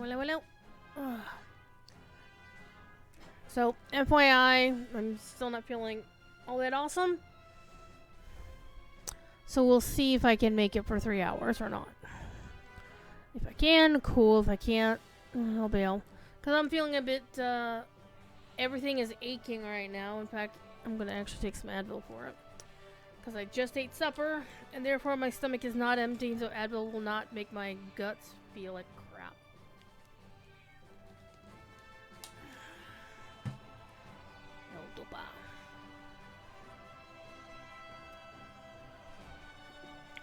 Hello, hello. Ugh. So, FYI, I'm still not feeling all that awesome. So we'll see if I can make it for 3 hours or not. If I can, cool. If I can't, I'll bail. Because I'm feeling a bit, everything is aching right now. In fact, I'm going to actually take some Advil for it. Because I just ate supper, and therefore my stomach is not empty, so Advil will not make my guts feel like crap.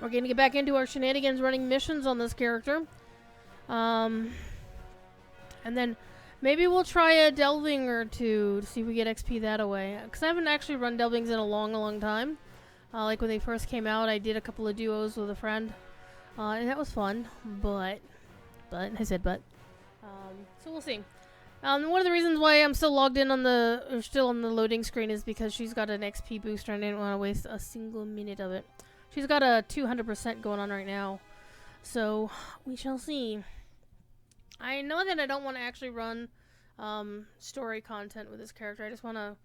We're going to get back into our shenanigans running missions on this character. And then maybe we'll try a delving or two to see if we get XP that way. Because I haven't actually run delvings in a long time. Like when they first came out, I did a couple of duos with a friend. And that was fun. But, I said but. So we'll see. One of the reasons why I'm still logged in on still on the loading screen is because she's got an XP booster and I didn't want to waste a single minute of it. She's got a 200% going on right now. So, we shall see. I know that I don't want to actually run story content with this character. I just want to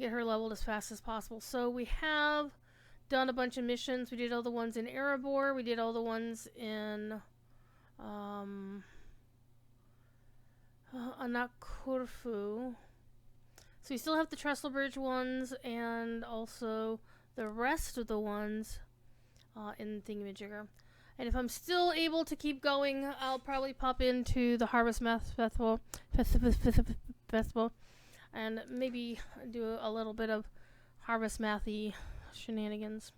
get her leveled as fast as possible. So, we have done a bunch of missions. We did all the ones in Erebor. We did all the ones in Anakorfu. So, we still have the Trestle Bridge ones and also the rest of the ones in Thingamajigger. And if I'm still able to keep going, I'll probably pop into the Harvest Math Festival and maybe do a little bit of Harvest Mathy shenanigans.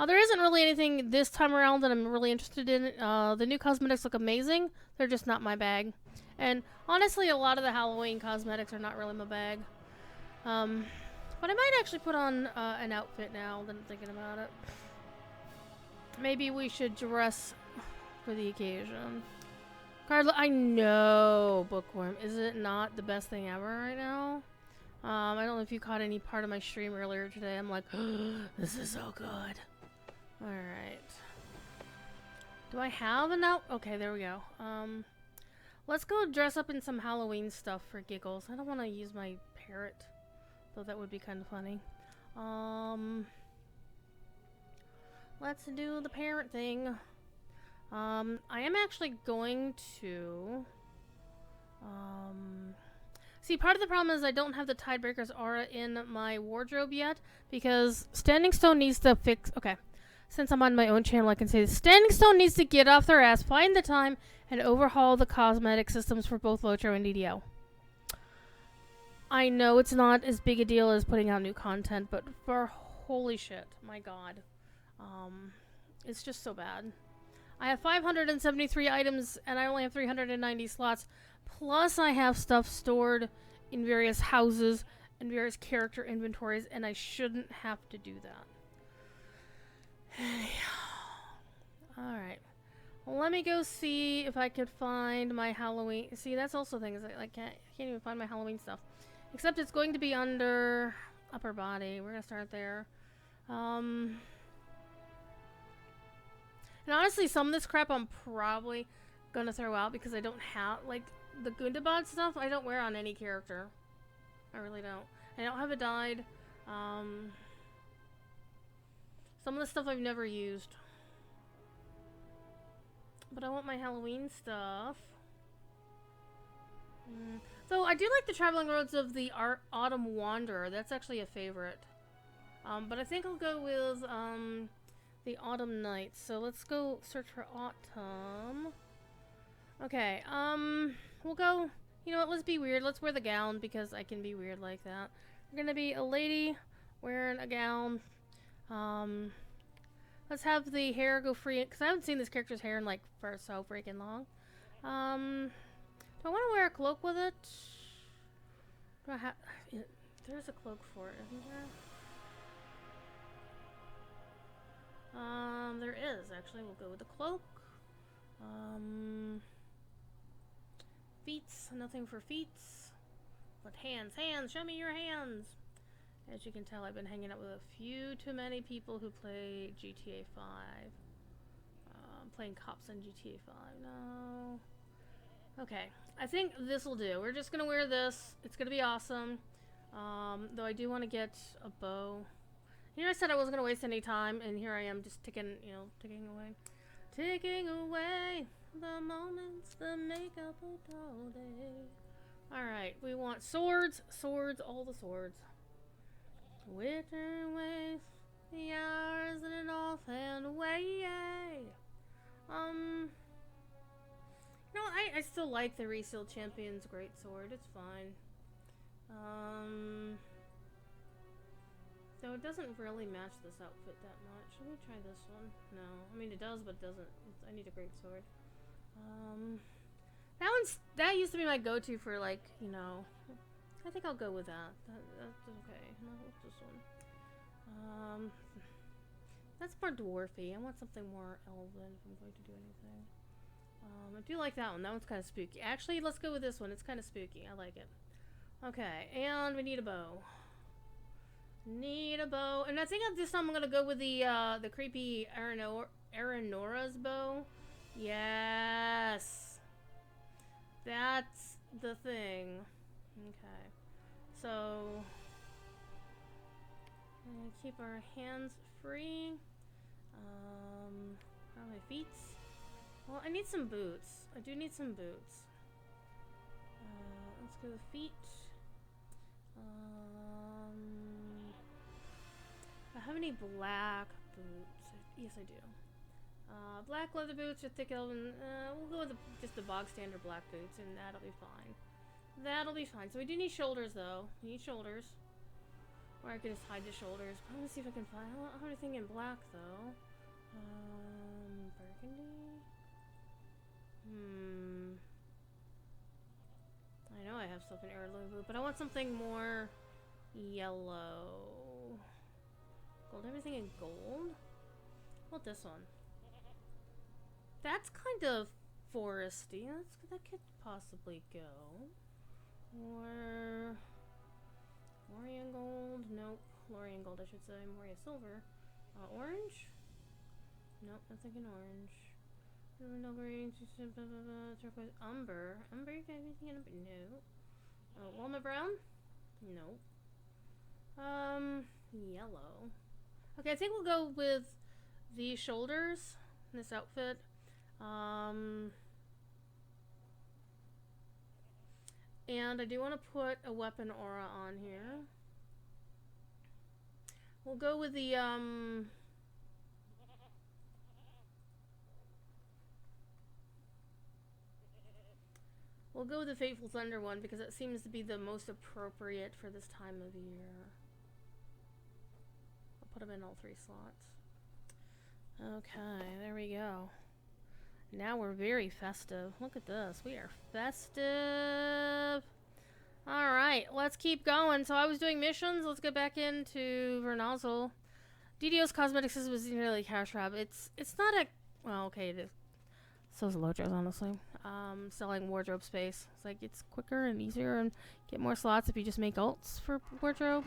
There isn't really anything this time around that I'm really interested in. The new cosmetics look amazing. They're just not my bag. And honestly, a lot of the Halloween cosmetics are not really my bag. But I might actually put on an outfit now that I'm thinking about it. Maybe we should dress for the occasion. Carla, I know, Bookworm. Is it not the best thing ever right now? I don't know if you caught any part of my stream earlier today. I'm like, this is so good. Alright. Do I have an out? Okay, there we go. Let's go dress up in some Halloween stuff for giggles. I don't want to use my parrot, though that would be kind of funny. Let's do the parent thing. I am actually going to... See, part of the problem is I don't have the Tidebreaker's aura in my wardrobe yet, because Standing Stone needs to fix... Okay, since I'm on my own channel, I can say this. Standing Stone needs to get off their ass, find the time, and overhaul the cosmetic systems for both Lotro and DDO. I know it's not as big a deal as putting out new content, but for holy shit, my god. It's just so bad. I have 573 items and I only have 390 slots. Plus I have stuff stored in various houses and various character inventories, and I shouldn't have to do that. Alright. Well, let me go see if I could find my Halloween. See, that's also things I can't even find my Halloween stuff. Except it's going to be under upper body. We're gonna start there. And honestly, some of this crap I'm probably gonna throw out because I don't have, like, the Gundabad stuff I don't wear on any character. I really don't. I don't have it dyed. Some of the stuff I've never used. But I want my Halloween stuff. So I do like the Traveling Roads of the Autumn Wanderer. That's actually a favorite. But I think I'll go with, the Autumn Nights. So let's go search for Autumn. Okay, we'll go... You know what, let's be weird. Let's wear the gown because I can be weird like that. We're gonna be a lady wearing a gown. Let's have the hair go free, because I haven't seen this character's hair in, like, for so freaking long. Do I want to wear a cloak with it? Do I have... There's a cloak for it, isn't there? There is, actually. We'll go with the cloak. Feets. Nothing for feets. But hands. Hands! Show me your hands! As you can tell, I've been hanging out with a few too many people who play GTA 5. Playing cops on GTA 5. No. Okay, I think this will do. We're just gonna wear this. It's gonna be awesome. Though I do want to get a bow. Here I said I wasn't gonna waste any time, and here I am just ticking, ticking away. Ticking away the moments that make up a dull day. Alright, we want swords, swords, all the swords. Winter ways, the hours in an offhand way. I still like the Resealed Champion's greatsword. It's fine. Though it doesn't really match this outfit that much. Let me try this one. No, I mean it does, but it doesn't. I need a greatsword. That used to be my go-to for like, I think I'll go with that. That's okay. No, what's this one? That's more dwarfy. I want something more elven if I'm going to do anything. I do like that one. That one's kind of spooky. Actually, let's go with this one. It's kind of spooky. I like it. Okay, and we need a bow. Need a bow. And I think this time I'm gonna go with the creepy Aranora's bow. Yes. That's the thing. Okay. So keep our hands free. How are my feet? Well, I need some boots. I do need some boots. Let's go with feet. I have any black boots? Yes, I do. Black leather boots or thick elven. We'll go with just the bog standard black boots, and that'll be fine. That'll be fine. So we do need shoulders, though. We need shoulders. Or I could just hide the shoulders. But let me see if I can find. I don't have anything in black, though. Burgundy. I know I have stuff in heirloom blue, but I want something more yellow. Gold, everything in gold? What this one? That's kind of foresty. That could possibly go. Or Moria gold? Nope. Lorian gold, I should say. Moria silver. Orange? Nope, I'm thinking orange. No green, turquoise, umber. Umber, you got anything in umber? No. Walnut brown? No. Yellow. Okay, I think we'll go with the shoulders in this outfit. And I do want to put a weapon aura on here. We'll go with the, we'll go with the Fateful Thunder one because it seems to be the most appropriate for this time of year. I'll put them in all 3 slots. Okay, there we go. Now we're very festive. Look at this. We are festive. Alright, let's keep going. So I was doing missions. Let's get back into Vernazzle. DDO's Cosmetics was nearly cash grab. It's not a... Well, okay, it is. So is Lojo's, honestly. Selling wardrobe space. It's like, it's quicker and easier and get more slots if you just make alts for wardrobe.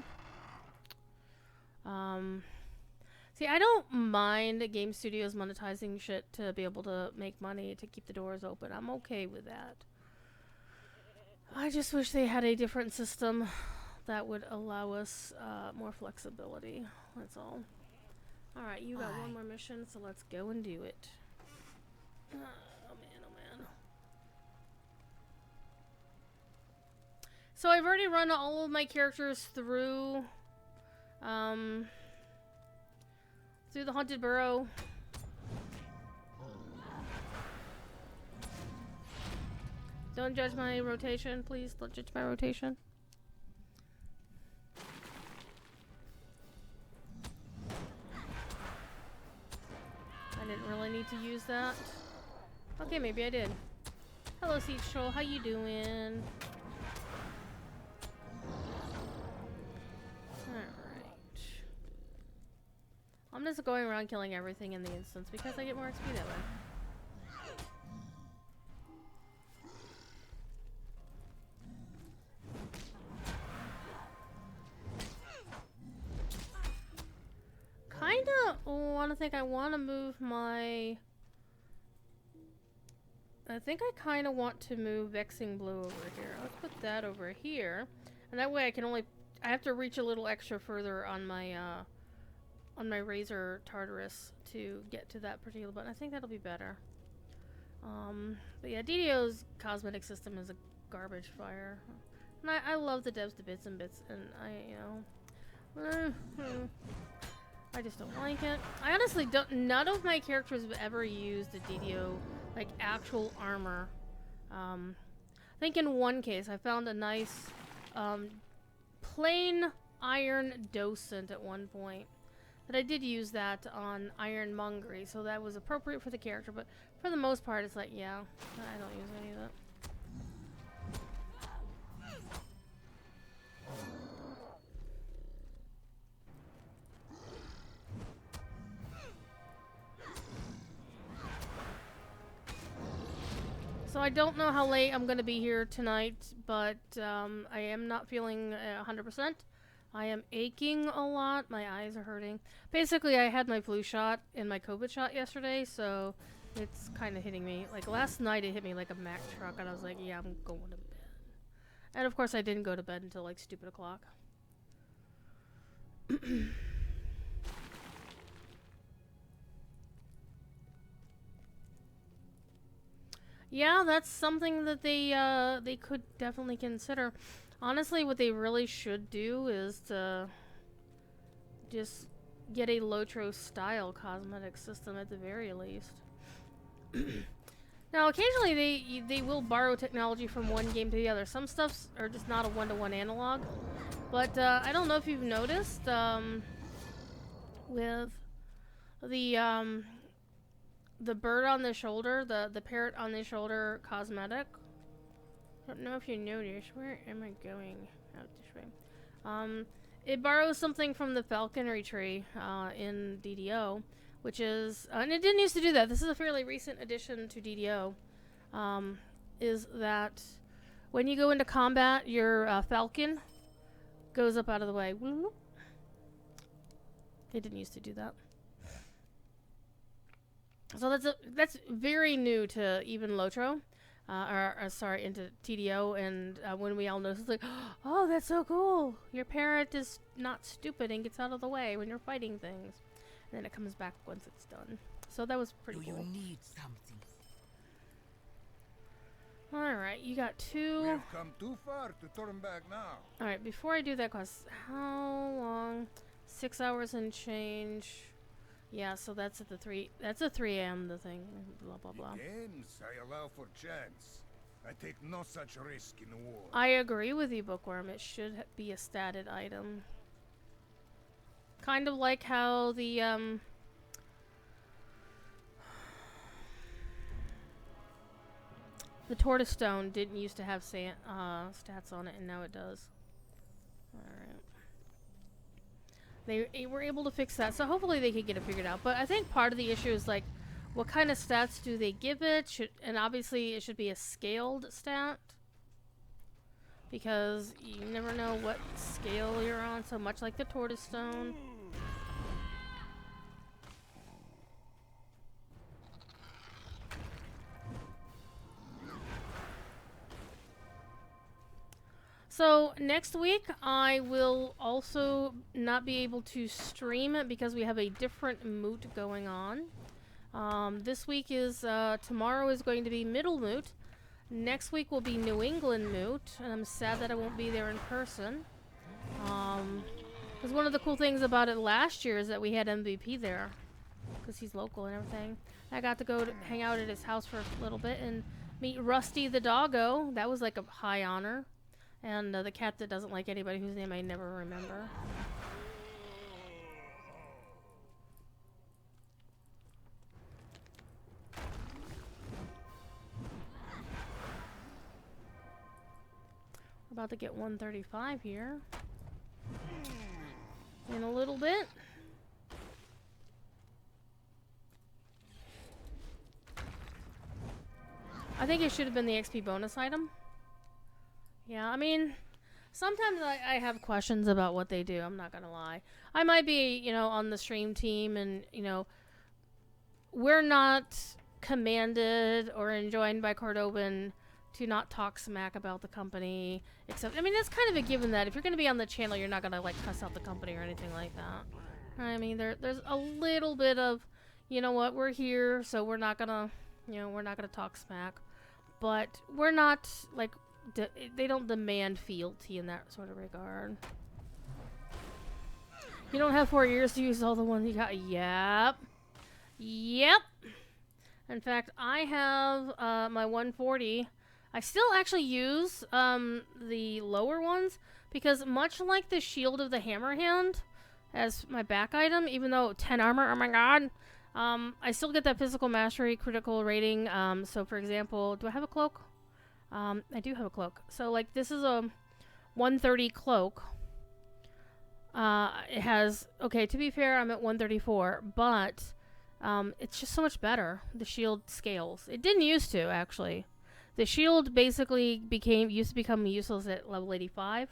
See, I don't mind game studios monetizing shit to be able to make money to keep the doors open. I'm okay with that. I just wish they had a different system that would allow us more flexibility. That's all. Alright, you got one more mission, so let's go and do it. Oh man, oh man. So I've already run all of my characters through the Haunted Burrow. Don't judge my rotation, please. Don't judge my rotation. I didn't really need to use that. Okay, maybe I did. Hello, Siege Troll. How you doing? I'm just going around killing everything in the instance because I get more XP that way. Kinda I wanna move my I think I kind of want to move Vexing Blue over here. Let's put that over here. And that way I can only... I have to reach a little extra further on my Razor Tartarus to get to that particular button. I think that'll be better. But yeah, DDO's cosmetic system is a garbage fire. And I love the devs to bits and bits, and I just don't like it. I honestly don't... None of my characters have ever used a DDO, like, actual armor. I think in one case, I found a nice, plain iron docent at one point. But I did use that on Ironmongery, so that was appropriate for the character, but for the most part, it's like, yeah, I don't use any of that. So I don't know how late I'm going to be here tonight, but I am not feeling 100%. I am aching a lot. My eyes are hurting. Basically, I had my flu shot and my COVID shot yesterday, so it's kind of hitting me. Like, last night it hit me like a Mack truck, and I was like, yeah, I'm going to bed. And of course, I didn't go to bed until like stupid o'clock. Yeah, that's something that they could definitely consider. Honestly, what they really should do is to just get a Lotro style cosmetic system at the very least. Now, occasionally they will borrow technology from one game to the other. Some stuffs are just not a one-to-one analog. But I don't know if you've noticed with the bird on the shoulder, the parrot on the shoulder cosmetic. I don't know if you noticed. Where am I going? Out this way. It borrows something from the falconry tree in DDO, which is... and it didn't used to do that. This is a fairly recent addition to DDO. Is that when you go into combat, your falcon goes up out of the way. It didn't used to do that. So that's very new to even Lotro. Sorry, into TDO, and when we all notice, it's like, oh, that's so cool! Your parrot is not stupid and gets out of the way when you're fighting things. And then it comes back once it's done. So that was pretty cool. Do you need something? Alright, you got two... We've come too far to turn back now. Alright, before I do that quest, how long? 6 hours and change... Yeah, so that's at the 3... That's a 3 a.m. the thing. Blah, blah, blah. Games, I allow for chance. I take no such risk in war. I agree with you, Bookworm. It should be a statted item. Kind of like how the, the Tortoise Stone didn't used to have stats on it, and now it does. Alright. They were able to fix that, so hopefully they could get it figured out. But I think part of the issue is, like, what kind of stats do they give it? And obviously it should be a scaled stat. Because you never know what scale you're on, so much like the Tortoise Stone. So next week I will also not be able to stream it because we have a different moot going on. This week is, tomorrow is going to be Middle Moot. Next week will be New England Moot, and I'm sad that I won't be there in person. Because one of the cool things about it last year is that we had MVP there. Because he's local and everything. I got to go to hang out at his house for a little bit and meet Rusty the doggo. That was like a high honor. And the cat that doesn't like anybody whose name I never remember. We're about to get 135 here. In a little bit. I think it should have been the XP bonus item. Yeah, I mean, sometimes I have questions about what they do, I'm not gonna lie. I might be, you know, on the stream team and, you know, we're not commanded or enjoined by Cordobin to not talk smack about the company. Except, I mean, it's kind of a given that if you're going to be on the channel, you're not going to, like, cuss out the company or anything like that. I mean, there's a little bit of, you know what, we're here, so we're not going to, you know, we're not going to talk smack. But we're not, like, they don't demand fealty in that sort of regard. You don't have 4 years to use all the ones you got. Yep. Yep. In fact, I have my 140. I still actually use the lower ones because much like the Shield of the Hammerhand as my back item, even though 10 armor, oh my god, I still get that physical mastery critical rating. So for example, do I have a cloak? I do have a cloak. So like this is a 130 cloak. It has, okay, to be fair, I'm at 134, but it's just so much better. The shield scales. It didn't used to, actually. The shield basically used to become useless at level 85.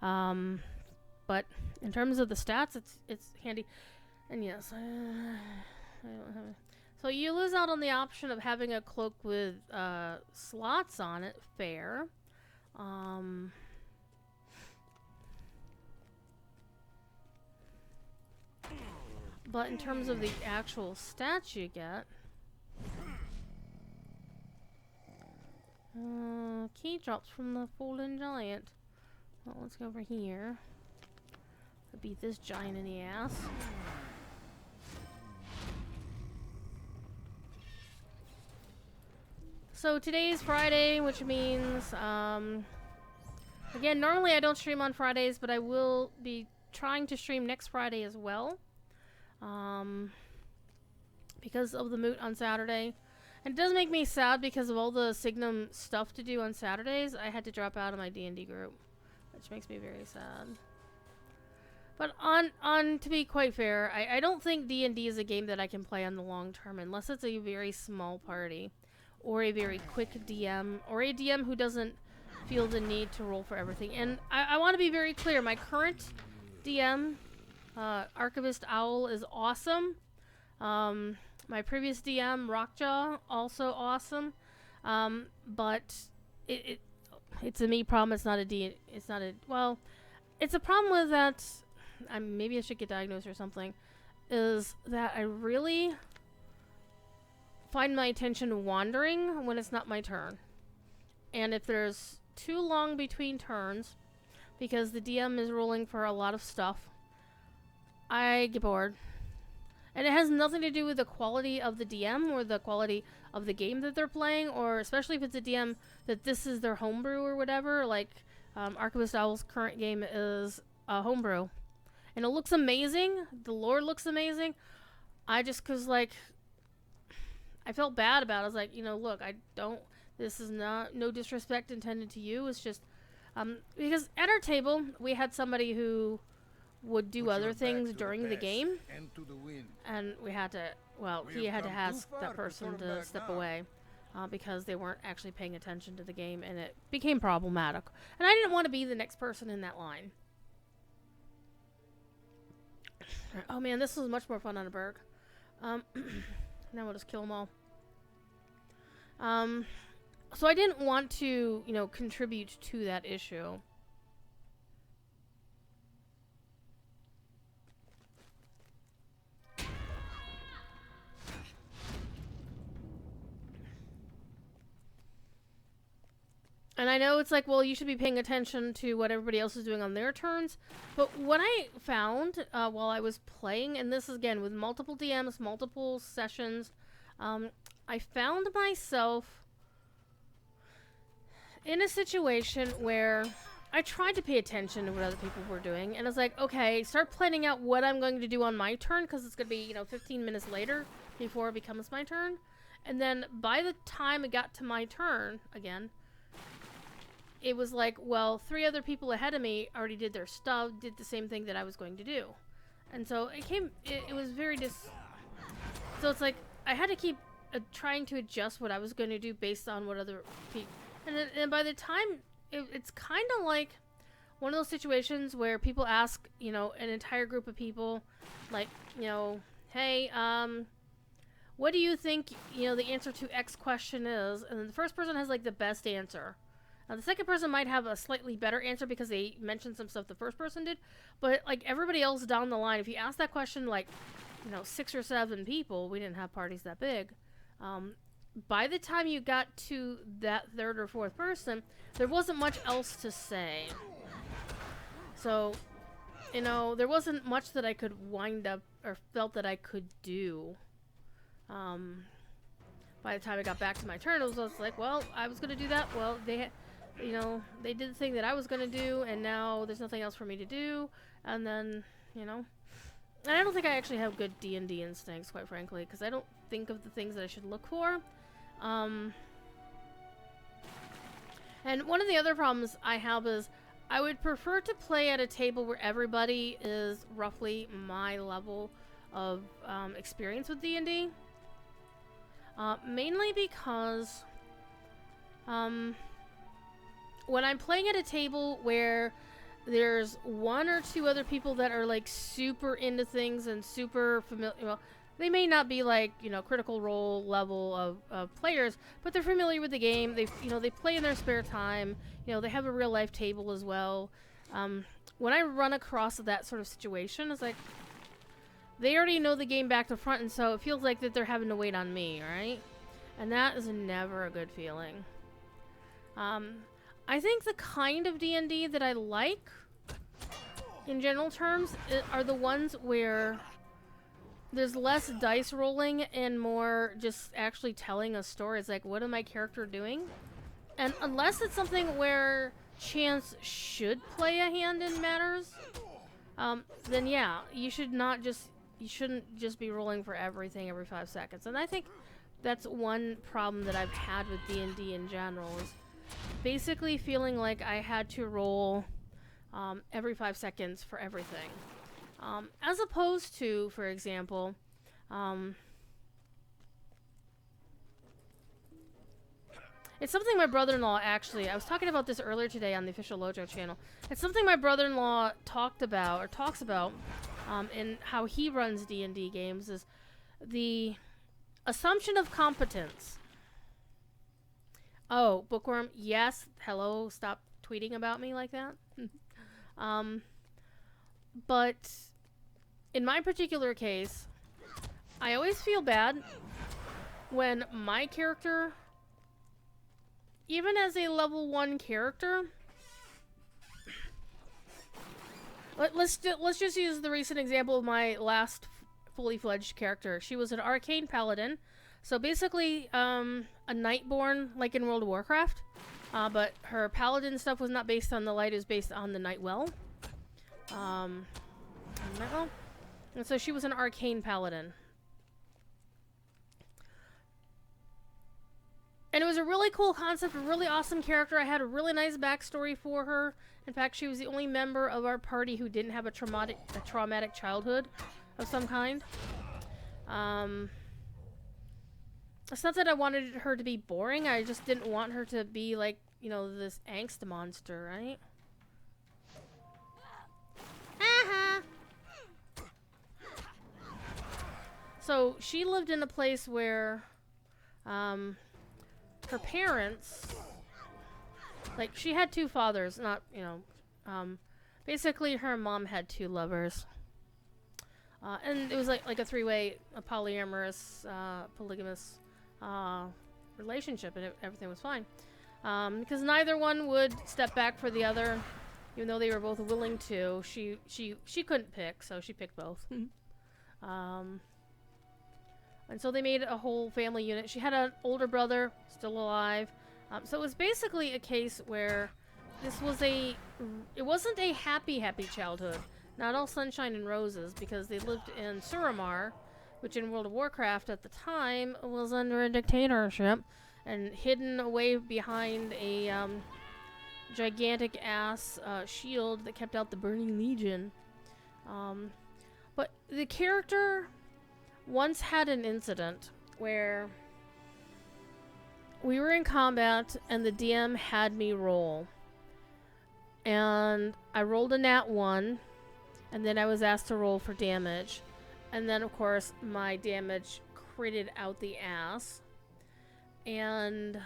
But in terms of the stats, it's handy. And yes, I don't have it. So you lose out on the option of having a cloak with slots on it. Fair. But in terms of the actual stats you get, key drops from the fallen giant. Well, let's go over here. I'll beat this giant in the ass. So today's Friday, which means, again, normally I don't stream on Fridays, but I will be trying to stream next Friday as well. Because of the moot on Saturday. And it does make me sad because of all the Signum stuff to do on Saturdays. I had to drop out of my D&D group, which makes me very sad. But to be quite fair, I don't think D&D is a game that I can play on the long term unless it's a very small party or a very quick DM or a DM who doesn't feel the need to roll for everything. And I want to be very clear, my current DM, Archivist Owl, is awesome. My previous DM, Rockjaw, also awesome. But it's a me problem. It's not a well, it's a problem with that. Maybe I should get diagnosed or something. Is that I really find my attention wandering when it's not my turn. And if there's too long between turns, because the DM is rolling for a lot of stuff, I get bored. And it has nothing to do with the quality of the DM or the quality of the game that they're playing, or especially if it's a DM that this is their homebrew or whatever. Like, Archivist Owl's current game is a homebrew. And it looks amazing. The lore looks amazing. Cause like, I felt bad about it. I was like, you know, look, this is no disrespect intended to you. It's just, because at our table, we had somebody who would do other things during the game, and we had to, he had to ask that person to step away because they weren't actually paying attention to the game, and it became problematic. And I didn't want to be the next person in that line. Oh man, this was much more fun on a Berg. Now we'll just kill them all. So I didn't want to, you know, contribute to that issue. And I know it's like, well, you should be paying attention to what everybody else is doing on their turns. But what I found while I was playing, and this is again with multiple DMs, multiple sessions, I found myself in a situation where I tried to pay attention to what other people were doing. And I was like, okay, start planning out what I'm going to do on my turn, because it's going to be, you know, 15 minutes later before it becomes my turn. And then by the time it got to my turn again, it was like, well, 3 other people ahead of me already did their stuff, did the same thing that I was going to do. And so it was very so it's like, I had to keep trying to adjust what I was going to do based on what other people, and by the time, it's kind of like one of those situations where people ask, you know, an entire group of people, like, you know, hey, what do you think, the answer to X question is? And then the first person has, like, the best answer. Now, the second person might have a slightly better answer because they mentioned some stuff the first person did. But, like, everybody else down the line, if you ask that question, like, 6 or 7 people, we didn't have parties that big. By the time you got to that third or fourth person, there wasn't much else to say. So, there wasn't much that I could wind up or felt that I could do. By the time I got back to my turn, it was just like, well, I was going to do that. Well, they did the thing that I was going to do, and now there's nothing else for me to do. And then, and I don't think I actually have good D&D instincts, quite frankly, because I don't think of the things that I should look for. And one of the other problems I have is I would prefer to play at a table where everybody is roughly my level of experience with D&D. Mainly because when I'm playing at a table where there's 1 or 2 other people that are like super into things and super familiar, well, they may not be like, Critical Role level of players, but they're familiar with the game. They play in their spare time. They have a real life table as well. When I run across that sort of situation, it's like they already know the game back to front, and so it feels like that they're having to wait on me, right? And that is never a good feeling. I think the kind of D&D that I like, in general terms, are the ones where there's less dice rolling and more just actually telling a story. It's like, what is my character doing? And unless it's something where chance should play a hand in matters, then yeah, you shouldn't just be rolling for everything every 5 seconds. And I think that's one problem that I've had with D&D in general, is basically feeling like I had to roll every 5 seconds for everything. As opposed to, for example, it's something my brother-in-law actually, I was talking about this earlier today on the official Lojo channel. It's something my brother-in-law talks about in how he runs D&D games, is the assumption of competence. Oh, Bookworm, yes, hello, stop tweeting about me like that. But in my particular case, I always feel bad when my character, even as a level 1 character, let's just use the recent example of my last fully fledged character. She was an arcane paladin, so basically a Nightborn, like in World of Warcraft, but her paladin stuff was not based on the light; it was based on the Nightwell. And so she was an arcane paladin. And it was a really cool concept, a really awesome character. I had a really nice backstory for her. In fact, she was the only member of our party who didn't have a traumatic childhood of some kind. It's not that I wanted her to be boring, I just didn't want her to be like, this angst monster, right? So she lived in a place where her parents, like, she had 2 fathers, not, basically her mom had 2 lovers. And it was like a 3-way, a polyamorous, polygamous relationship, and everything was fine. Because neither one would step back for the other, even though they were both willing to. She couldn't pick, so she picked both. And so they made a whole family unit. She had an older brother, still alive. So it was basically a case where it wasn't a happy childhood. Not all sunshine and roses, because they lived in Suramar, which in World of Warcraft at the time was under a dictatorship, and hidden away behind a gigantic ass shield that kept out the Burning Legion. But the character once had an incident where we were in combat and the DM had me roll. And I rolled a nat 1, and then I was asked to roll for damage. And then, of course, my damage critted out the ass. And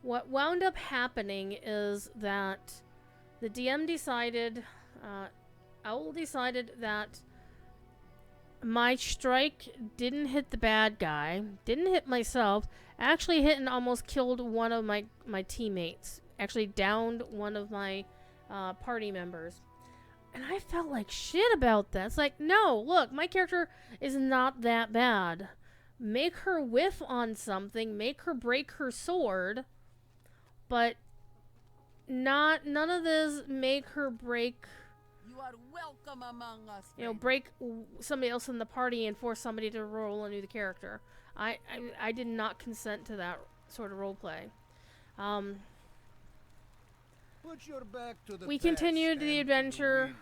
what wound up happening is that the DM decided, Owl decided that my strike didn't hit the bad guy, didn't hit myself, actually hit and almost killed one of my teammates. Actually downed one of my party members. And I felt like shit about that. It's like, no, look, my character is not that bad. Make her whiff on something, make her break her sword, but none of this make her break... You are welcome among us. You know, break somebody else in the party and force somebody to roll a new character. I did not consent to that sort of roleplay. Put your back to the We past continued the and to adventure.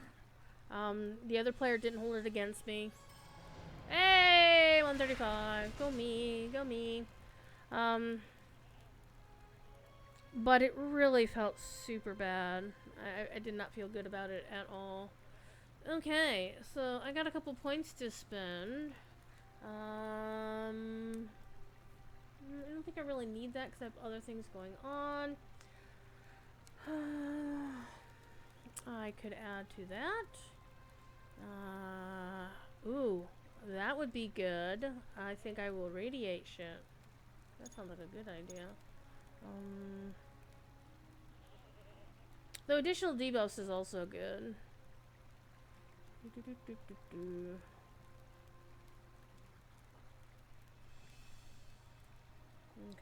wind. The other player didn't hold it against me. Hey, 135. Go me, go me. But it really felt super bad. I did not feel good about it at all. Okay, so I got a couple points to spend. I don't think I really need that because I have other things going on. I could add to that. Ooh, that would be good. I think I will radiate shit. That sounds like a good idea. The additional debuffs is also good. Okay,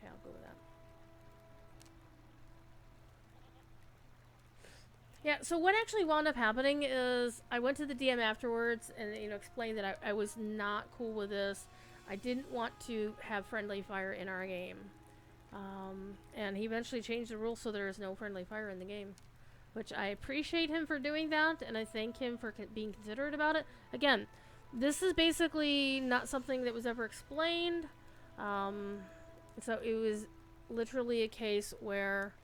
I'll go with that. Yeah, so what actually wound up happening is I went to the DM afterwards and, you know, explained that I was not cool with this. I didn't want to have friendly fire in our game. And he eventually changed the rules so there is no friendly fire in the game. Which I appreciate him for doing that, and I thank him for being considerate about it. Again, this is basically not something that was ever explained. So it was literally a case where,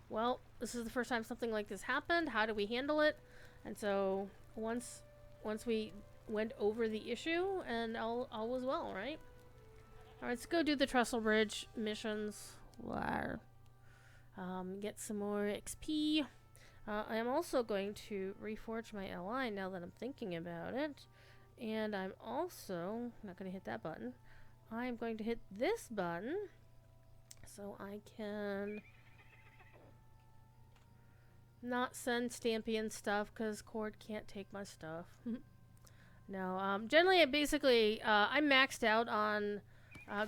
well, this is the first time something like this happened. How do we handle it? And so once we went over the issue, and all was well, right? All right, let's go do the Trestle Bridge missions. Get some more XP. I am also going to reforge my LI now that I'm thinking about it. And I'm also not going to hit that button. I'm going to hit this button so I can not send Stampy and stuff because Cord can't take my stuff. No, generally, I'm maxed out on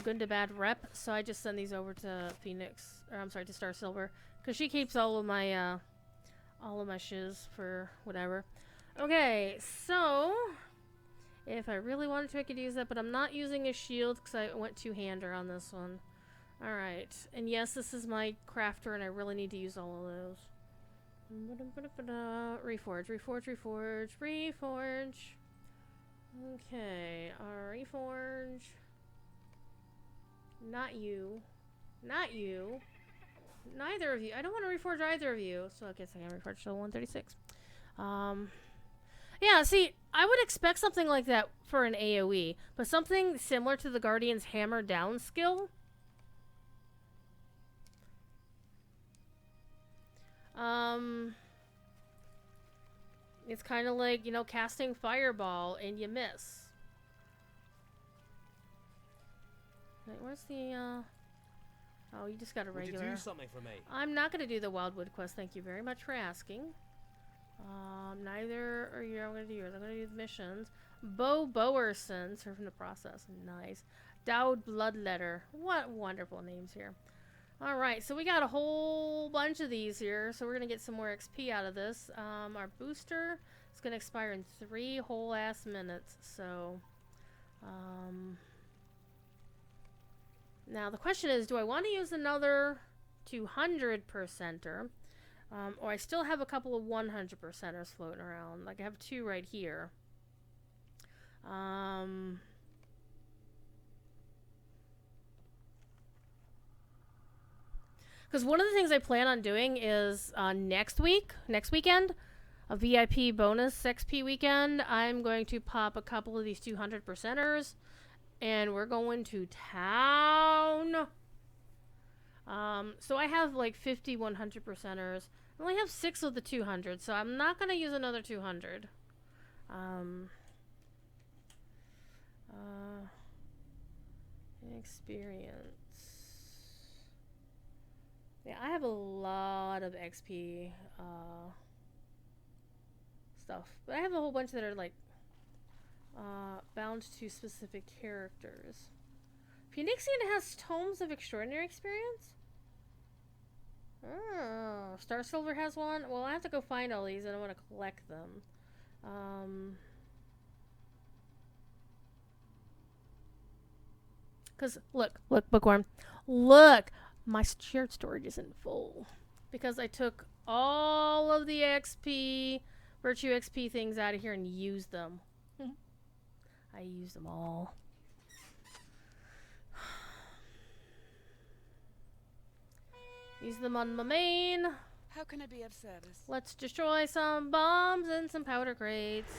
good to bad rep, so I just send these over to Phoenix, or I'm sorry, to Star Silver, because she keeps all of my shiz for whatever. Okay, so if I really wanted to, I could use that, but I'm not using a shield because I went two-hander on this one. Alright, and yes, this is my crafter, and I really need to use all of those. Reforge. Okay, reforge. Not you. Neither of you. I don't want to reforge either of you. So I guess I can reforge till 136. Yeah, see, I would expect something like that for an AoE, but something similar to the Guardian's Hammer Down skill. It's kind of like, you know, casting Fireball and you miss. Wait, where's the, oh, you just got a regular. Would you do something for me? I'm not going to do the Wildwood quest, thank you very much for asking. Neither are you. I'm going to do yours. I'm going to do the missions. Bo Bowerson, serving the process. Nice. Dowd Bloodletter. What wonderful names here. Alright, so we got a whole bunch of these here, so we're going to get some more XP out of this. Our booster is going to expire in 3 whole ass minutes, so... Now, the question is, do I want to use another 200%er? Or I still have a couple of 100%ers floating around. Like, I have 2 right here. Because one of the things I plan on doing is next weekend, a VIP bonus XP weekend, I'm going to pop a couple of these 200%ers and we're going to town. So I have like 50 100%ers. I only have 6 of the 200, so I'm not going to use another 200. Experience. Yeah, I have a lot of XP stuff, but I have a whole bunch that are like bound to specific characters. Phoenixian has tomes of extraordinary experience. Oh, Star Silver has one. Well, I have to go find all these, and I want to collect them. Cause look, bookworm, look, my shared storage isn't full because I took all of the XP, virtue XP things out of here and used them. I used them all. Use them on my main. How can I be of service? Let's destroy some bombs and some powder crates.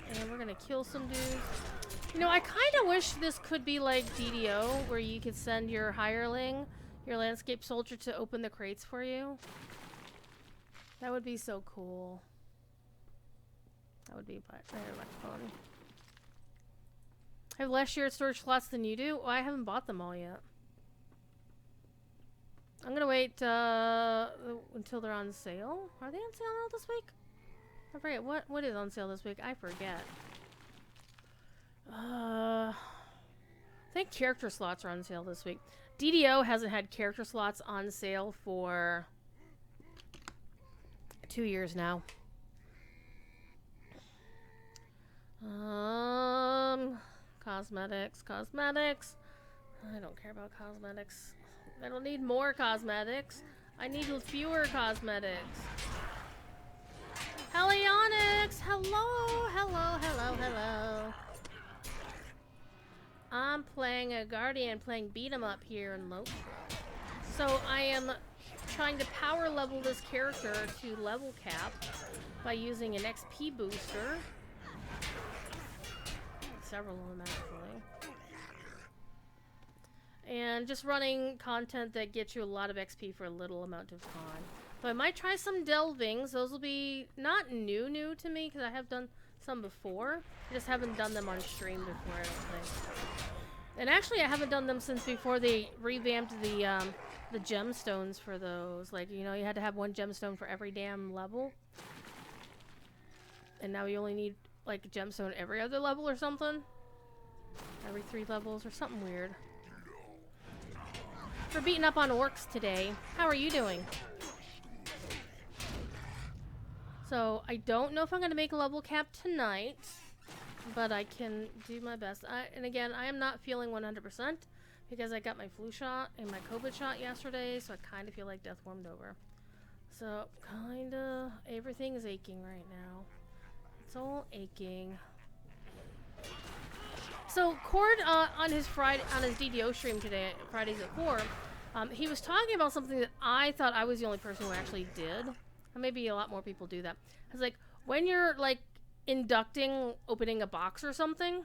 And we're gonna kill some dudes. You know, I kind of wish this could be like DDO, where you could send your hireling, your landscape soldier, to open the crates for you. That would be so cool. That would be very much fun. I have less shared storage slots than you do. Well, I haven't bought them all yet. I'm gonna wait until they're on sale. Are they on sale now this week? I forget what is on sale this week. I forget. I think character slots are on sale this week. DDO hasn't had character slots on sale for 2 years now. Cosmetics. I don't care about cosmetics. I don't need more cosmetics. I need fewer cosmetics. Helionics! Hello. I'm playing a Guardian, playing beat 'em up here in Lope. So I am trying to power level this character to level cap by using an XP booster. Several of them actually. And just running content that gets you a lot of XP for a little amount of time. So I might try some delvings. Those will be not new to me because I have done some before. I just haven't done them on stream before, I don't think. And actually I haven't done them since before they revamped the gemstones for those. Like, you know, you had to have one gemstone for every damn level. And now you only need like a gemstone every other level or something. Every 3 levels or something weird. We're beating up on orcs today. How are you doing? So, I don't know if I'm going to make a level cap tonight, but I can do my best. And again, I am not feeling 100% because I got my flu shot and my COVID shot yesterday, so I kind of feel like death warmed over. So, kind of, everything is aching right now. It's all aching. So, Cord, on his DDO stream today, Fridays at 4, he was talking about something that I thought I was the only person who actually did. And maybe a lot more people do that. It's like, when you're, like, inducting, opening a box or something,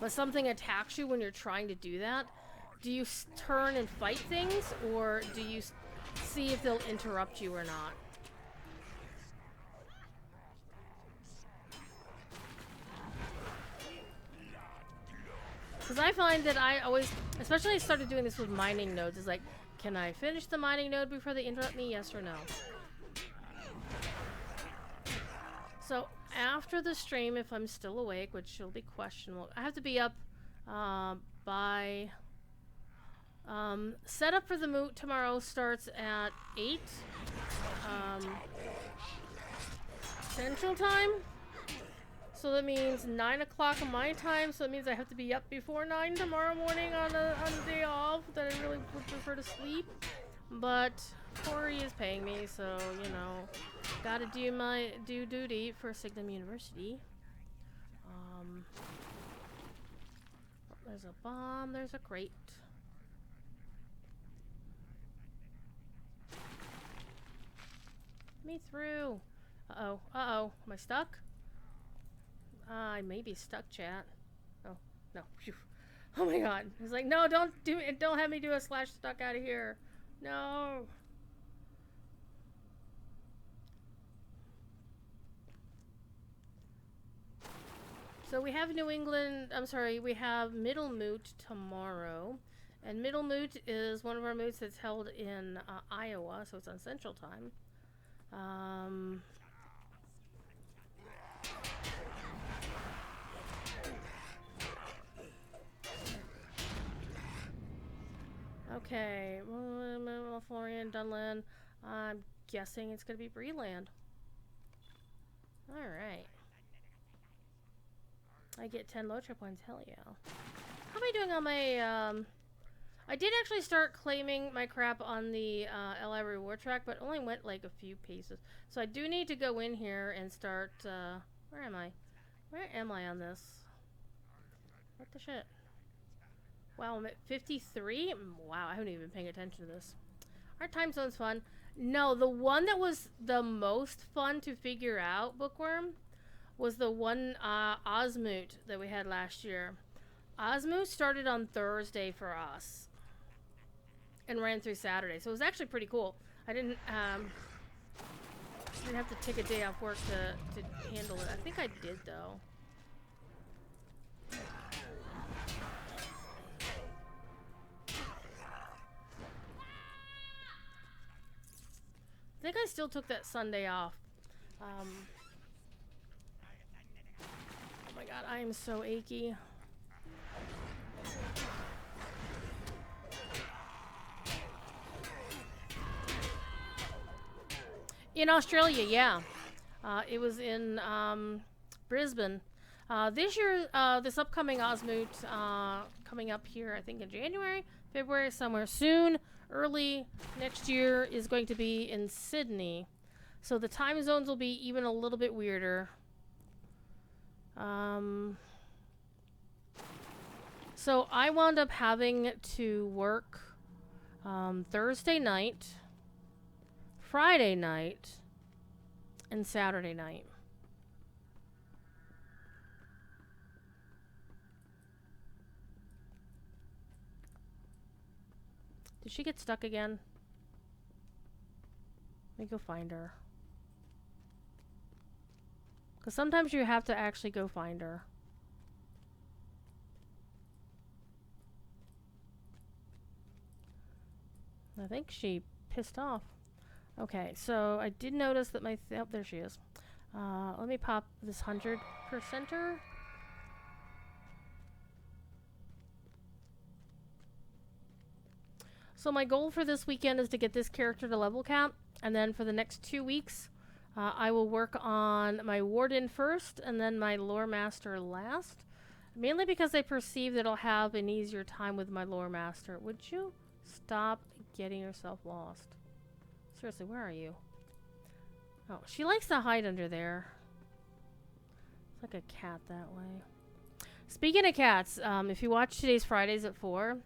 but something attacks you when you're trying to do that, do you turn and fight things, or do you see if they'll interrupt you or not? Because I find that I always, especially I started doing this with mining nodes, is like, can I finish the mining node before they interrupt me, yes or no? So, after the stream, if I'm still awake, which will be questionable, I have to be up by... setup for the moot tomorrow starts at 8 Central Time. So that means 9 o'clock my time, so that means I have to be up before 9 tomorrow morning on a day off that I really would prefer to sleep. But Corey is paying me, so, you know, gotta do my duty for Signum University. There's a bomb, there's a crate. Me through. Uh-oh. Am I stuck? I may be stuck, chat. Oh, No. Phew. Oh my god. He's like, no, don't do it. Don't have me do a slash stuck out of here. No. So we have we have Middlemoot tomorrow. And Middlemoot is one of our moots that's held in Iowa, so it's on Central Time. Okay, Florian, Dunland. I'm guessing it's gonna be Breland. Alright. I get 10 Lotra points, hell yeah. How am I doing on my, I did actually start claiming my crap on the LI reward track, but only went like a few paces. So I do need to go in here and start, where am I? Where am I on this? What the shit? Wow, I'm at 53? Wow, I haven't even been paying attention to this. Our time zone's fun. No, the one that was the most fun to figure out, Bookworm, was the one Osmoot that we had last year. Osmoot started on Thursday for us and ran through Saturday, so it was actually pretty cool. I didn't have to take a day off work to handle it. I think I did though. I think I still took that Sunday off. Oh my god, I am so achy. In Australia, yeah. It was in Brisbane. This year, this upcoming Osmoot coming up here, I think in January, February, somewhere soon. Early next year is going to be in Sydney. So the time zones will be even a little bit weirder. So I wound up having to work Thursday night, Friday night, and Saturday night. Did she get stuck again? Let me go find her. Because sometimes you have to actually go find her. I think she pissed off. Okay, so I did notice that my... oh, there she is. Let me pop this 100%er. So my goal for this weekend is to get this character to level cap, and then for the next 2 weeks, I will work on my Warden first, and then my Lore Master last. Mainly because I perceive that I'll have an easier time with my Lore Master. Would you stop getting yourself lost? Seriously, where are you? Oh, she likes to hide under there. It's like a cat that way. Speaking of cats, if you watch today's Fridays at 4...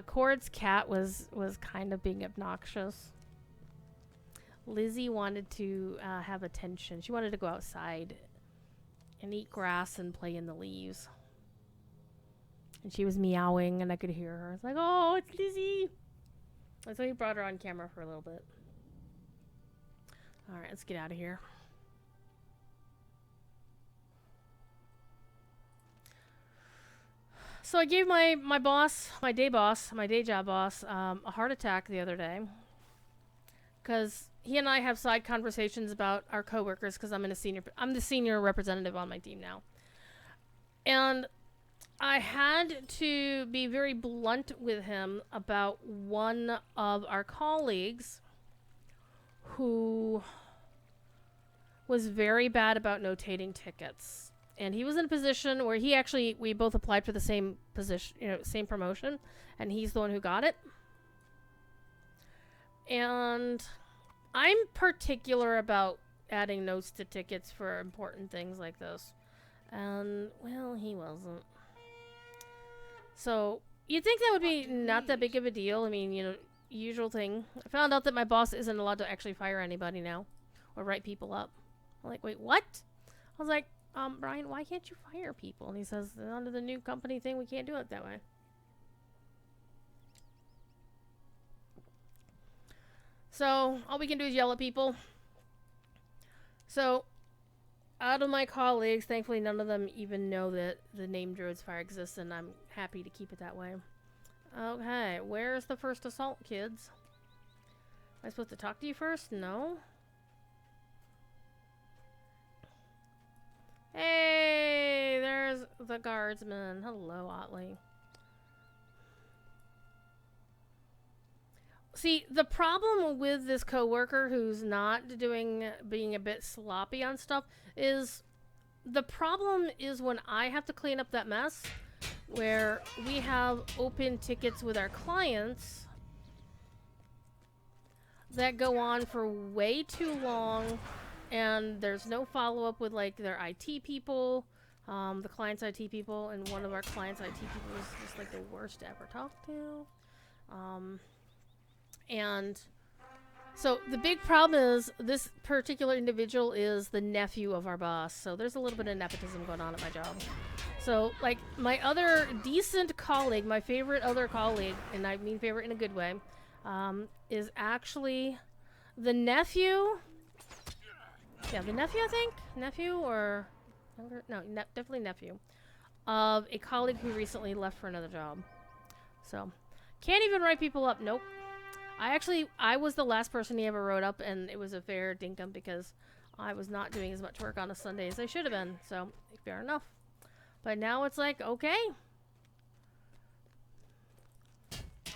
Cord's cat was kind of being obnoxious. Lizzie wanted to have attention. She wanted to go outside and eat grass and play in the leaves. And she was meowing and I could hear her. It's like, oh, it's Lizzie. And so he brought her on camera for a little bit. Alright, let's get out of here. So I gave my day job boss, a heart attack the other day. Because he and I have side conversations about our coworkers because I'm the senior representative on my team now. And I had to be very blunt with him about one of our colleagues who was very bad about notating tickets. And he was in a position where we both applied for the same position, same promotion, and he's the one who got it. And I'm particular about adding notes to tickets for important things like this. And, well, he wasn't. So, you'd think that would be not that big of a deal. I mean, usual thing. I found out that my boss isn't allowed to actually fire anybody now or write people up. I'm like, wait, what? I was like, Brian, why can't you fire people? And he says, under the new company thing, we can't do it that way. So, all we can do is yell at people. So, out of my colleagues, thankfully none of them even know that the name Druid's Fire exists, and I'm happy to keep it that way. Okay, where's the first assault, kids? Am I supposed to talk to you first? No? Hey, there's the guardsman. Hello, Otley. See, the problem with this coworker who's not being a bit sloppy on stuff is the problem is when I have to clean up that mess where we have open tickets with our clients that go on for way too long, and there's no follow-up with like their IT people, the client's IT people, and one of our client's IT people is just like the worst to ever talk to. And so the big problem is this particular individual is the nephew of our boss. So there's a little bit of nepotism going on at my job. So like my other decent colleague, my favorite other colleague, and I mean favorite in a good way, is actually the nephew. Yeah, the nephew, I think? Nephew or younger? No, definitely nephew of a colleague who recently left for another job. So can't even write people up. Nope. I was the last person he ever wrote up, and it was a fair dinkum because I was not doing as much work on a Sunday as I should have been, so fair enough. But now it's like, okay.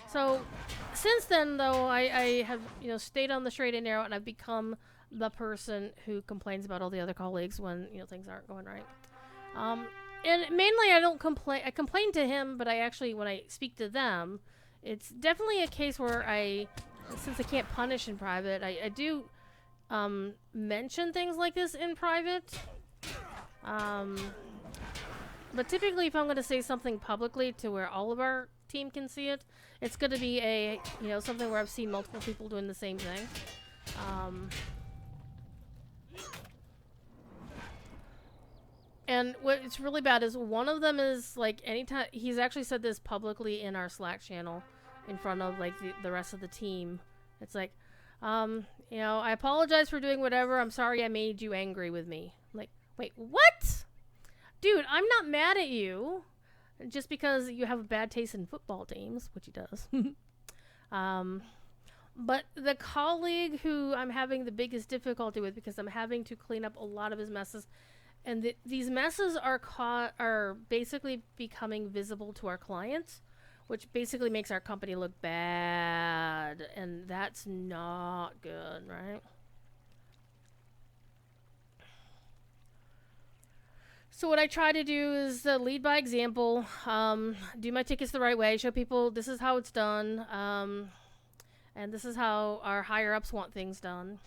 So, since then, though, I have, stayed on the straight and narrow, and I've become the person who complains about all the other colleagues when, things aren't going right. And mainly I don't complain. I complain to him, but I actually, when I speak to them, it's definitely a case where since I can't punish in private, I do mention things like this in private. But typically if I'm going to say something publicly to where all of our team can see it, it's going to be something where I've seen multiple people doing the same thing. And what's really bad is one of them is like anytime he's actually said this publicly in our Slack channel in front of like the rest of the team. It's like, I apologize for doing whatever. I'm sorry I made you angry with me. I'm like, wait, what? Dude, I'm not mad at you just because you have a bad taste in football teams, which he does. But the colleague who I'm having the biggest difficulty with because I'm having to clean up a lot of his messes. And these messes are basically becoming visible to our clients, which basically makes our company look bad. And that's not good, right? So what I try to do is lead by example, do my tickets the right way, show people this is how it's done, and this is how our higher-ups want things done.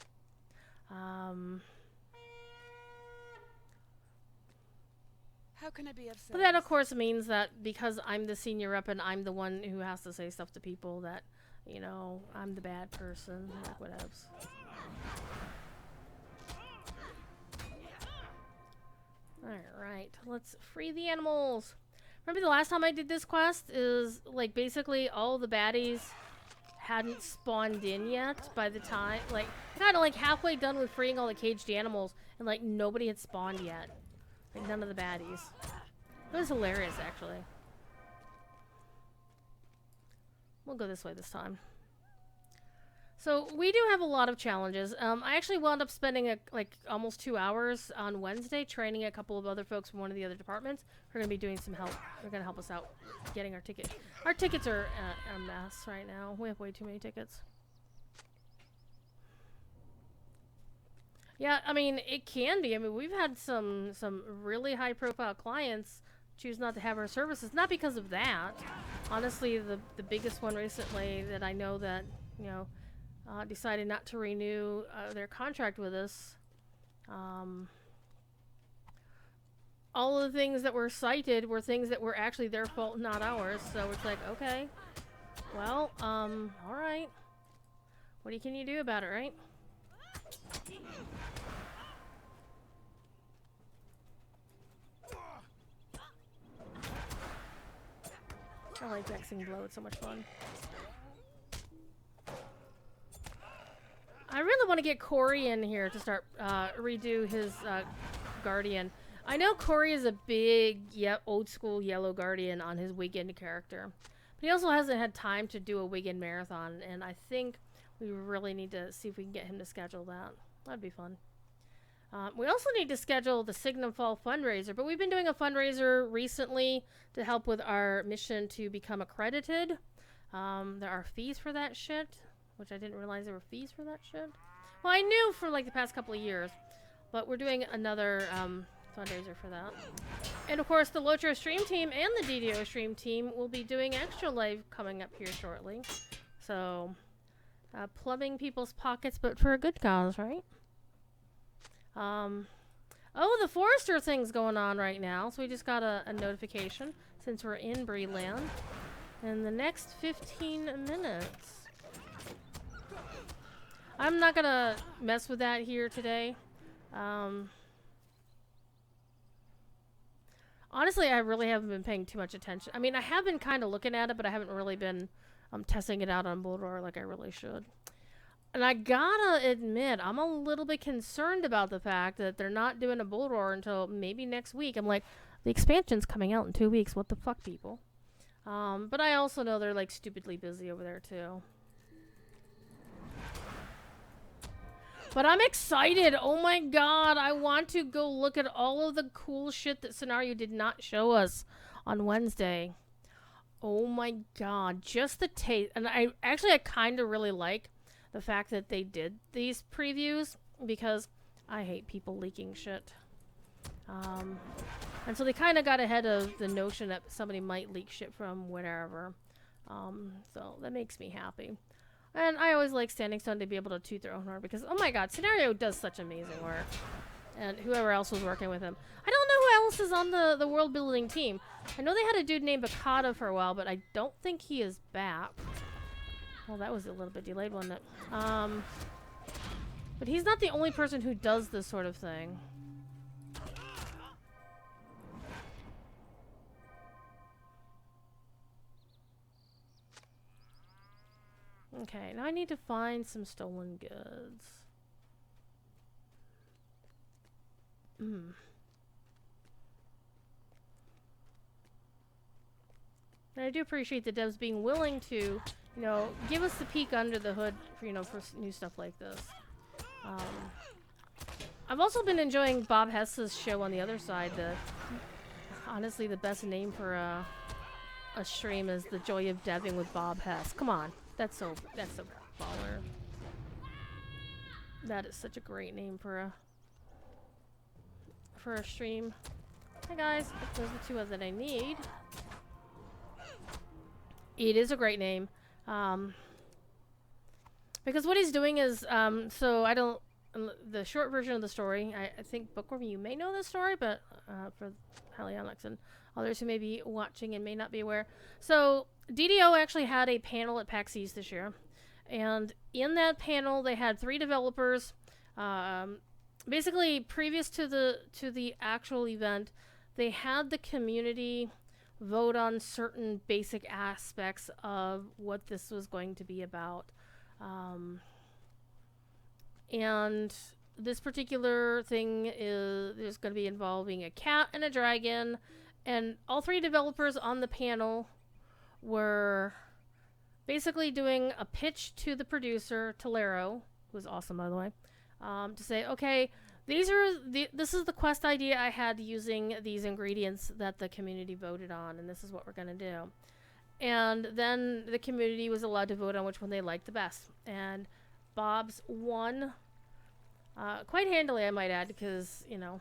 How can I be of service? But that, of course, means that because I'm the senior rep and I'm the one who has to say stuff to people that, I'm the bad person, like whatevs. Alright, let's free the animals. Remember the last time I did this quest is, like, basically all the baddies hadn't spawned in yet by the time, like, I got, like, halfway done with freeing all the caged animals and, like, nobody had spawned yet. Like, none of the baddies. It was hilarious, actually. We'll go this way this time. So, we do have a lot of challenges. I actually wound up spending, almost 2 hours on Wednesday training a couple of other folks from one of the other departments who are going to be doing some help. They're going to help us out getting our ticket. Our tickets are a mess right now. We have way too many tickets. Yeah, I mean, it can be. I mean, we've had some really high-profile clients choose not to have our services. Not because of that. Honestly, the biggest one recently that I know that, decided not to renew their contract with us. All of the things that were cited were things that were actually their fault, not ours. So it's like, okay, well, all right. What can you do about it, right? I like Vexing Blow. It's so much fun. I really want to get Corey in here to start redo his Guardian. I know Corey is a big, old school yellow Guardian on his weekend character, but he also hasn't had time to do a weekend marathon, and I think we really need to see if we can get him to schedule that. That'd be fun. We also need to schedule the Signum Fall fundraiser, but we've been doing a fundraiser recently to help with our mission to become accredited. There are fees for that shit, which I didn't realize there were fees for that shit. Well, I knew for like the past couple of years, but we're doing another fundraiser for that. And of course, the Lotro stream team and the DDO stream team will be doing extra live coming up here shortly. So, plumbing people's pockets, but for a good cause, right? Oh, the Forester thing's going on right now. So we just got a notification since we're in Breeland. In the next 15 minutes. I'm not gonna mess with that here today. Honestly, I really haven't been paying too much attention. I mean, I have been kind of looking at it, but I haven't really been testing it out on Bullroar like I really should. And I gotta admit, I'm a little bit concerned about the fact that they're not doing a Bullroar until maybe next week. I'm like, the expansion's coming out in 2 weeks. What the fuck, people? But I also know they're like stupidly busy over there too. But I'm excited. Oh my god, I want to go look at all of the cool shit that Scenario did not show us on Wednesday. Oh my god, just the taste. And I kind of really like the fact that they did these previews, because I hate people leaking shit. And so they kind of got ahead of the notion that somebody might leak shit from wherever. So that makes me happy. And I always like Standing Stone to be able to toot their own horn, because, oh my god, Scenario does such amazing work. And whoever else was working with him. I don't know who else is on the world building team. I know they had a dude named Bakata for a while, but I don't think he is back. Well, that was a little bit delayed, wasn't it? But he's not the only person who does this sort of thing. Okay, now I need to find some stolen goods. And I do appreciate the devs being willing to, you know, give us the peek under the hood for, you know, for new stuff like this. I've also been enjoying Bob Hess's show on the other side. Honestly, the best name for a stream is The Joy of Deving with Bob Hess. Come on. That's so baller. That is such a great name for a stream. Hi guys, those are the two that I need. It is a great name. Because what he's doing is, the short version of the story, I think Bookworm, you may know this story, but for Halionics and others who may be watching and may not be aware. So DDO actually had a panel at PAX East this year, and in that panel they had 3 developers. Basically, previous to the actual event, they had the community vote on certain basic aspects of what this was going to be about. And this particular thing is going to be involving a cat and a dragon, and all 3 developers on the panel were basically doing a pitch to the producer, Tolero, who was awesome, by the way, to say, okay, this is the quest idea I had using these ingredients that the community voted on, and this is what we're going to do. And then the community was allowed to vote on which one they liked the best. And Bob's won quite handily, I might add, because, you know,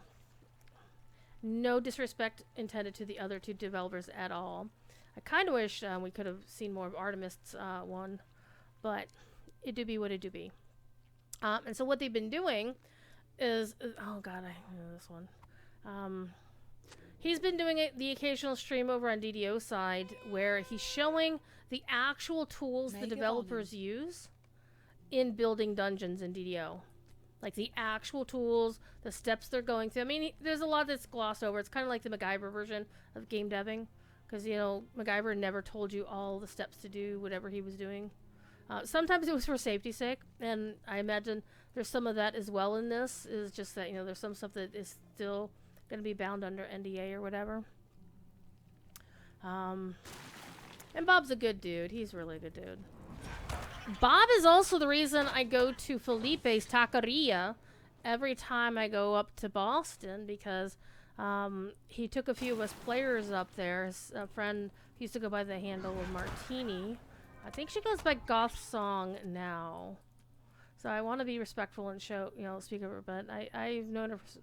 no disrespect intended to the other 2 developers at all. I kind of wish we could have seen more of Artemis' one, but it do be what it do be. And so what they've been doing is, oh god, I know this one. He's been doing the occasional stream over on DDO side where he's showing the actual tools the developers use in building dungeons in DDO. Like the actual tools, the steps they're going through. I mean, there's a lot that's glossed over. It's kind of like the MacGyver version of game deving, Because, you know, MacGyver never told you all the steps to do whatever he was doing. Sometimes it was for safety's sake, and I imagine there's some of that as well in this, is just that, you know, there's some stuff that is still going to be bound under NDA or whatever. And Bob's a good dude. He's really a good dude. Bob is also the reason I go to Felipe's Taqueria every time I go up to Boston, because he took a few of us players up there. His friend used to go by the handle of Martini. I think she goes by Goth Song now. So I want to be respectful and show, you know, speak of her, but I've known her for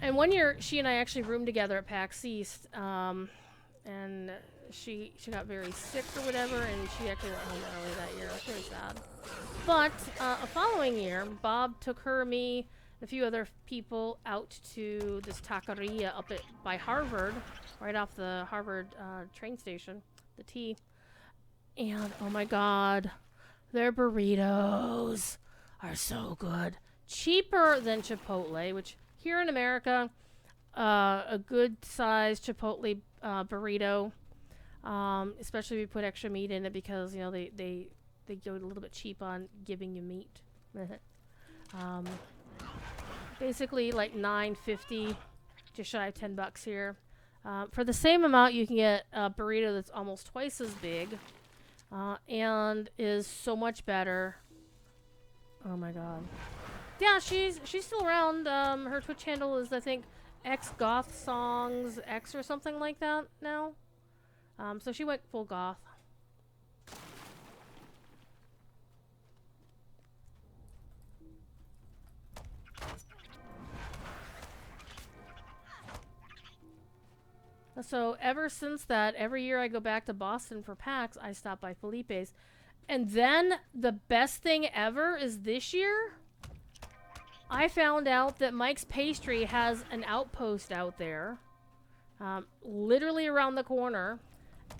and one year, she and I actually roomed together at PAX East, and she got very sick or whatever, and she actually went home early that year. It was very sad. But a following year, Bob took her, me, and a few other people out to this taqueria up by Harvard, right off the Harvard train station, the T. And, oh my god, their burritos are so good. Cheaper than Chipotle, which here in America, a good sized Chipotle burrito, especially if you put extra meat in it, because, you know, they go a little bit cheap on giving you meat. Basically like $9.50, just shy of $10 here. For the same amount, you can get a burrito that's almost twice as big, and is so much better. Oh my god. Yeah, she's still around. Her Twitch handle is, I think, X Goth Songs X or something like that now. So she went full goth. So ever since that, every year I go back to Boston for PAX, I stop by Felipe's. And then the best thing ever is this year, I found out that Mike's Pastry has an outpost out there, literally around the corner,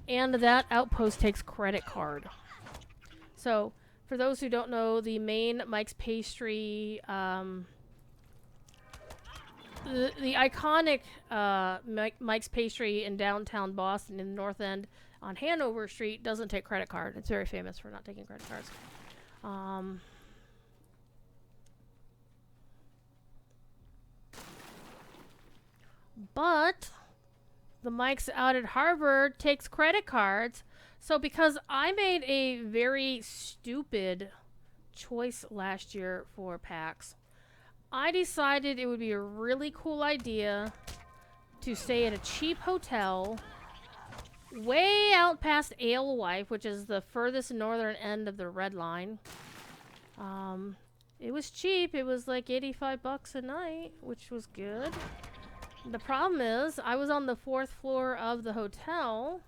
and that outpost takes credit card. So, for those who don't know, the main Mike's Pastry, the iconic Mike's Pastry in downtown Boston in the North End on Hanover Street doesn't take credit card. It's very famous for not taking credit cards. But the Mike's out at Harvard takes credit cards. So because I made a very stupid choice last year for PAX, I decided it would be a really cool idea to stay at a cheap hotel way out past Alewife, which is the furthest northern end of the Red Line. It was cheap. It was like $85 a night, which was good. The problem is, I was on the 4th floor of the hotel,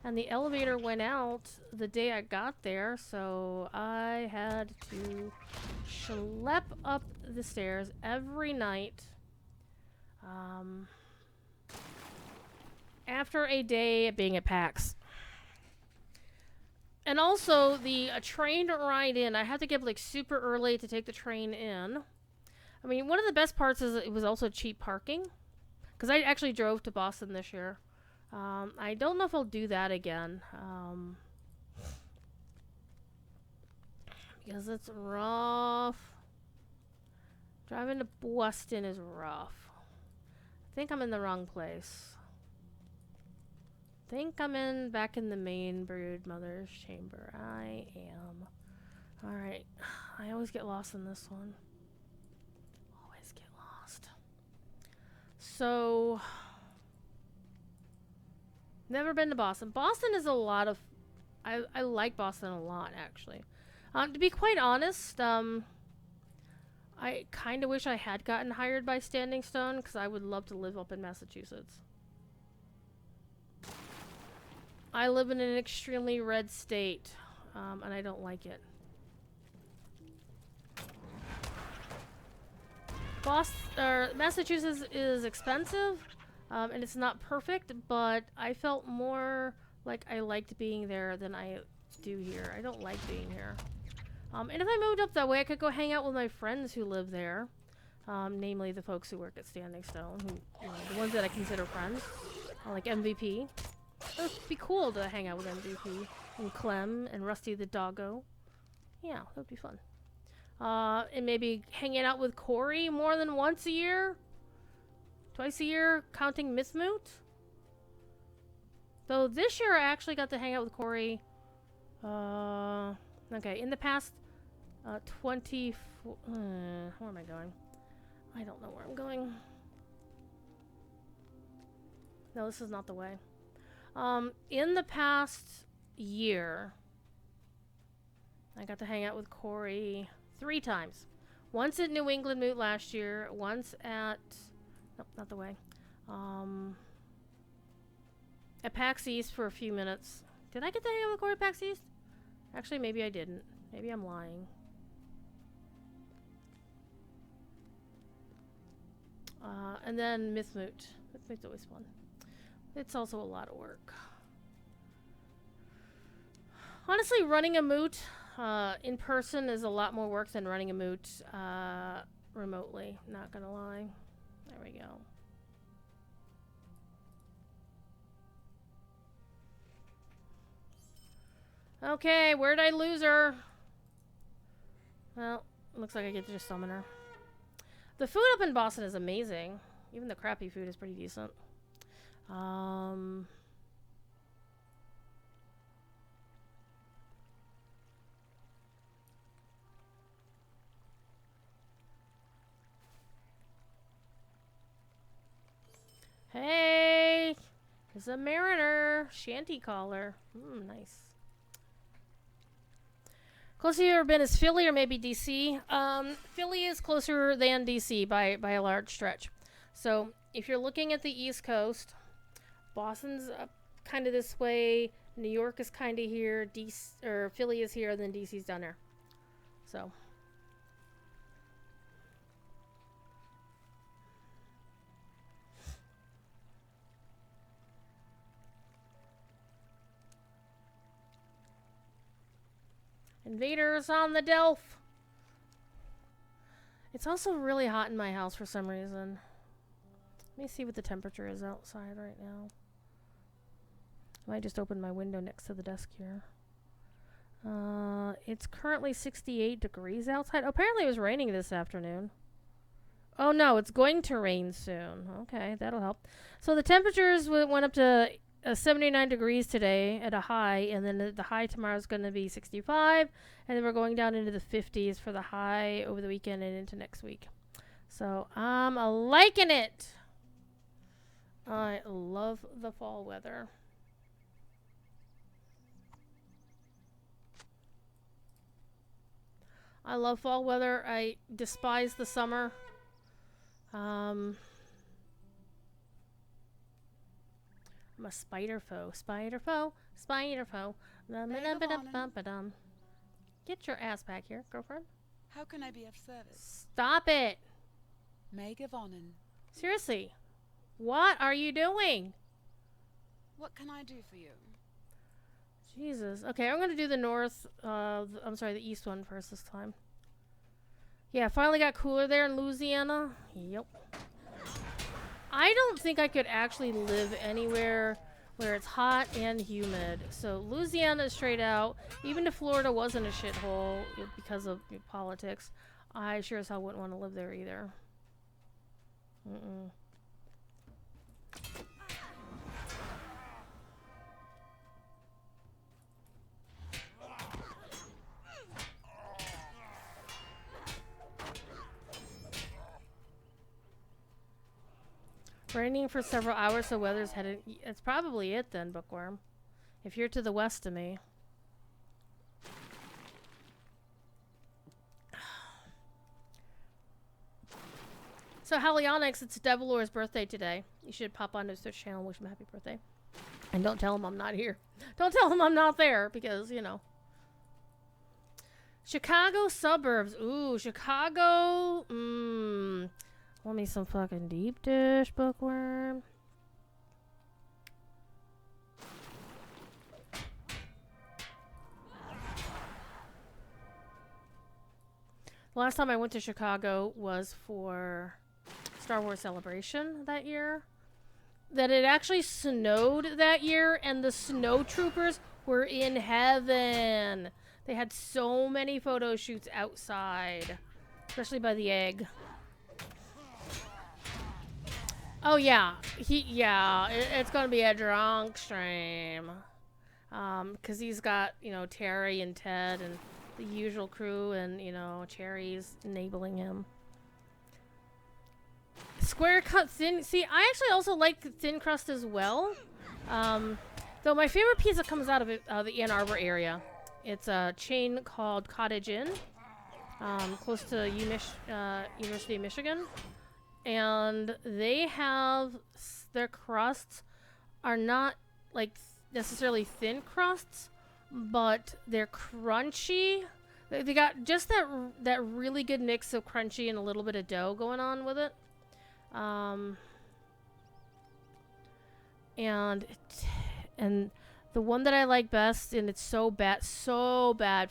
and the elevator went out the day I got there, so I had to schlep up the stairs every night. After a day of being at PAX. And also, the train ride in, I had to get up like super early to take the train in. I mean, one of the best parts is it was also cheap parking. Because I actually drove to Boston this year. I don't know if I'll do that again. Because it's rough. Driving to Boston is rough. I think I'm in the wrong place. I think I'm back in the main brood mother's chamber. I am. Alright. I always get lost in this one. Always get lost. So, never been to Boston. Boston is a lot of... I like Boston a lot, actually. To be quite honest, I kind of wish I had gotten hired by Standing Stone, because I would love to live up in Massachusetts. I live in an extremely red state, and I don't like it. Massachusetts is expensive, and it's not perfect, but I felt more like I liked being there than I do here. I don't like being here. And if I moved up that way, I could go hang out with my friends who live there. namely the folks who work at Standing Stone, who, you know, the ones that I consider friends, like MVP. It would be cool to hang out with MVP and Clem and Rusty the Doggo. Yeah, that would be fun. And maybe hanging out with Corey more than once a year? Twice a year, counting Mythmoot? Though this year I actually got to hang out with Corey. Okay, in the past 24... where am I going? I don't know where I'm going. No, this is not the way. In the past year, I got to hang out with Corey 3 times. Once at New England Moot last year, once at... Nope, not the way. At PAX East for a few minutes. Did I get to hang out with Corey at PAX East? Actually, maybe I didn't. Maybe I'm lying. And then Mythmoot. Mythmoot's always fun. It's also a lot of work. Honestly, running a moot in person is a lot more work than running a moot remotely. Not gonna lie. There we go. Okay, where'd I lose her? Well, looks like I get to just summon her. The food up in Boston is amazing. Even the crappy food is pretty decent. Hey! There's a mariner. Shanty collar. Nice. Closer you ever been is Philly or maybe DC? Philly is closer than DC by a large stretch. So if you're looking at the East Coast, Boston's kind of this way. New York is kind of here. Philly is here, and then DC's down there. So. Invaders on the Delph. It's also really hot in my house for some reason. Let me see what the temperature is outside right now. I might just open my window next to the desk here. It's currently 68 degrees outside. Oh, apparently it was raining this afternoon. Oh no, it's going to rain soon. Okay, that'll help. So the temperatures went up to 79 degrees today at a high, and then the high tomorrow is going to be 65, and then we're going down into the 50s for the high over the weekend and into next week. So I'm liking it. I love the fall weather. I love fall weather. I despise the summer. I'm a spider foe. Spider foe. Spider foe. Get your ass back here, girlfriend. How can I be of service? Stop it. Maid of Honor. Seriously. What are you doing? What can I do for you? Jesus. Okay, I'm going to do the the east one first this time. Yeah, finally got cooler there in Louisiana. Yep. I don't think I could actually live anywhere where it's hot and humid. So Louisiana is straight out. Even if Florida wasn't a shithole because of politics, I sure as hell wouldn't want to live there either. Raining for several hours, so weather's headed... It's probably it then, Bookworm. If you're to the west of me. So, Halionics, it's Devilor's birthday today. You should pop onto his Twitch channel and wish him a happy birthday. And don't tell him I'm not here. Don't tell him I'm not there, because, you know. Chicago suburbs. Ooh, Chicago. Want me some fucking deep dish, Bookworm. Last time I went to Chicago was for Star Wars Celebration that year. That it actually snowed that year, and the snow troopers were in heaven. They had so many photo shoots outside, especially by the egg. Oh yeah, it's gonna be a drunk stream, cause he's got, you know, Terry and Ted and the usual crew, and, you know, Cherry's enabling him. Square cut thin. See, I actually also like thin crust as well. Though my favorite pizza comes out of the Ann Arbor area. It's a chain called Cottage Inn, close to University of Michigan. And they have, their crusts are not like necessarily thin crusts, but they're crunchy. They got just that really good mix of crunchy and a little bit of dough going on with it. And the one that I like best, and it's so bad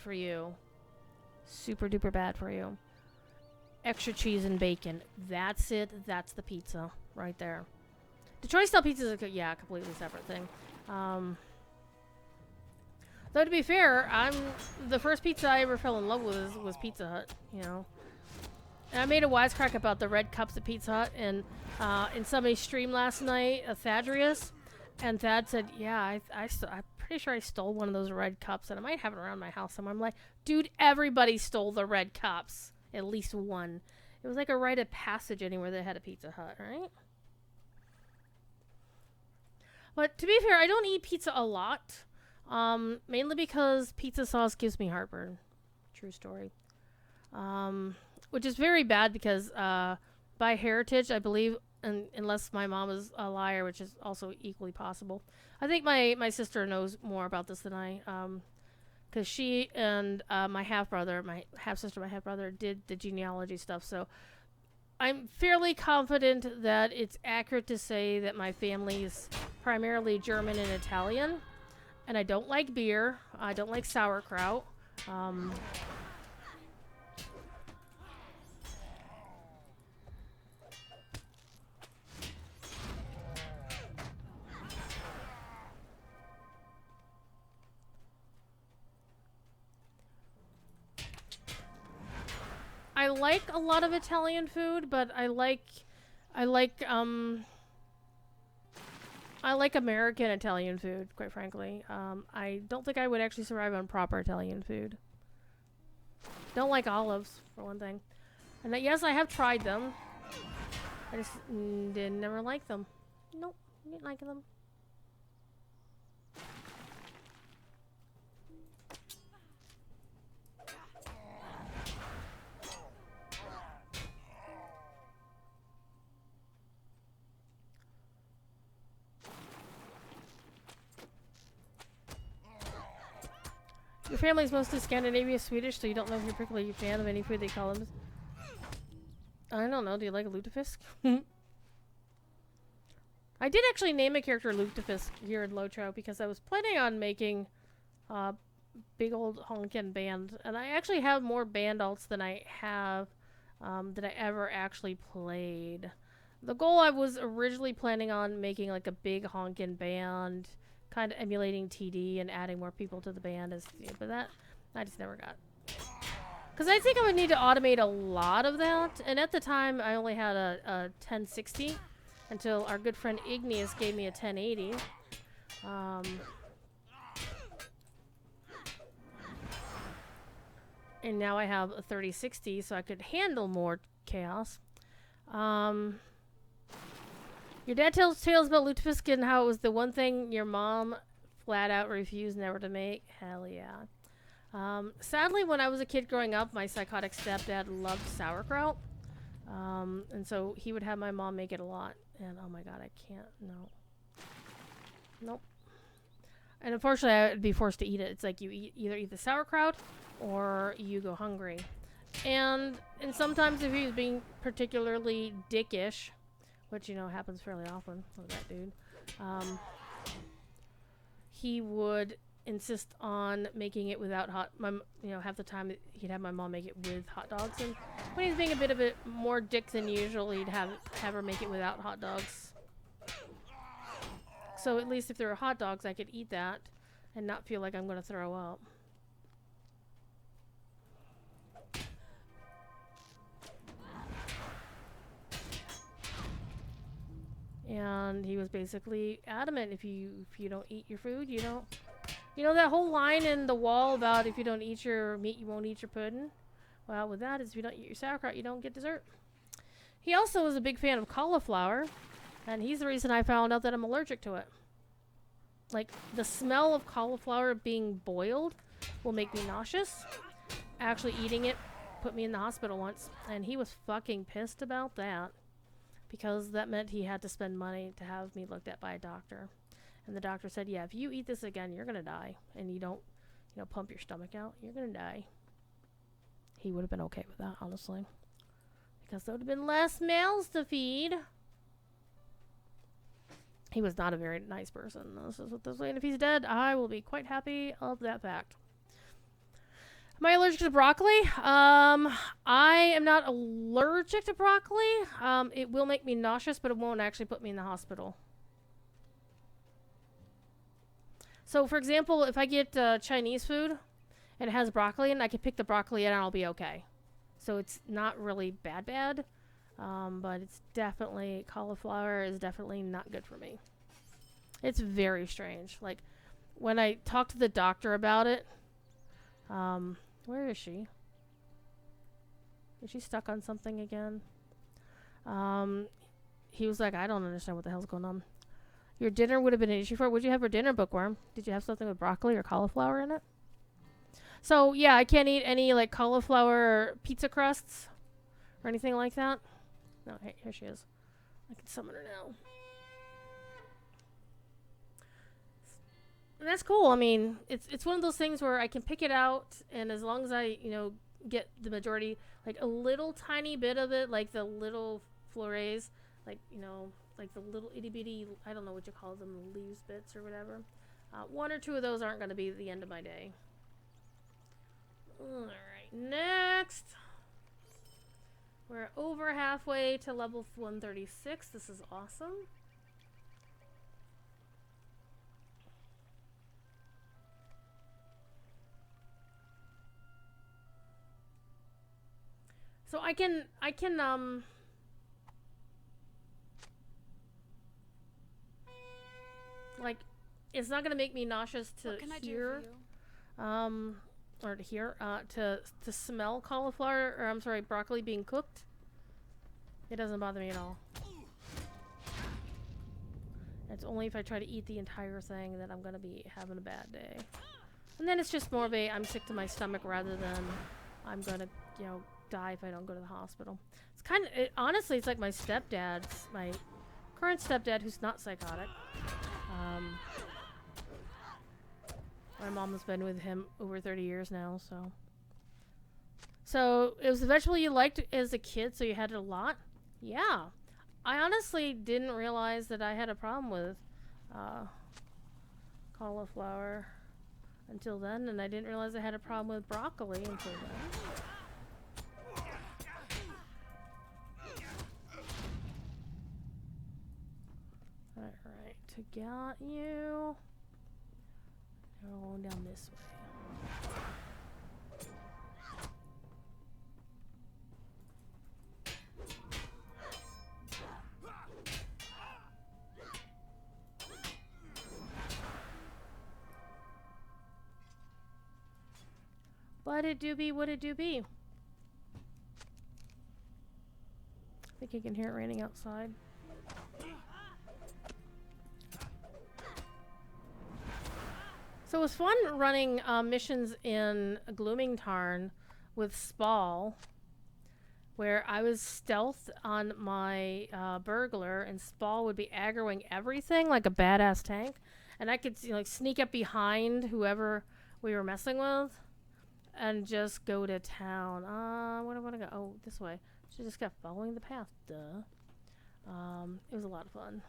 for you, super duper bad for you. Extra cheese and bacon. That's it. That's the pizza right there. Detroit style pizza is a completely separate thing. Though to be fair, the first pizza I ever fell in love with was Pizza Hut. You know. And I made a wisecrack about the red cups at Pizza Hut, and in somebody's stream last night, Thadrius, and Thad said, "Yeah, I'm pretty sure I stole one of those red cups, and I might have it around my house somewhere." I'm like, "Dude, everybody stole the red cups, at least one." It was like a rite of passage anywhere that had a Pizza Hut, right? But to be fair, I don't eat pizza a lot, mainly because pizza sauce gives me heartburn. True story. Which is very bad because by heritage, I believe, unless my mom is a liar, which is also equally possible. I think my sister knows more about this than I, because she and my half-brother, my half-sister, my half-brother did the genealogy stuff. So I'm fairly confident that it's accurate to say that my family is primarily German and Italian. And I don't like beer. I don't like sauerkraut. I like a lot of Italian food, but I like American Italian food, quite frankly. I don't think I would actually survive on proper Italian food. Don't like olives, for one thing. And yes, I have tried them. I just didn't never like them. Nope, didn't like them. Your family's mostly Scandinavian Swedish, so you don't know if you're particularly a fan of any food they call them. I don't know. Do you like a lutefisk? I did actually name a character lutefisk here in Lotro because I was planning on making a big old honkin' band, and I actually have more band alts than I have that I ever actually played. The goal, I was originally planning on making like a big honkin' band, kind of emulating TD and adding more people to the band, but that I just never got. Because I think I would need to automate a lot of that, and at the time I only had a 1060 until our good friend Igneous gave me a 1080. And now I have a 3060, so I could handle more chaos. Your dad tells tales about lutefisk and how it was the one thing your mom flat out refused never to make. Hell yeah. Sadly, when I was a kid growing up, my psychotic stepdad loved sauerkraut. And so he would have my mom make it a lot. And oh my god, I can't. No. Nope. And unfortunately, I would be forced to eat it. It's like you either eat the sauerkraut or you go hungry. And sometimes if he was being particularly dickish, which, you know, happens fairly often with that dude, he would insist on making it without half the time he'd have my mom make it with hot dogs, and when he's being a bit of a more dick than usual, he'd have her make it without hot dogs. So at least if there were hot dogs, I could eat that and not feel like I'm going to throw up. And he was basically adamant, if you don't eat your food, you don't. You know that whole line in The Wall about if you don't eat your meat, you won't eat your pudding? Well, with that is if you don't eat your sauerkraut, you don't get dessert. He also was a big fan of cauliflower, and he's the reason I found out that I'm allergic to it. Like, the smell of cauliflower being boiled will make me nauseous. Actually eating it put me in the hospital once, and he was fucking pissed about that, because that meant he had to spend money to have me looked at by a doctor. And the doctor said, yeah, if you eat this again, you're going to die. And you don't, pump your stomach out, you're going to die. He would have been okay with that, honestly. Because there would have been less mouths to feed. He was not a very nice person. This is what this way. And if he's dead, I will be quite happy of that fact. Am I allergic to broccoli? I am not allergic to broccoli. It will make me nauseous, but it won't actually put me in the hospital. So, for example, if I get Chinese food and it has broccoli in it, I can pick the broccoli and I'll be okay. So it's not really bad. But it's definitely, cauliflower is definitely not good for me. It's very strange. Like, when I talked to the doctor about it, where is she? Is she stuck on something again? He was like, I don't understand what the hell's going on. Your dinner would have been an issue for it. What'd you have for dinner, Bookworm? Did you have something with broccoli or cauliflower in it? So, yeah, I can't eat any, like, cauliflower pizza crusts or anything like that. No, here she is. I can summon her now. And that's cool. I mean, it's one of those things where I can pick it out, and as long as I, get the majority, like a little tiny bit of it, like the little flores, like, like the little itty bitty, I don't know what you call them, leaves bits or whatever. One or two of those aren't going to be the end of my day. Alright, next. We're over halfway to level 136. This is awesome. So I can like, it's not gonna make me nauseous to hear, or to hear, to smell cauliflower, or I'm sorry, broccoli being cooked. It doesn't bother me at all. It's only if I try to eat the entire thing that I'm gonna be having a bad day. And then it's just more of a, I'm sick to my stomach rather than I'm gonna, die if I don't go to the hospital. It's kind of, honestly, it's like my stepdad's, my current stepdad, who's not psychotic. My mom has been with him over 30 years now, so. So, it was a vegetable you liked as a kid, so you had it a lot? Yeah. I honestly didn't realize that I had a problem with cauliflower until then, and I didn't realize I had a problem with broccoli until then. Alright, to get you. Now we're going down this way. What it do be, what it do be. I think you can hear it raining outside. So it was fun running missions in Glooming Tarn with Spall, where I was stealth on my burglar, and Spall would be aggroing everything like a badass tank, and I could sneak up behind whoever we were messing with and just go to town. Where do I want to go? Oh, this way. She just kept following the path. Duh. It was a lot of fun.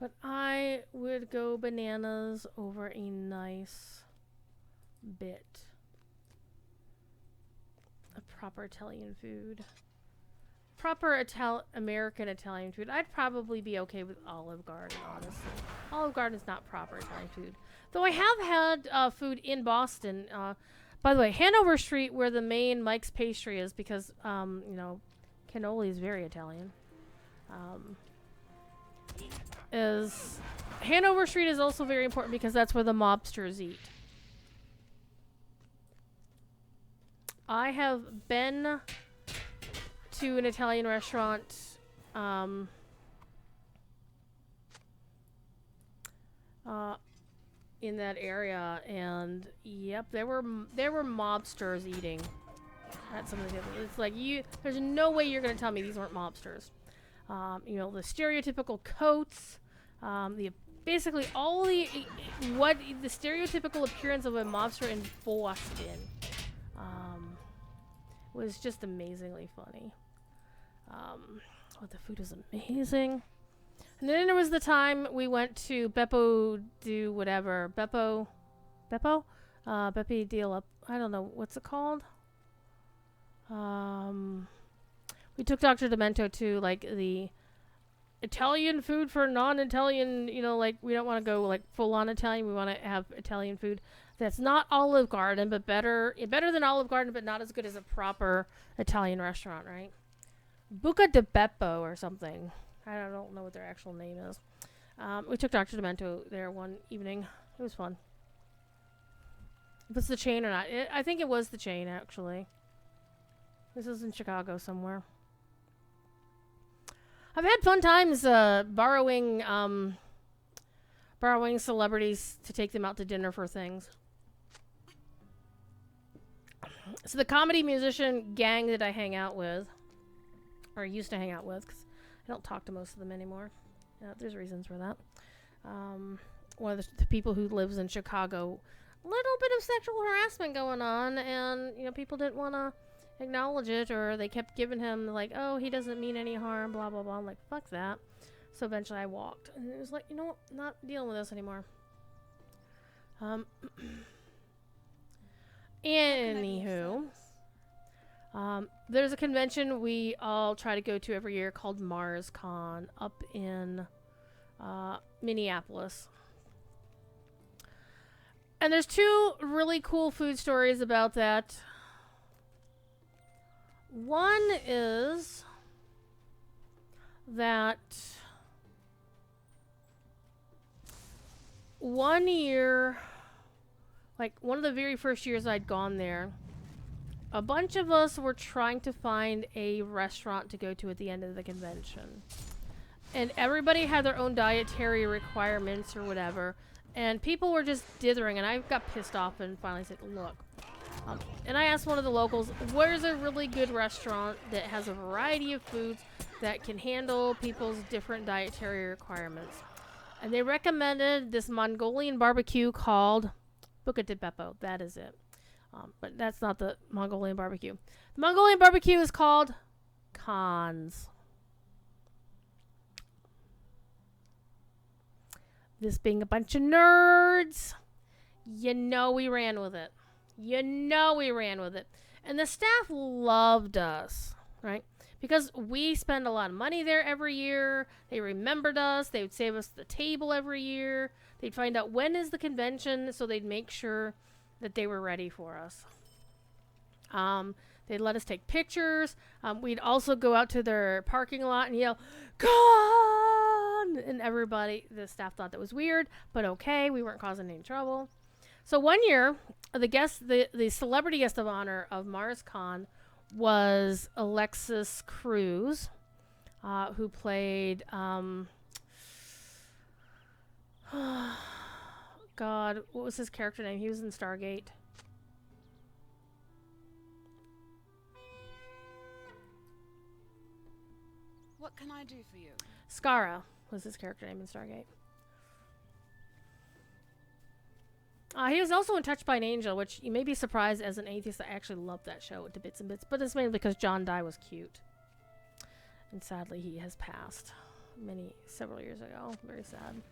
But I would go bananas over a nice bit of proper Italian food. Proper American Italian food. I'd probably be okay with Olive Garden, honestly. Olive Garden is not proper Italian food. Though I have had food in Boston. By the way, Hanover Street, where the main Mike's Pastry is, because, you know, cannoli is very Italian. Hanover Street is also very important because that's where the mobsters eat. I have been to an Italian restaurant in that area, and yep, there were mobsters eating at some of the tables. It's like there's no way you're gonna tell me these weren't mobsters. You know, the stereotypical coats, basically all the stereotypical appearance of a mobster in Boston was just amazingly funny. The food was amazing. And then there was the time we went to Beppo do whatever. Beppo? Beppe Deal Up. I don't know. What's it called? We took Dr. Demento to, like, the Italian food for non-Italian, you know, like, we don't want to go, like, full-on Italian. We want to have Italian food that's not Olive Garden, but better than Olive Garden, but not as good as a proper Italian restaurant, right? Buca di Beppo or something. I don't know what their actual name is. We took Dr. Demento there one evening. It was fun. If it's the chain or not. I think it was the chain, actually. This is in Chicago somewhere. I've had fun times borrowing celebrities to take them out to dinner for things. So the comedy musician gang that I hang out with, or used to hang out with, because I don't talk to most of them anymore. There's reasons for that. One of the people who lives in Chicago, little bit of sexual harassment going on, and you know, people didn't want to acknowledge it, or they kept giving him like, oh, he doesn't mean any harm, blah blah blah. I'm like, fuck that. So eventually I walked, and it was like, you know what, not dealing with this anymore. Anywho, there's a convention we all try to go to every year called Mars Con up in Minneapolis. And there's two really cool food stories about that. One is that one year, like one of the very first years I'd gone there, a bunch of us were trying to find a restaurant to go to at the end of the convention. And everybody had their own dietary requirements or whatever. And people were just dithering, and I got pissed off and finally said, look. And I asked one of the locals, where's a really good restaurant that has a variety of foods that can handle people's different dietary requirements? And they recommended this Mongolian barbecue called Buca di Beppo. That is it. But that's not the Mongolian barbecue. The Mongolian barbecue is called Khan's. This being a bunch of nerds, you know we ran with it. And the staff loved us, right? Because we spend a lot of money there every year. They remembered us. They would save us the table every year. They'd find out when is the convention, so they'd make sure that they were ready for us. They'd let us take pictures. We'd also go out to their parking lot and yell, "Con!" And everybody, the staff thought that was weird, but okay, we weren't causing any trouble. So one year, the celebrity guest of honor of Mars Con was Alexis Cruz, who played, God, what was his character name? He was in Stargate. What can I do for you? Skara was his character name in Stargate. He was also in Touched by an Angel, which you may be surprised as an atheist. I actually love that show to bits and bits, but it's mainly because John Dye was cute. And sadly, he has passed. several years ago. Very sad.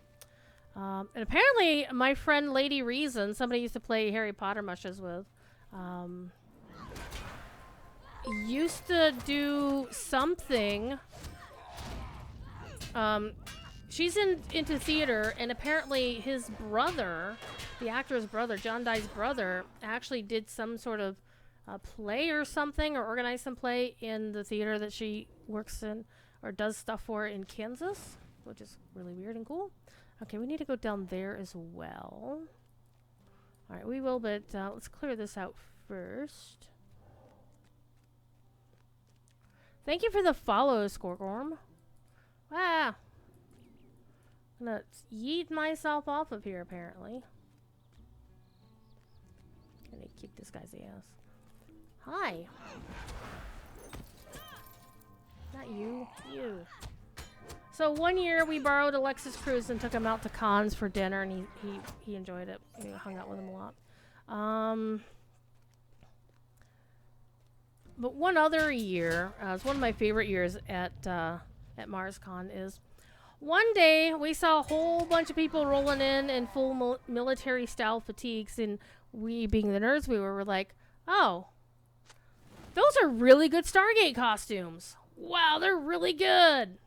And apparently, my friend Lady Reason, somebody used to play Harry Potter mushes with, used to do something. She's into theater, and apparently his brother, the actor's brother, John Dye's brother, actually did some sort of play or something, or organized some play in the theater that she works in or does stuff for in Kansas, which is really weird and cool. Okay, we need to go down there as well. Alright, we will, but let's clear this out first. Thank you for the follow, Skorgorm. Ah! I'm gonna yeet myself off of here, apparently. Gonna kick this guy's ass. Hi! Not you. You. So one year we borrowed Alexis Cruz and took him out to cons for dinner, and he enjoyed it. We hung out with him a lot. But one other year, it's one of my favorite years at MarsCon, is one day we saw a whole bunch of people rolling in full military style fatigues, and we, being the nerds we were like, oh, those are really good Stargate costumes. Wow, they're really good.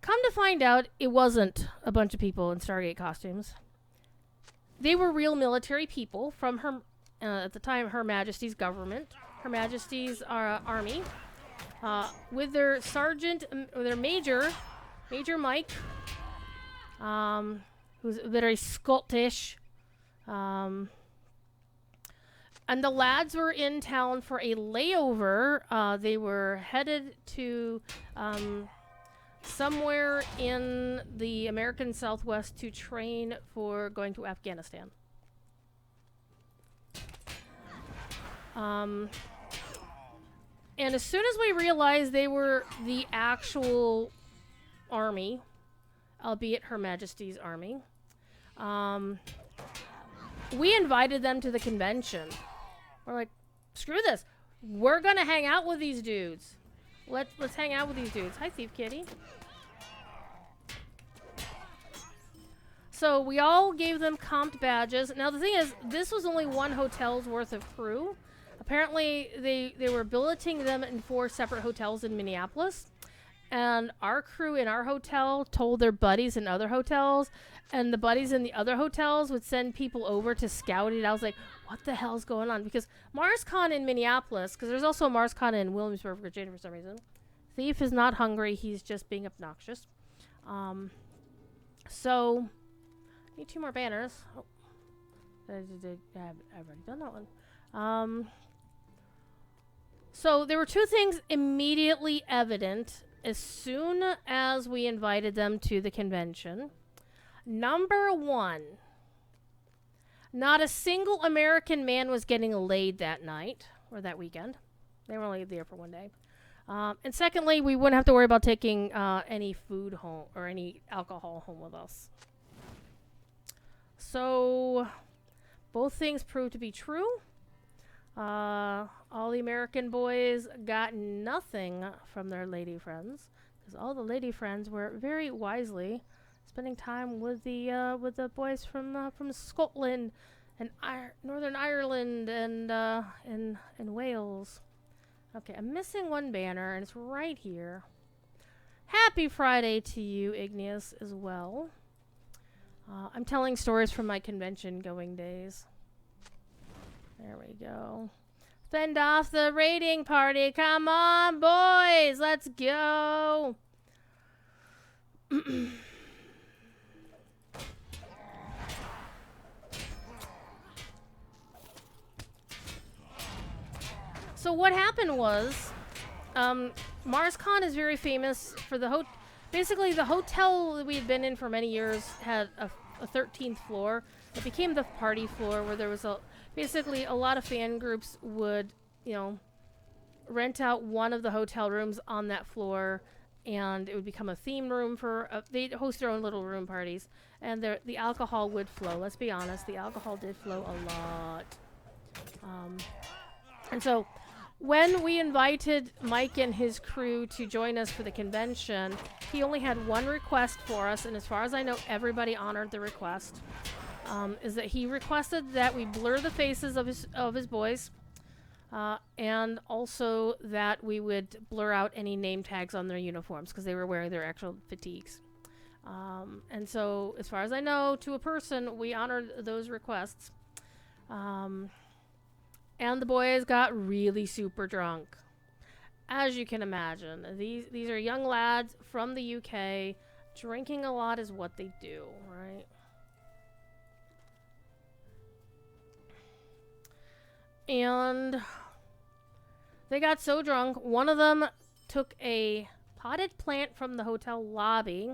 Come to find out, it wasn't a bunch of people in Stargate costumes. They were real military people from her, at the time, Her Majesty's government, Her Majesty's army, with their sergeant, or their Major Mike, who's very Scottish. And the lads were in town for a layover. They were headed to somewhere in the American Southwest to train for going to Afghanistan. And as soon as we realized they were the actual army, albeit Her Majesty's army, we invited them to the convention. We're like, screw this. We're gonna hang out with these dudes. Let's hang out with these dudes. Hi, Thief Kitty. So we all gave them comped badges. Now the thing is, this was only one hotel's worth of crew. Apparently, they were billeting them in 4 separate hotels in Minneapolis. And our crew in our hotel told their buddies in other hotels, and the buddies in the other hotels would send people over to scout it. I was like, what the hell's going on? Because MarsCon in Minneapolis, because there's also a MarsCon in Williamsburg, Virginia for some reason. Thief is not hungry, he's just being obnoxious. So, need 2 more banners. Oh, I've already done that one. So there were 2 things immediately evident as soon as we invited them to the convention. Number 1, not a single American man was getting laid that night or that weekend. They were only there for one day. And secondly, we wouldn't have to worry about taking any food home or any alcohol home with us. So both things proved to be true. All the American boys got nothing from their lady friends, because all the lady friends were very wisely spending time with the boys from Scotland and Northern Ireland and Wales. Okay, I'm missing one banner, and it's right here. Happy Friday to you, Igneous, as well. I'm telling stories from my convention-going days. There we go. Fend off the raiding party. Come on, boys. Let's go. So what happened was, MarsCon is very famous for the basically the hotel that we had been in for many years had a 13th floor. It became the party floor where there was basically a lot of fan groups would, rent out one of the hotel rooms on that floor, and it would become a theme room for, they'd host their own little room parties, and the alcohol would flow. Let's be honest, the alcohol did flow a lot. And so when we invited Mike and his crew to join us for the convention, he only had one request for us, and as far as I know, everybody honored the request. Is that he requested that we blur the faces of his boys, and also that we would blur out any name tags on their uniforms because they were wearing their actual fatigues. And so, as far as I know, to a person, we honored those requests. And the boys got really super drunk. As you can imagine, these are young lads from the UK. Drinking a lot is what they do, right? And they got so drunk, one of them took a potted plant from the hotel lobby,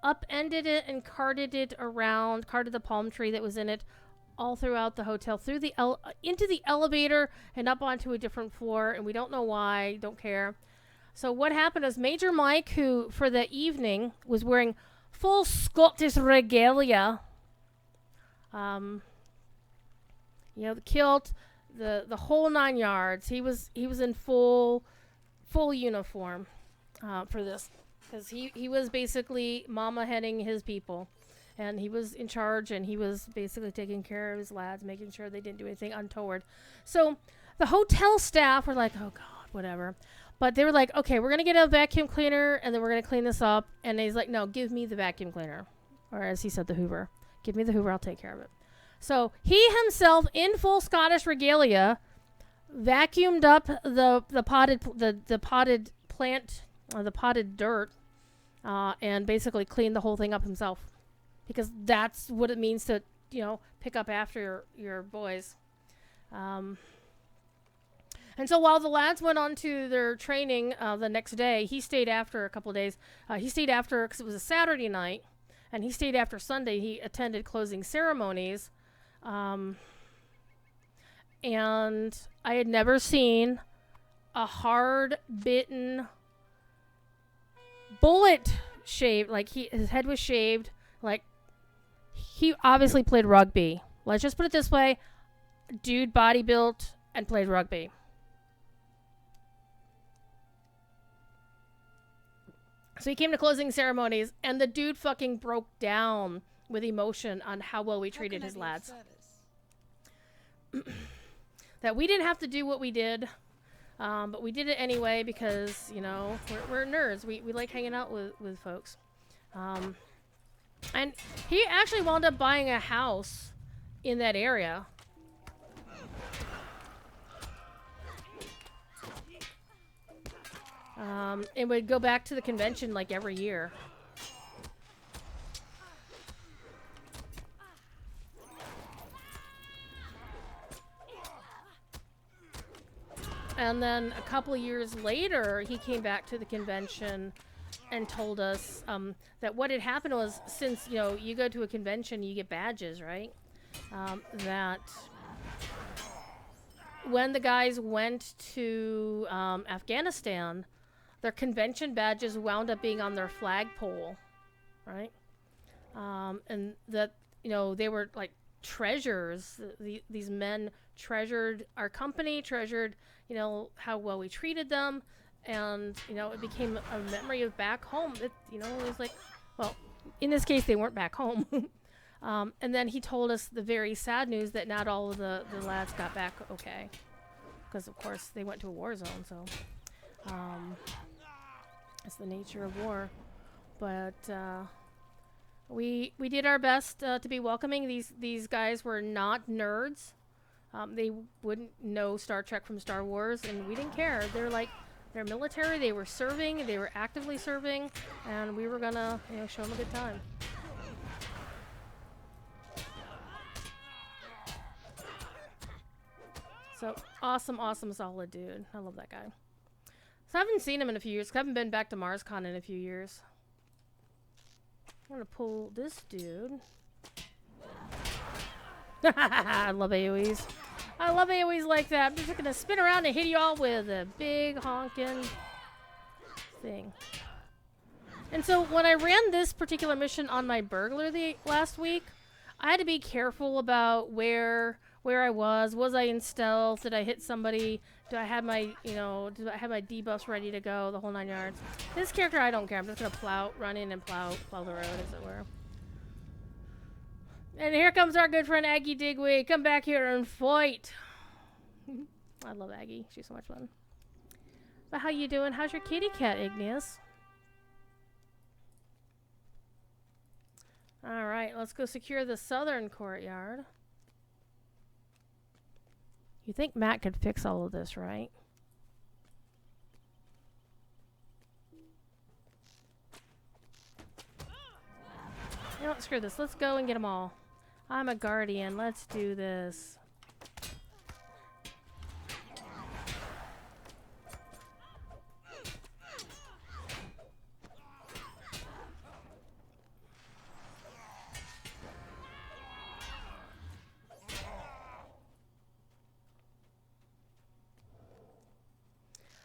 upended it and carted the palm tree that was in it all throughout the hotel, through the into the elevator and up onto a different floor, and we don't know why, don't care. So what happened is Major Mike, who for the evening was wearing full Scottish regalia, the kilt, the whole 9 yards. He was in full uniform for this, because he was basically mama heading his people. And he was in charge, and he was basically taking care of his lads, making sure they didn't do anything untoward. So the hotel staff were like, oh, God, whatever. But they were like, okay, we're going to get a vacuum cleaner, and then we're going to clean this up. And he's like, no, give me the vacuum cleaner. Or as he said, the Hoover. Give me the Hoover, I'll take care of it. So he himself, in full Scottish regalia, vacuumed up the potted plant, the potted dirt, and basically cleaned the whole thing up himself. Because that's what it means to, pick up after your boys. And so while the lads went on to their training the next day, he stayed after a couple of days. He stayed after, because it was a Saturday night, and he stayed after Sunday. He attended closing ceremonies. And I had never seen a hard-bitten bullet shaved. Like, his head was shaved. Like, he obviously played rugby. Let's just put it this way. Dude body built and played rugby. So he came to closing ceremonies, and the dude fucking broke down with emotion on how well we treated his lads. That we didn't have to do what we did, but we did it anyway because, we're nerds. We like hanging out with folks. And he actually wound up buying a house in that area. And would go back to the convention like every year. And then a couple of years later, he came back to the convention and told us that what had happened was, since, you go to a convention, you get badges, right? That when the guys went to Afghanistan, their convention badges wound up being on their flagpole, right? And that, they were like treasures. These men treasured our company, treasured, how well we treated them. And, it became a memory of back home. It was like, well, in this case, they weren't back home. And then he told us the very sad news that not all of the lads got back okay. Because, of course, they went to a war zone, so it's the nature of war. But we did our best to be welcoming. These guys were not nerds. They wouldn't know Star Trek from Star Wars, and we didn't care. They're military. They were serving. They were actively serving, and we were gonna, show them a good time. So awesome, solid dude. I love that guy. So I haven't seen him in a few years. 'Cause I haven't been back to MarsCon in a few years. I'm gonna pull this dude. I love AoEs. I love AoEs like that. I'm just gonna spin around and hit you all with a big honking thing. And so when I ran this particular mission on my burglar last week, I had to be careful about where I was. Was I in stealth? Did I hit somebody? Do I have my, do I have my debuffs ready to go, the whole 9 yards? This character, I don't care. I'm just gonna run in and plow the road, as it were. And here comes our good friend Aggie Digweed. Come back here and fight. I love Aggie. She's so much fun. But how you doing? How's your kitty cat, Igneous? Alright, let's go secure the southern courtyard. You think Matt could fix all of this, right? You know what? Screw this. Let's go and get them all. I'm a guardian. Let's do this.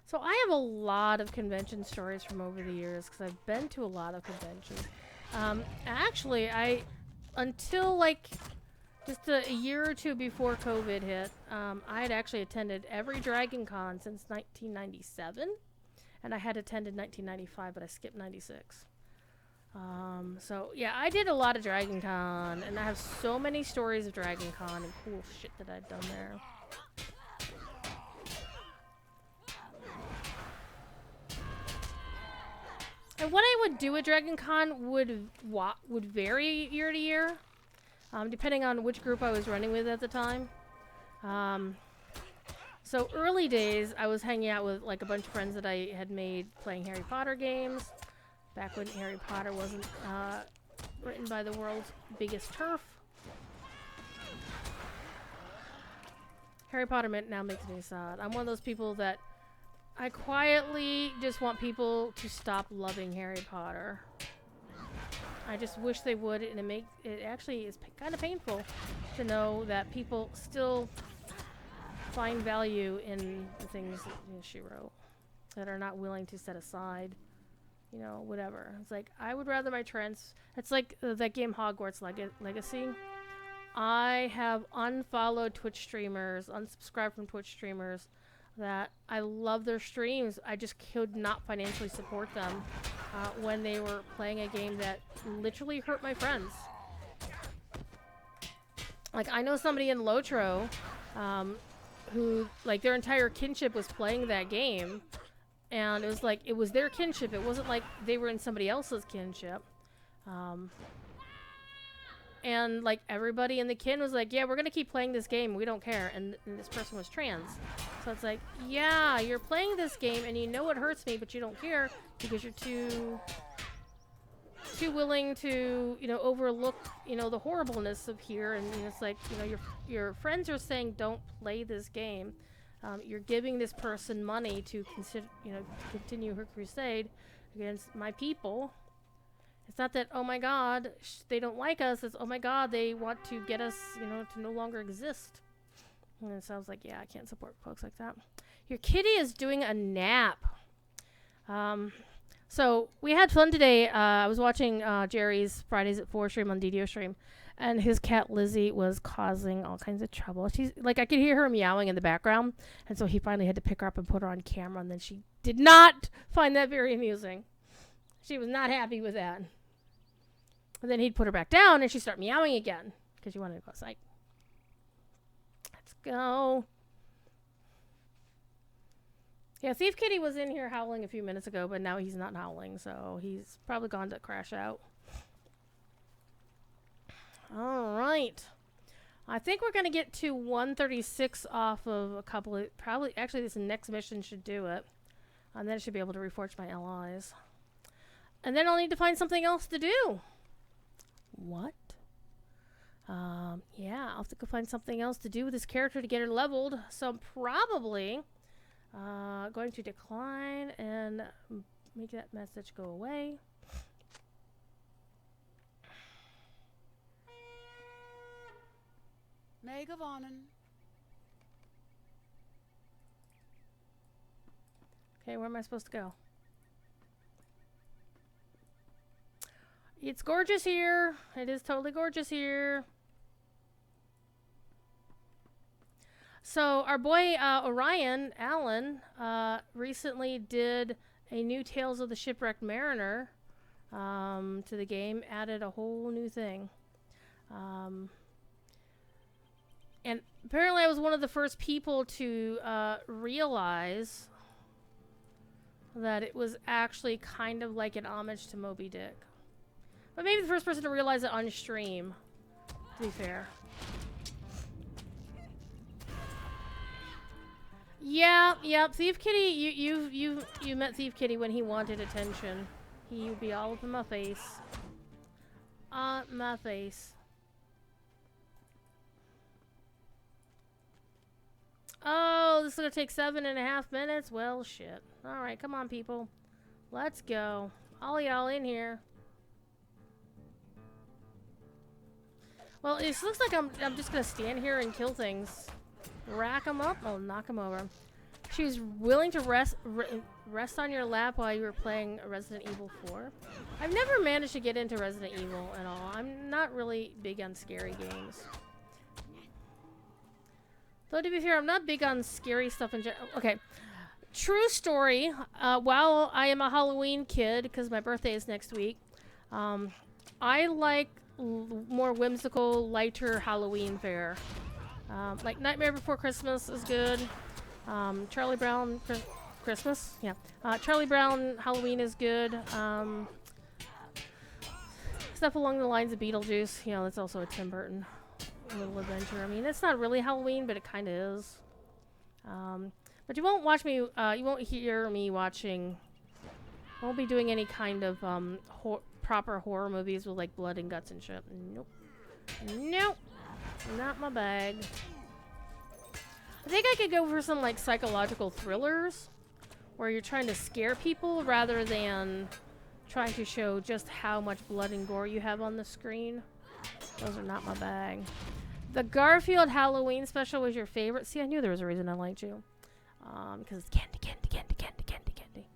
So I have a lot of convention stories from over the years because I've been to a lot of conventions. Actually, until like just a year or two before COVID hit, I had actually attended every Dragon Con since 1997, and I had attended 1995, but I skipped 96. So yeah, I did a lot of Dragon Con, and I have so many stories of Dragon Con and cool shit that I've done there. And what I would do at Dragon Con would vary year to year, depending on which group I was running with at the time. So early days, I was hanging out with like a bunch of friends that I had made playing Harry Potter games, back when Harry Potter wasn't written by the world's biggest turf. Harry Potter now makes me sad. I'm one of those people that I quietly just want people to stop loving Harry Potter. I just wish they would, and it actually is kind of painful to know that people still find value in the things that she wrote, that are not willing to set aside, whatever. It's like, I would rather my it's like that game Hogwarts Legacy. I have unfollowed Twitch streamers, unsubscribed from Twitch streamers, that I love their streams. I just could not financially support them when they were playing a game that literally hurt my friends. Like, I know somebody in Lotro who, like, their entire kinship was playing that game, and it was like, it was their kinship. It wasn't like they were in somebody else's kinship. And like everybody in the kin was like, yeah, we're gonna keep playing this game, we don't care. And this person was trans, so it's like, yeah, you're playing this game and you know it hurts me, but you don't care because you're too willing to overlook the horribleness of here. And it's like, your friends are saying don't play this game. You're giving this person money to continue her crusade against my people. It's not that, oh my god, they don't like us. It's, oh my god, they want to get us, to no longer exist. And it sounds like, yeah, I can't support folks like that. Your kitty is doing a nap. So we had fun today. I was watching Jerry's Fridays at 4 stream on DDO stream, and his cat Lizzie was causing all kinds of trouble. She's like, I could hear her meowing in the background, and so he finally had to pick her up and put her on camera, and then she did not find that very amusing. She was not happy with that. And then he'd put her back down, and she'd start meowing again because she wanted to go outside. Let's go. Yeah, Thief Kitty was in here howling a few minutes ago, but now he's not howling, so he's probably gone to crash out. All right. I think we're going to get to 136 off of a couple of... Actually, this next mission should do it. And then I should be able to reforge my allies. And then I'll need to find something else to do. What? Yeah, I'll have to go find something else to do with this character to get her leveled. So I'm probably going to decline and make that message go away. Megavonen. Okay, where am I supposed to go? It's gorgeous here. It is totally gorgeous here. So our boy Orion Allen recently did a new Tales of the Shipwrecked Mariner to the game. Added a whole new thing. And apparently I was one of the first people to realize that it was actually kind of like an homage to Moby Dick. But maybe the first person to realize it on stream, to be fair. Yeah, Thief Kitty, you met Thief Kitty when he wanted attention. He would be all up in my face. My face. Oh, this is gonna take 7.5 minutes? Well, shit. Alright, come on, people. Let's go. All y'all in here. Well, it looks like I'm just gonna stand here and kill things. Rack them up? Oh, knock them over. She was willing to rest on your lap while you were playing Resident Evil 4. I've never managed to get into Resident Evil at all. I'm not really big on scary games. Though, to be fair, I'm not big on scary stuff in general. Okay. True story. While I am a Halloween kid, because my birthday is next week, I like more whimsical, lighter Halloween fare. Like Nightmare Before Christmas is good. Charlie Brown Christmas? Yeah. Charlie Brown Halloween is good. Stuff along the lines of Beetlejuice. You know, that's also a Tim Burton little adventure. I mean, it's not really Halloween, but it kind of is. But you won't watch me, you won't hear me watching, I won't be doing any kind of proper horror movies with like blood and guts and shit. Nope. Nope. Not my bag. I think I could go for some like psychological thrillers where you're trying to scare people rather than trying to show just how much blood and gore you have on the screen. Those are not my bag. The Garfield Halloween special was your favorite? See, I knew there was a reason I liked you. Because it's candy, candy, candy, candy, candy, candy.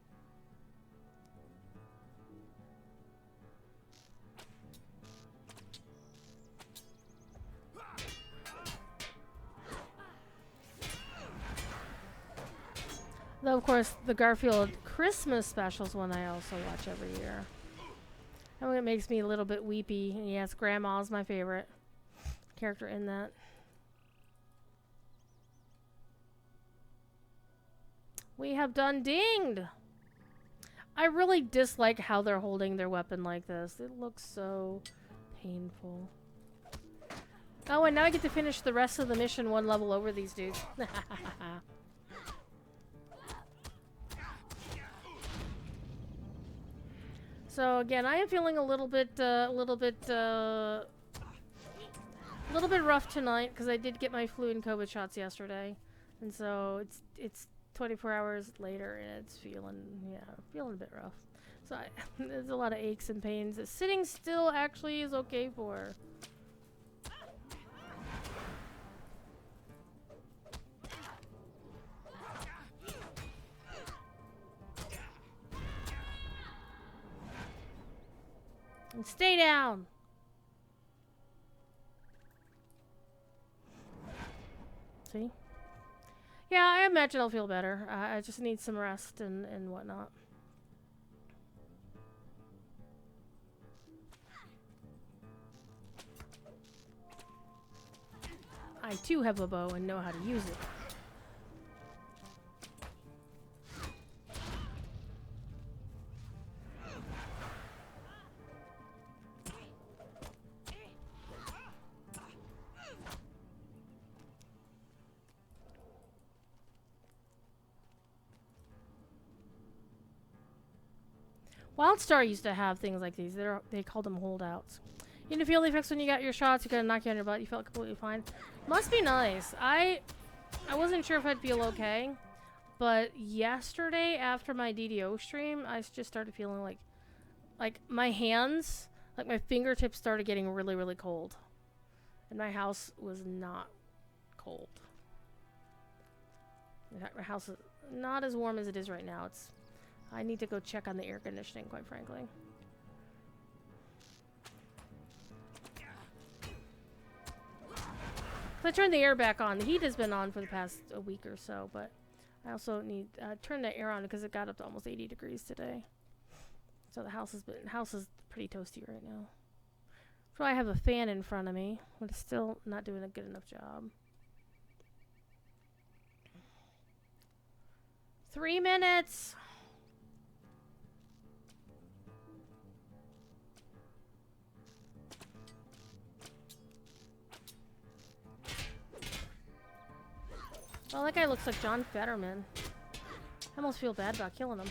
Though, of course, the Garfield Christmas special is one I also watch every year. And it makes me a little bit weepy. And yes, Grandma's my favorite character in that. We have done dinged! I really dislike how they're holding their weapon like this. It looks so painful. Oh, and now I get to finish the rest of the mission one level over these dudes. So again, I am feeling a little bit rough tonight because I did get my flu and COVID shots yesterday, and so it's 24 hours later and it's feeling a bit rough. So there's a lot of aches and pains that sitting still actually is okay for. And stay down. See? Yeah, I imagine I'll feel better. I just need some rest and whatnot. I too have a bow and know how to use it. WildStar used to have things like these. They called them holdouts. You didn't feel the effects when you got your shots. You got to knock you on your butt. You felt completely fine. Must be nice. I wasn't sure if I'd feel okay, but yesterday after my DDO stream, I just started feeling like my hands, like my fingertips started getting really, really cold, and my house was not cold. In fact, my house is not as warm as it is right now. I need to go check on the air conditioning, quite frankly. So I turned the air back on. The heat has been on for the past a week or so, but I also need turn the air on because it got up to almost 80 degrees today. So the house is pretty toasty right now. So I have a fan in front of me, but it's still not doing a good enough job. 3 minutes. Well, that guy looks like John Fetterman. I almost feel bad about killing him.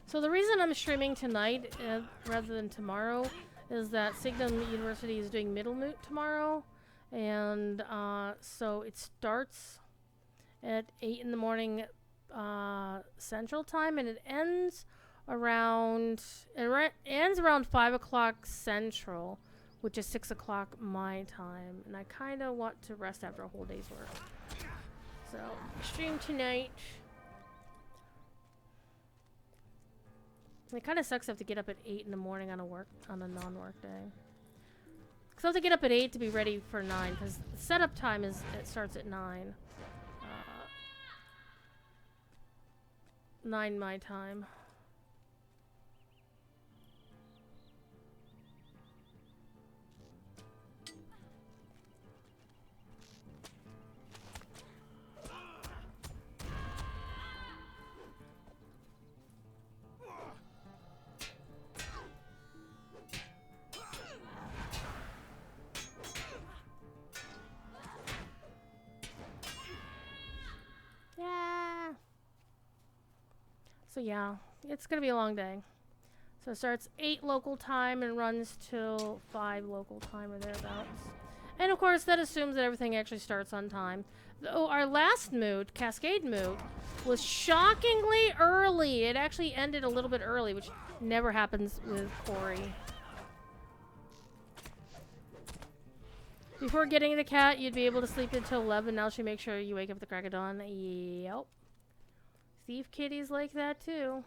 So the reason I'm streaming tonight rather than tomorrow is that Signum University is doing Middle Moot tomorrow, and so it starts at 8 in the morning Central Time, and it ends around 5 o'clock Central, which is 6 o'clock my time, and I kind of want to rest after a whole day's work. So stream tonight. It kind of sucks to have to get up at 8 in the morning on a non-work day. Because I have to get up at 8 to be ready for 9, because setup time it starts at 9. 9 my time. So yeah, it's gonna be a long day. So it starts 8 local time and runs till 5 local time or thereabouts. And of course that assumes that everything actually starts on time. Though our last moot, Cascade Moot, was shockingly early. It actually ended a little bit early, which never happens with Corey. Before getting the cat, you'd be able to sleep until 11. Now she makes sure you wake up at the crack of dawn. Yep. Thief kitties like that too.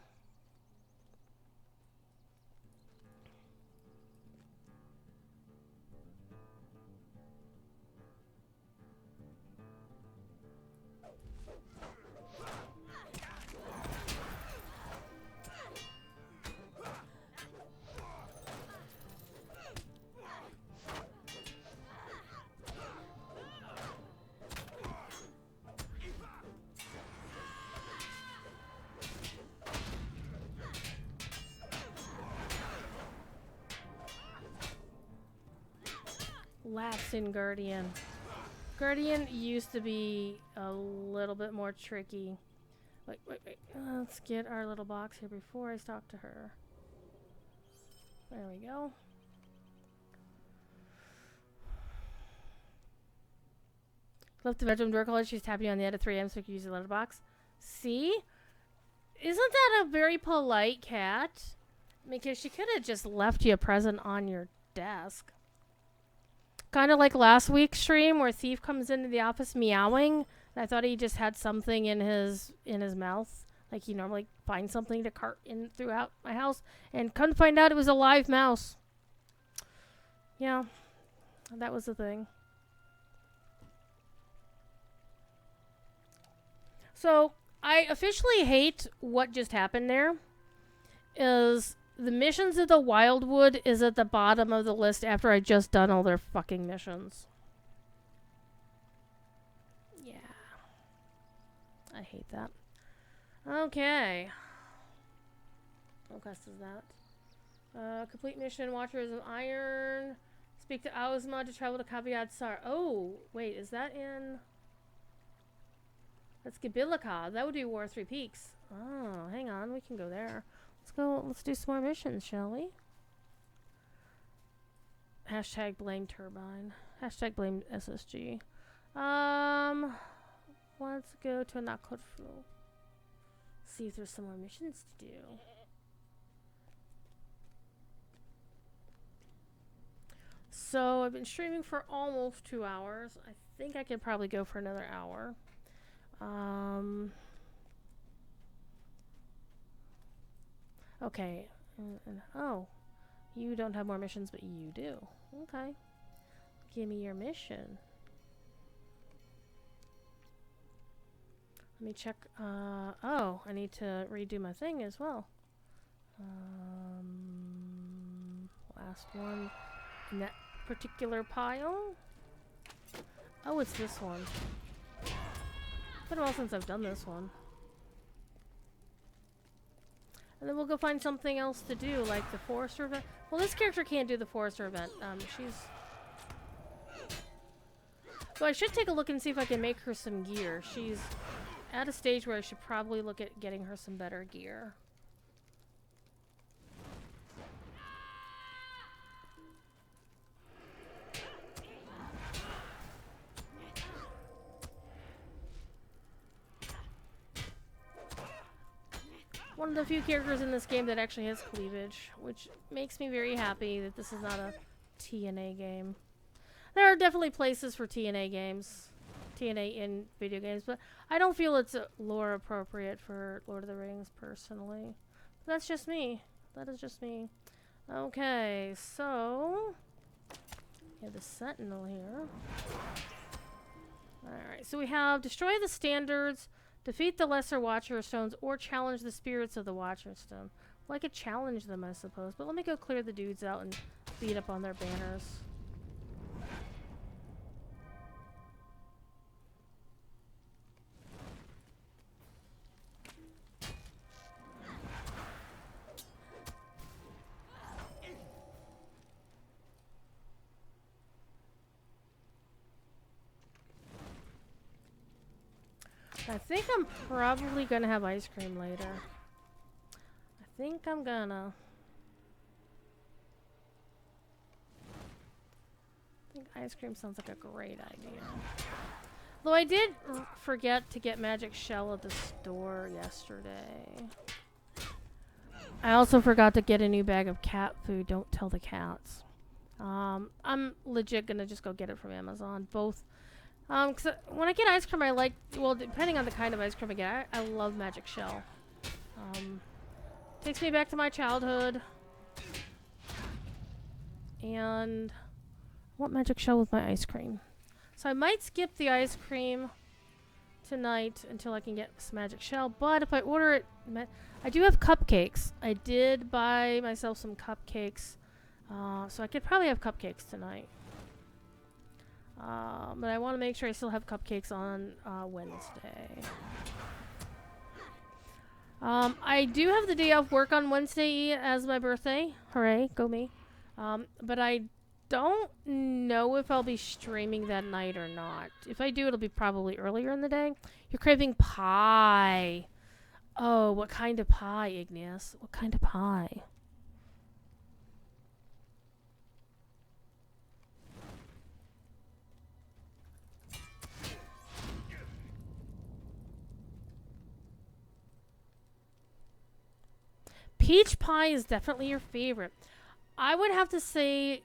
Lapse in Guardian. Guardian used to be a little bit more tricky. Wait. Let's get our little box here before I talk to her. There we go. Left the bedroom door closed. She's tapping on the end of 3 a.m. so we can use the letterbox. See? Isn't that a very polite cat? Because she could have just left you a present on your desk. Kind of like last week's stream where Thief comes into the office meowing. And I thought he just had something in his mouth. Like he normally finds something to cart in throughout my house. And come to find out it was a live mouse. Yeah. That was the thing. So, I officially hate what just happened there. Is the missions of the Wildwood is at the bottom of the list after I just done all their fucking missions. Yeah. I hate that. Okay. What quest is that? Complete mission, Watchers of Iron. Speak to Ozma to travel to Kaviad Sar. Oh, wait, is that in... That's Gabilika. That would be War of Three Peaks. Oh, hang on. We can go there. Let's do some more missions, shall we? Hashtag blame turbine. Hashtag blame SSG. let's go to Nakofu. See if there's some more missions to do. So I've been streaming for almost 2 hours. I think I could probably go for another hour. Okay. Oh, you don't have more missions, but you do. Okay. Give me your mission. Let me check. Oh, I need to redo my thing as well. Last one in that particular pile. Oh, it's this one. It's been a while since I've done this one. And then we'll go find something else to do, like the Forester event. Well, this character can't do the Forester event. So I should take a look and see if I can make her some gear. She's at a stage where I should probably look at getting her some better gear. One of the few characters in this game that actually has cleavage, which makes me very happy that this is not a TNA game. There are definitely places for TNA games, TNA in video games, but I don't feel it's lore appropriate for Lord of the Rings personally. That's just me. That is just me. Okay, so we have the Sentinel here. Alright, so we have destroy the standards, defeat the lesser Watcher Stones, or challenge the spirits of the Watcher Stone. Well, I could challenge them, I suppose, but let me go clear the dudes out and beat up on their banners. I think I'm probably gonna have ice cream later. I think I'm gonna. I think ice cream sounds like a great idea. Though I did forget to get Magic Shell at the store yesterday. I also forgot to get a new bag of cat food. Don't tell the cats. I'm legit gonna just go get it from Amazon. Both. Cause when I get ice cream, I like, well, depending on the kind of ice cream I get, I love Magic Shell. Takes me back to my childhood. And I want Magic Shell with my ice cream. So I might skip the ice cream tonight until I can get some Magic Shell. But if I order it, I do have cupcakes. I did buy myself some cupcakes. So I could probably have cupcakes tonight. But I want to make sure I still have cupcakes on Wednesday. I do have the day off work on Wednesday as my birthday. Hooray, go me. But I don't know if I'll be streaming that night or not. If I do, it'll be probably earlier in the day. You're craving pie. Oh, what kind of pie, Igneous? What kind of pie? Peach pie is definitely your favorite. I would have to say,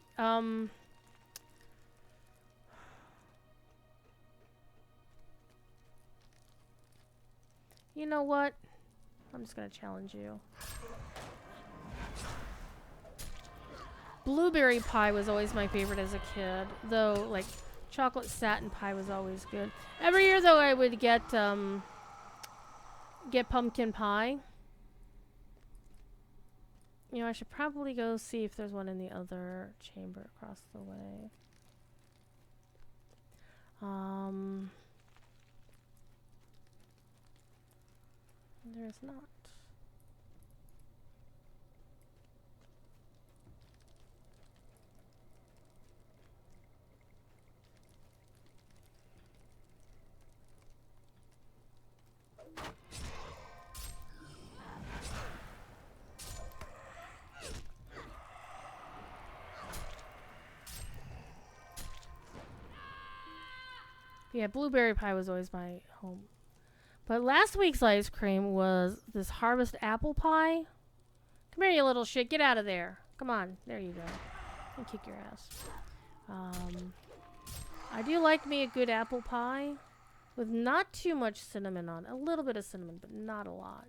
you know what? I'm just gonna challenge you. Blueberry pie was always my favorite as a kid, though, like, chocolate satin pie was always good. Every year, though, I would get pumpkin pie. You know, I should probably go see if there's one in the other chamber across the way. There's not. Yeah, blueberry pie was always my home. But last week's ice cream was this harvest apple pie. Come here, you little shit. Get out of there. Come on. There you go. And kick your ass. I do like me a good apple pie with not too much cinnamon on. A little bit of cinnamon, but not a lot.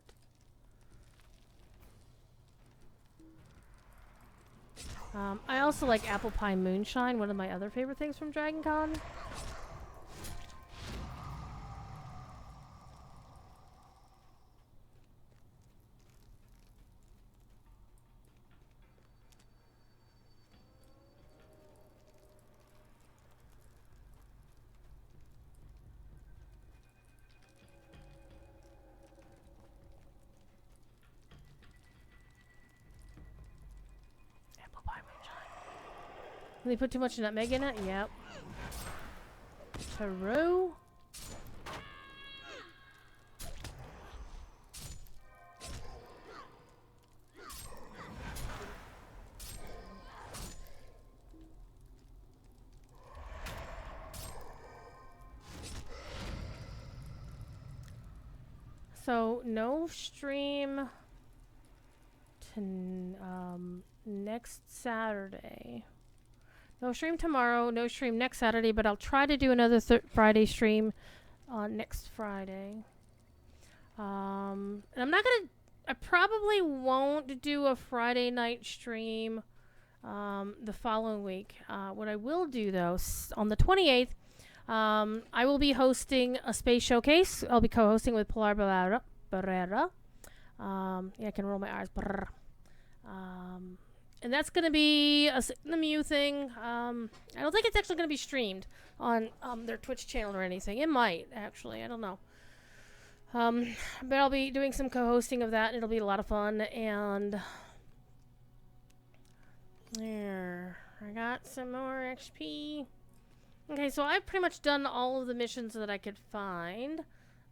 I also like apple pie moonshine, one of my other favorite things from Dragon Con. Apple pie moonshine. They put too much nutmeg in it? Yep. Peru. So no stream to next Saturday. No stream tomorrow. No stream next Saturday. But I'll try to do another Friday stream next Friday. And I'm not gonna. I probably won't do a Friday night stream the following week. What I will do though, on the 28th. I will be hosting a space showcase. I'll be co-hosting with Pilar Barrera. Yeah, I can roll my R's. And that's going to be a the Mew thing. I don't think it's actually going to be streamed on their Twitch channel or anything. It might, actually. I don't know. But I'll be doing some co-hosting of that, and it'll be a lot of fun. And there, I got some more XP. Okay, so I've pretty much done all of the missions that I could find.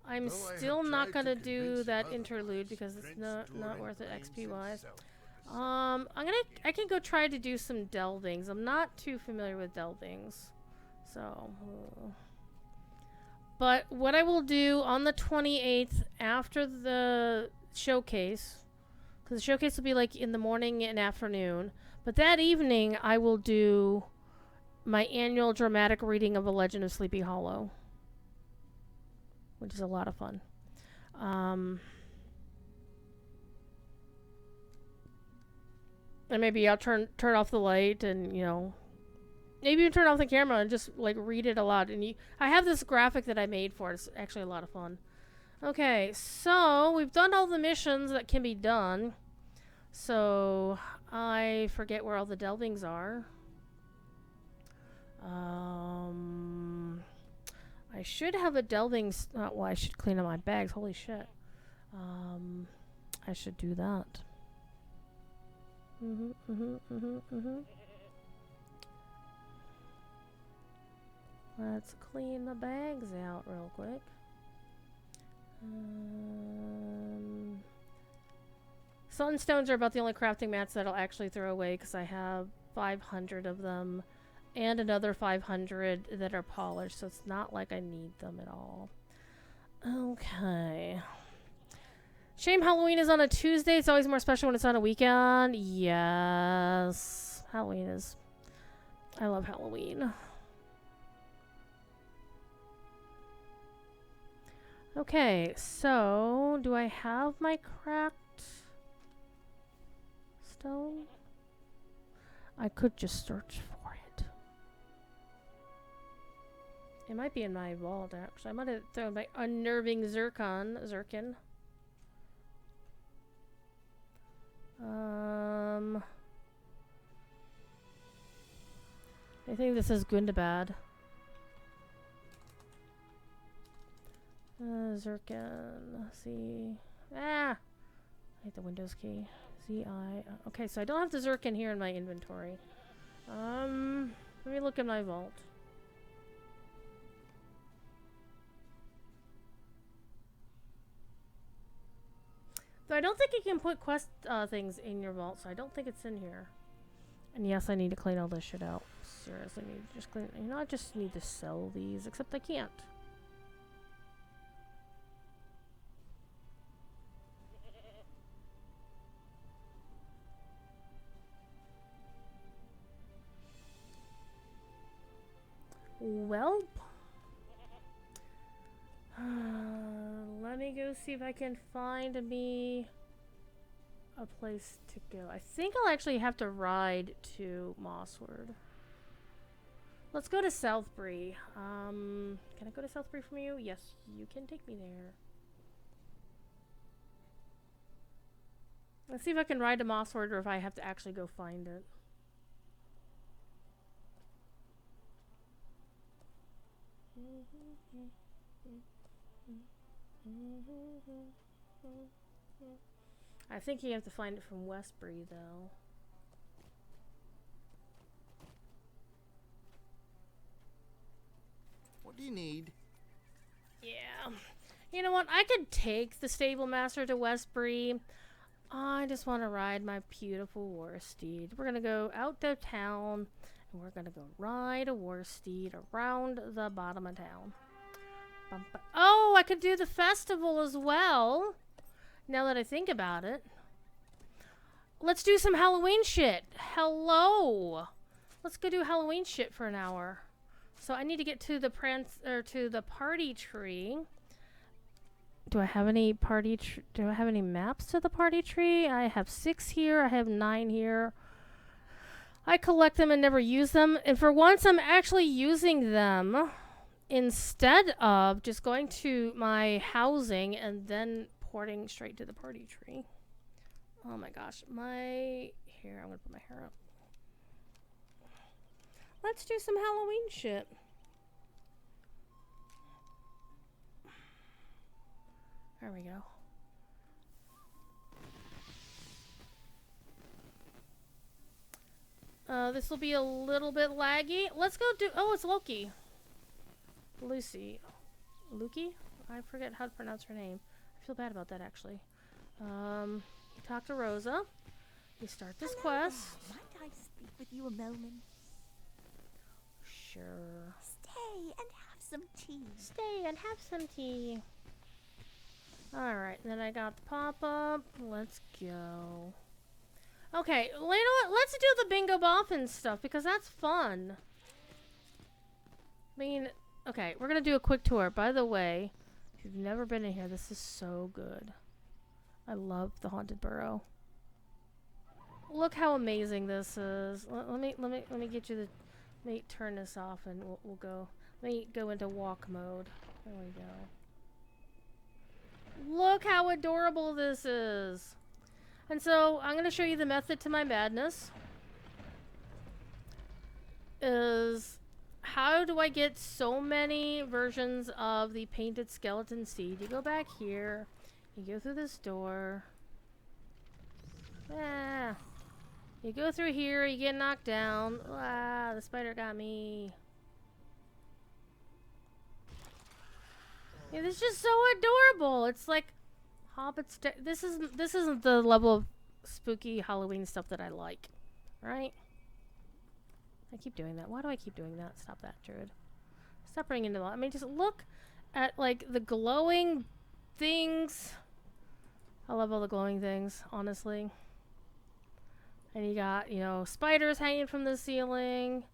I'm still not gonna do that interlude because it's not worth it XP wise. I can go try to do some delvings. I'm not too familiar with delvings, so. But what I will do on the 28th after the showcase, because the showcase will be like in the morning and afternoon, but that evening I will do my annual dramatic reading of A Legend of Sleepy Hollow, which is a lot of fun. And maybe I'll turn off the light and, you know, maybe you turn off the camera and just like read it aloud. And I have this graphic that I made for it. It's actually a lot of fun. Okay, so we've done all the missions that can be done. So I forget where all the delvings are. I should have a delving. Well, I should clean up my bags. Holy shit. I should do that. Let's clean the bags out real quick. Sunstones are about the only crafting mats that I'll actually throw away because I have 500 of them and another 500 that are polished, so it's not like I need them at all. Okay. Shame Halloween is on a Tuesday. It's always more special when it's on a weekend. Yes. Halloween is... I love Halloween. Okay, so do I have my cracked stone? I could just search for it. It might be in my vault, actually. I might have thrown my unnerving Zircon. I think this is Gundabad. Zircon. C. I hate the Windows key. Z-I. Okay, so I don't have the Zircon here in my inventory. Let me look in my vault. So I don't think you can put quest things in your vault, so I don't think it's in here. And yes, I need to clean all this shit out. Seriously, I need to just clean. You know, I just need to sell these, except I can't. Well, let me go see if I can find me a place to go. I think I'll actually have to ride to Mossward. Let's go to Southbury. Can I go to Southbury from you? Yes, you can take me there. Let's see if I can ride to Mossward or if I have to actually go find it. I think you have to find it from Westbury, though. What do you need? Yeah. You know what? I could take the stable master to Westbury. I just want to ride my beautiful war steed. We're going to go out to town, and we're going to go ride a war steed around the bottom of town. Oh, I could do the festival as well. Now that I think about it. Let's do some Halloween shit. Hello. Let's go do Halloween shit for an hour. So I need to get to the to the party tree. Do I have any do I have any maps to the party tree? I have 6 here. I have 9 here. I collect them and never use them. And for once, I'm actually using them instead of just going to my housing and then porting straight to the party tree. Oh my gosh. My hair. I'm going to put my hair up. Let's do some Halloween shit. There we go. This will be a little bit laggy. Let's go do... Oh, it's Loki. Lucy. Luki? I forget how to pronounce her name. I feel bad about that, actually. You talk to Rosa. You start this quest. Might I speak with you a moment? Sure. Stay and have some tea. Stay and have some tea. Alright, then I got the pop-up. Let's go. Okay, well, you know what? Let's do the bingo boffin stuff, because that's fun. I mean, okay, we're going to do a quick tour. By the way, if you've never been in here, this is so good. I love the Haunted Burrow. Look how amazing this is. Let me get you the... Let me turn this off and we'll go. Let me go into walk mode. There we go. Look how adorable this is. And so I'm going to show you the method to my madness. Is how do I get so many versions of the painted skeleton seed? You go back here. You go through this door. Ah. You go through here, you get knocked down. Ah, the spider got me. Yeah, this is just so adorable. It's like Hobbit's. This isn't the level of spooky Halloween stuff that I like, right? I keep doing that. Why do I keep doing that? Stop that, Druid. Stop bringing the. I mean, just look at like the glowing things. I love all the glowing things, honestly. And you got, you know, spiders hanging from the ceiling.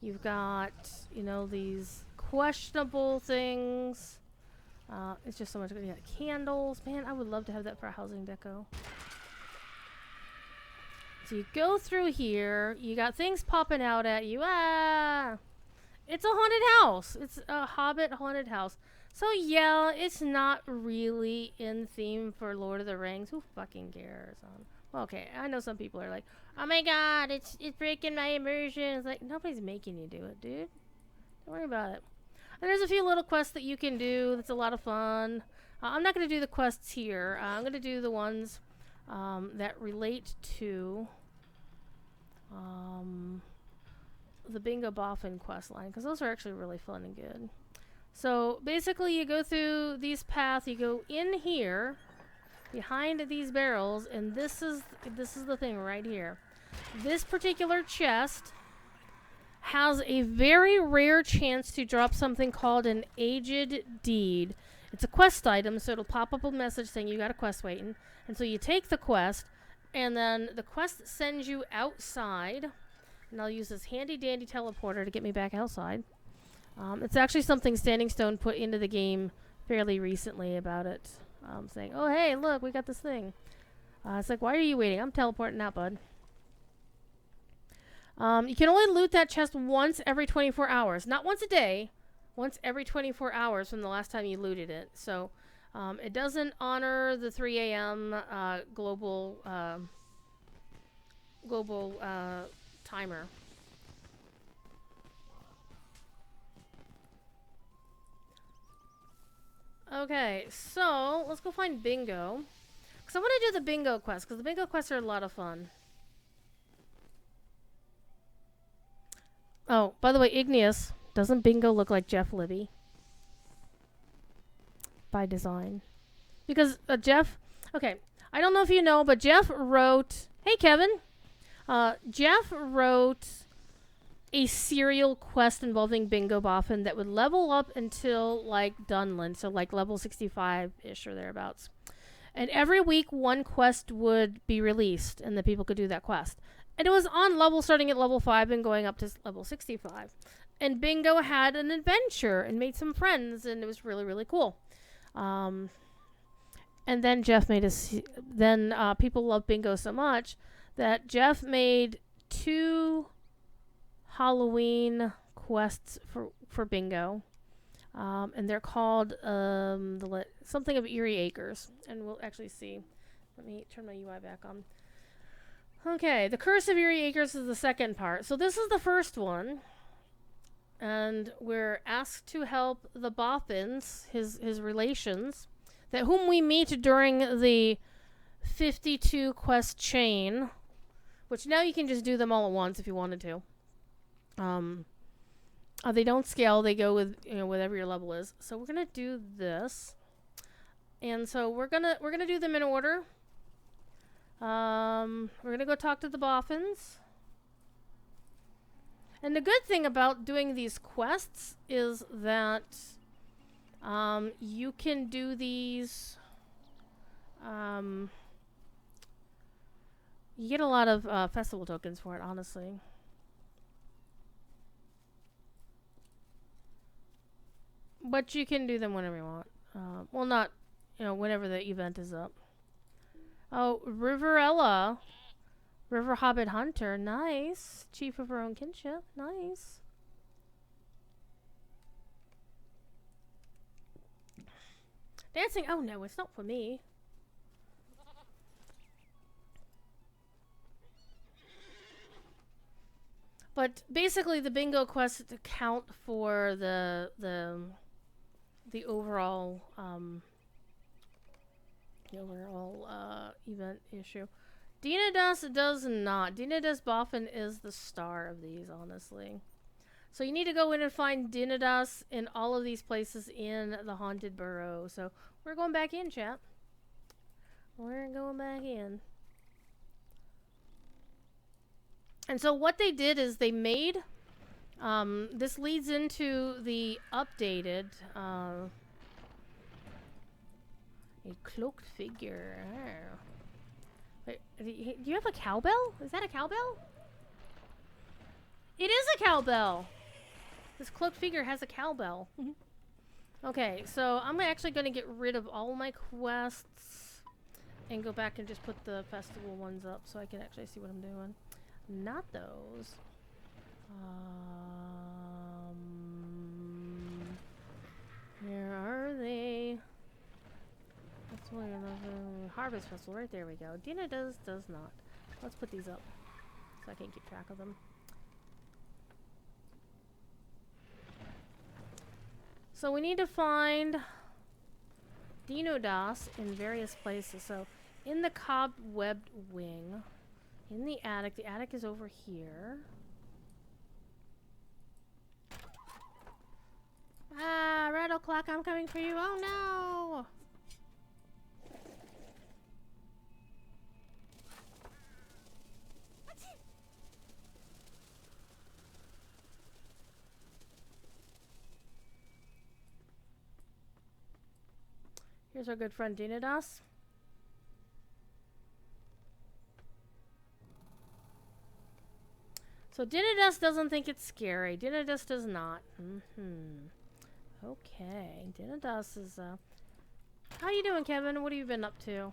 You've got, you know, these questionable things. It's just so much good. You got candles. Man, I would love to have that for a housing deco. So you go through here. You got things popping out at you. Ah! It's a haunted house. It's a Hobbit haunted house. So yeah, it's not really in theme for Lord of the Rings. Who fucking cares? Well, okay, I know some people are like, oh my god, it's breaking my immersion. It's like, nobody's making you do it, dude. Don't worry about it. And there's a few little quests that you can do. That's a lot of fun. I'm not going to do the quests here. I'm going to do the ones that relate to the Bingo Boffin quest line, because those are actually really fun and good. So basically you go through these paths, you go in here behind these barrels, and this is the thing right here. this particular chest has a very rare chance to drop something called an Aged Deed. It's a quest item, so it'll pop up a message saying you got a quest waiting. And so you take the quest, and then the quest sends you outside. And I'll use this handy-dandy teleporter to get me back outside. It's actually something Standing Stone put into the game fairly recently about it. Saying, oh, hey, look, we got this thing. It's like, why are you waiting? I'm teleporting out, bud. You can only loot that chest once every 24 hours. Not once a day. Once every 24 hours from the last time you looted it. So, it doesn't honor the 3 a.m. global timer. Okay, so let's go find Bingo. Because I want to do the Bingo quest, because the Bingo quests are a lot of fun. Oh, by the way, Igneous, doesn't Bingo look like Jeff Libby? By design. Because Jeff... Okay, I don't know if you know, but Jeff wrote... Hey, Kevin! Jeff wrote a serial quest involving Bingo Boffin that would level up until, like, Dunland. So, like, level 65-ish or thereabouts. And every week, one quest would be released, and the people could do that quest. And it was on level starting at level 5 and going up to level 65. And Bingo had an adventure and made some friends, and it was really, really cool. And then Jeff made people love Bingo so much that Jeff made 2 Halloween quests for Bingo. And they're called something of Eerie Acres. And we'll actually see. Let me turn my UI back on. Okay, the Curse of Eerie Acres is the second part. So this is the first one. And we're asked to help the Boffins, his relations, whom we meet during the 52 quest chain, which now you can just do them all at once if you wanted to. They don't scale; they go with whatever your level is. So we're gonna do this, and so we're gonna do them in order. We're gonna go talk to the Boffins. And the good thing about doing these quests is that you can do these. You get a lot of festival tokens for it, honestly. But you can do them whenever you want. Well, not, whenever the event is up. Oh, Riverella. River Hobbit Hunter. Nice. Chief of her own kinship. Nice. Dancing. Oh, no, it's not for me. But basically, the Bingo quests count for the overall event issue. Dinadas does not. Dinadas Boffin is the star of these, honestly. So you need to go in and find Dinadas in all of these places in the Haunted Burrow. So we're going back in, chat. We're going back in. And so what they did is they made... this leads into the updated... a cloaked figure. Oh. Wait, do you have a cowbell? Is that a cowbell? It is a cowbell! This cloaked figure has a cowbell. Okay, so I'm actually going to get rid of all my quests and go back and just put the festival ones up so I can actually see what I'm doing. Not those. Where are they? That's one of the Harvest Festival. Right there we go. Dina does not. Let's put these up so I can keep track of them. So we need to find Dinodas in various places. So in the cobwebbed wing, in the attic is over here. Ah, Rattle Clock, I'm coming for you. Oh no! Here's our good friend Dinadas. So Dinadas doesn't think it's scary. Dinadas does not. Okay. Dinadas is, How you doing, Kevin? What have you been up to?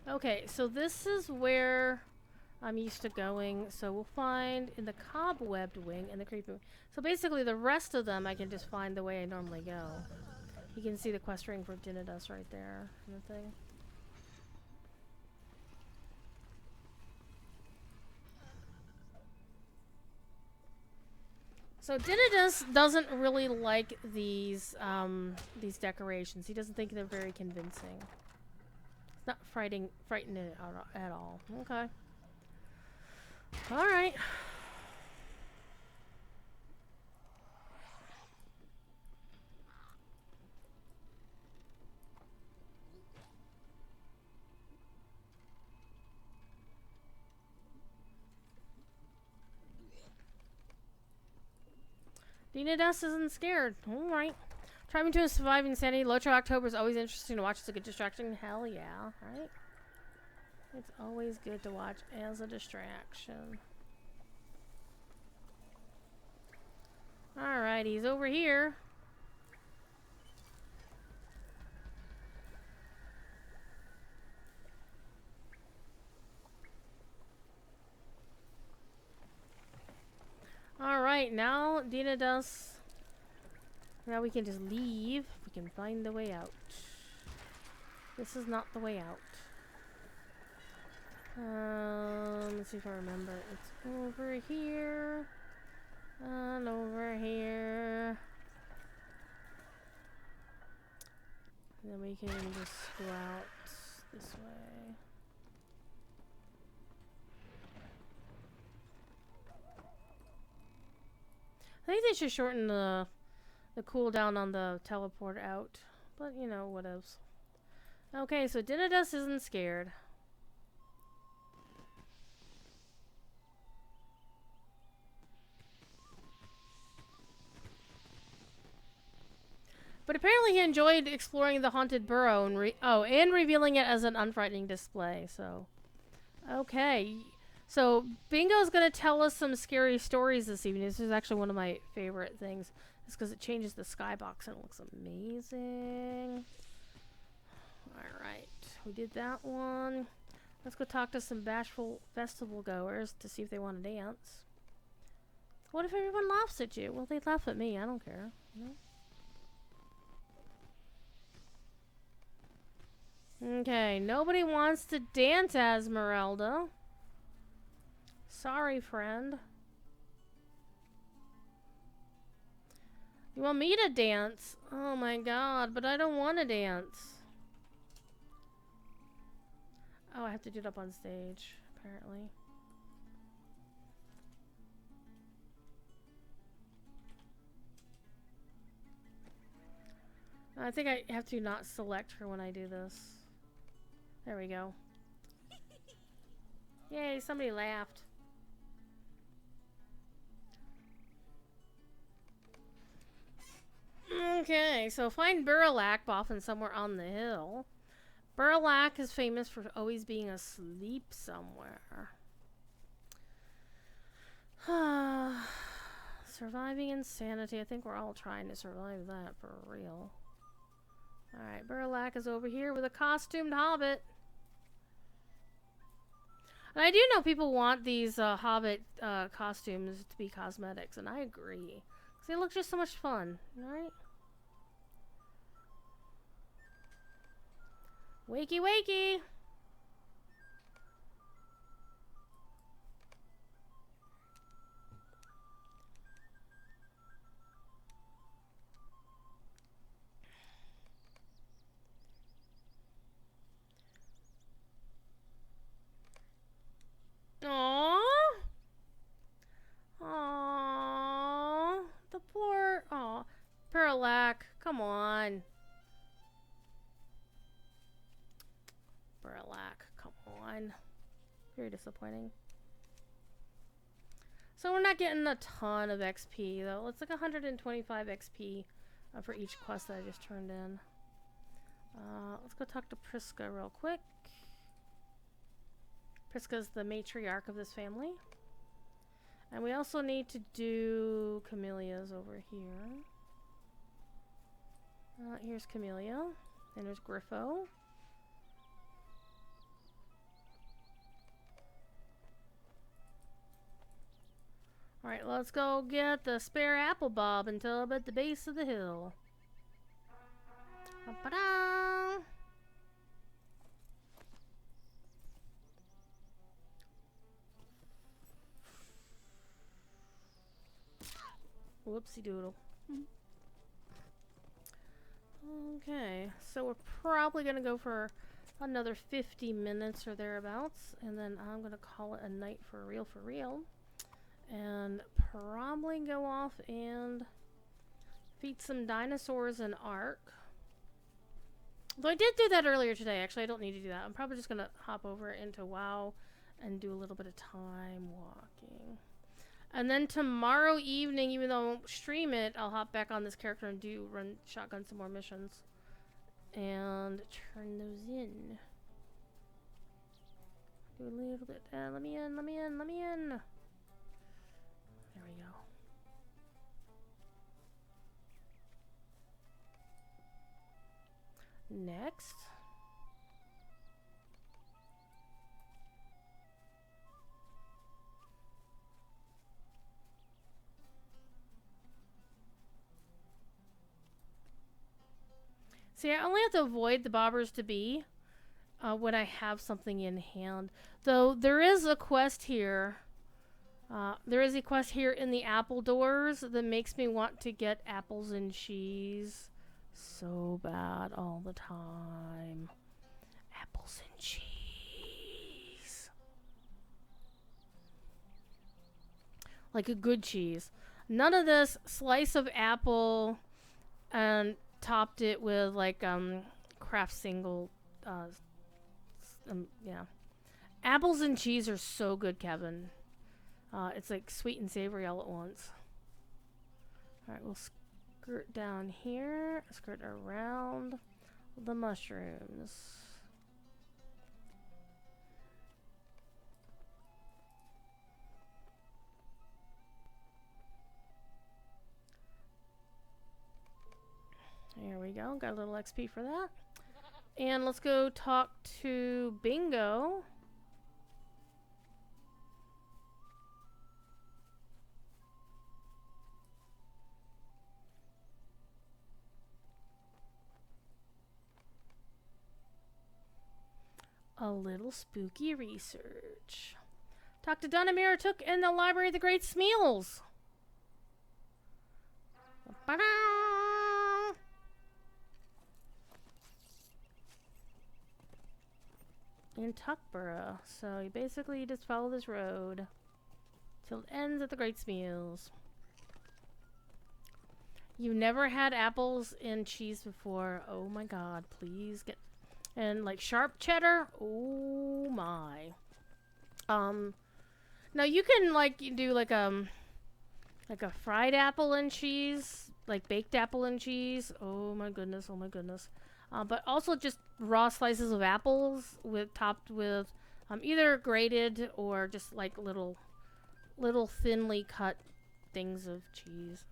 Okay, so this is where I'm used to going. So we'll find in the cobwebbed wing and the creepy wing. So basically the rest of them I can just find the way I normally go. You can see the quest ring for Dinadas right there and the thing. So Dinadas doesn't really like these decorations. He doesn't think they're very convincing. It's not frightening at all. Okay. All right. Dinadas isn't scared. All right. Trying to survive insanity. Locho October is always interesting to watch. It's a good distraction. Hell yeah. Right? It's always good to watch as a distraction. Alright, he's over here. Alright, now Dinadas. Now we can just leave. We can find the way out. This is not the way out. Let's see if I remember. It's over here. And over here. And then we can just go out this way. I think they should shorten the cooldown on the teleport out. But, you know, what else. Okay, so Dinadas isn't scared. But apparently he enjoyed exploring the haunted burrow and revealing it as an unfrightening display. So, okay. So Bingo's gonna tell us some scary stories this evening. This is actually one of my favorite things. It's because it changes the skybox and it looks amazing. Alright, we did that one. Let's go talk to some bashful festival goers to see if they want to dance. What if everyone laughs at you? Well, they laugh at me. I don't care. You know? Okay, nobody wants to dance, Esmeralda. Sorry, friend. You want me to dance? Oh my god, but I don't want to dance. Oh, I have to do it up on stage, apparently. I think I have to not select her when I do this. There we go. Yay, somebody laughed. Okay, so find Burlak Boffin somewhere on the hill. Burlak is famous for always being asleep somewhere. Surviving insanity. I think we're all trying to survive that for real. Alright, Burlak is over here with a costumed hobbit. And I do know people want these hobbit costumes to be cosmetics, and I agree. Because they look just so much fun, right? Wakey wakey! Aww. Aww. The poor... Aw. Burlak, come on. Burlak, come on. Very disappointing. So we're not getting a ton of XP, though. It's like 125 XP for each quest that I just turned in. Let's go talk to Priska real quick. Priska's the matriarch of this family. And we also need to do Camellia's over here. Here's Camellia. And there's Griffo. Alright, let's go get the spare apple bob and tub at the base of the hill. Ba-da! Whoopsie doodle. Okay, so we're probably gonna go for another 50 minutes or thereabouts, and then I'm gonna call it a night for real. And probably go off and feed some dinosaurs an arc. Though I did do that earlier today. Actually, I don't need to do that. I'm probably just going to hop over into WoW and do a little bit of time walking. And then tomorrow evening, even though I won't stream it, I'll hop back on this character and run shotgun some more missions. And turn those in. Do a little bit. Let me in. There we go. Next. See, I only have to avoid the bobbers to be when I have something in hand. Though there is a quest here. There is a quest here in the apple doors that makes me want to get apples and cheese so bad all the time. Apples and cheese. Like a good cheese. None of this slice of apple and topped it with like Kraft single yeah. Apples and cheese are so good, Kevin. It's like sweet and savory all at once. Alright, we'll skirt down here. Skirt around the mushrooms. There we go. Got a little XP for that. And let's go talk to Bingo. A little spooky research. Talk to Dunamir took in the library of the Great Smeals. In Tuckborough. So you basically just follow this road till it ends at the Great Smeals. You never had apples and cheese before. Oh my god, please get... And like sharp cheddar, oh my. Now you can like do like a fried apple and cheese, like baked apple and cheese. Oh my goodness, oh my goodness. But also just raw slices of apples topped with either grated or just like little thinly cut things of cheese.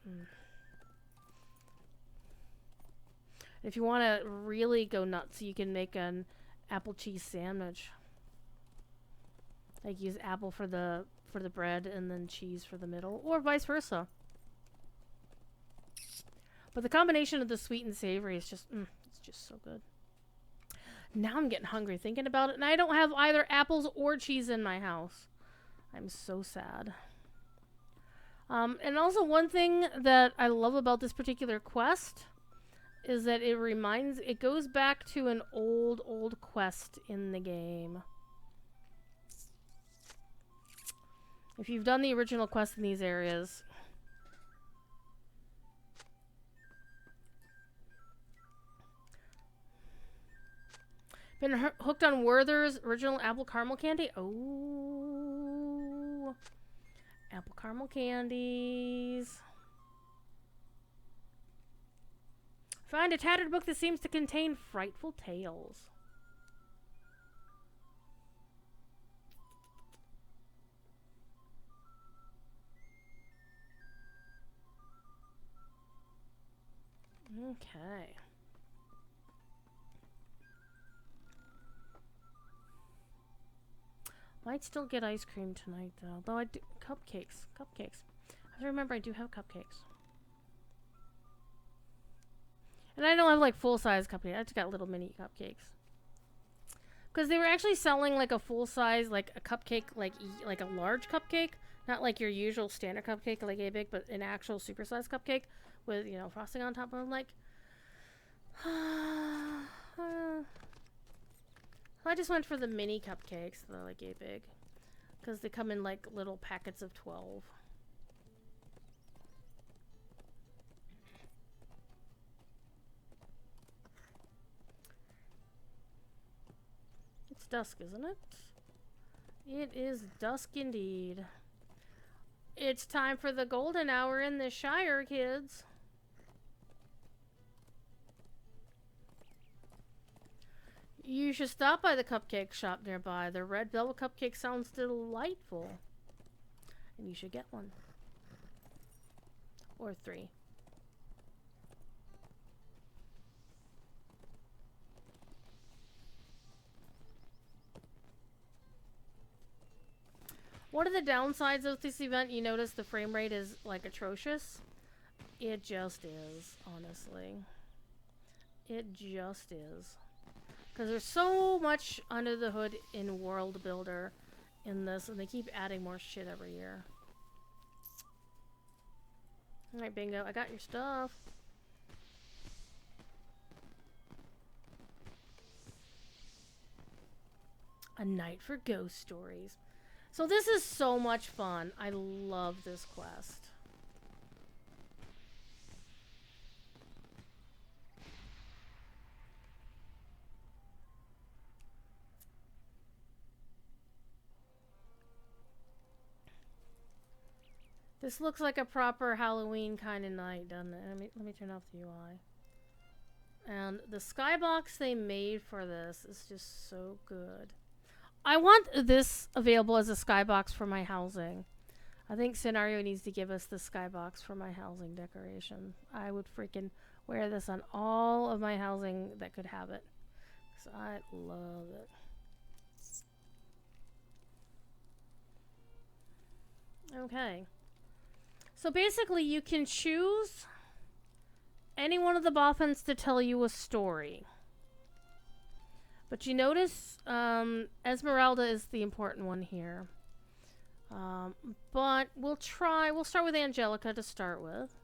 If you want to really go nuts, you can make an apple cheese sandwich. Like use apple for the bread and then cheese for the middle, or vice versa. But the combination of the sweet and savory is just, it's just so good. Now I'm getting hungry thinking about it, and I don't have either apples or cheese in my house. I'm so sad. And also one thing that I love about this particular quest is that it goes back to an old quest in the game. If you've done the original quest in these areas. Been hooked on Werther's original apple caramel candy? Oh. Apple caramel candies. Find a tattered book that seems to contain frightful tales. Okay. Might still get ice cream tonight, though. Though I do cupcakes. Cupcakes. I have to remember I do have cupcakes. And I don't have like full-size cupcakes. I just got little mini cupcakes. Because they were actually selling like a full-size, like a cupcake, like a large cupcake. Not like your usual standard cupcake, like a big, but an actual super-sized cupcake with, you know, frosting on top. And I'm like, I just went for the mini cupcakes, the like a big, because they come in like little packets of 12. It's dusk, isn't it? It is dusk indeed. It's time for the golden hour in the Shire, kids. You should stop by the cupcake shop nearby. The red velvet cupcake sounds delightful. And you should get one. Or 3. One of the downsides of this event, you notice the frame rate is like atrocious. It just is, honestly. It just is. Because there's so much under the hood in World Builder in this, and they keep adding more shit every year. Alright, bingo. I got your stuff. A night for ghost stories. So this is so much fun. I love this quest. This looks like a proper Halloween kind of night, doesn't it? Let me turn off the UI. And the skybox they made for this is just so good. I want this available as a skybox for my housing. I think Scenario needs to give us the skybox for my housing decoration. I would freaking wear this on all of my housing that could have it. Because I love it. Okay. So basically you can choose any one of the boffins to tell you a story. But you notice Esmeralda is the important one here. But we'll start with Angelica to start with.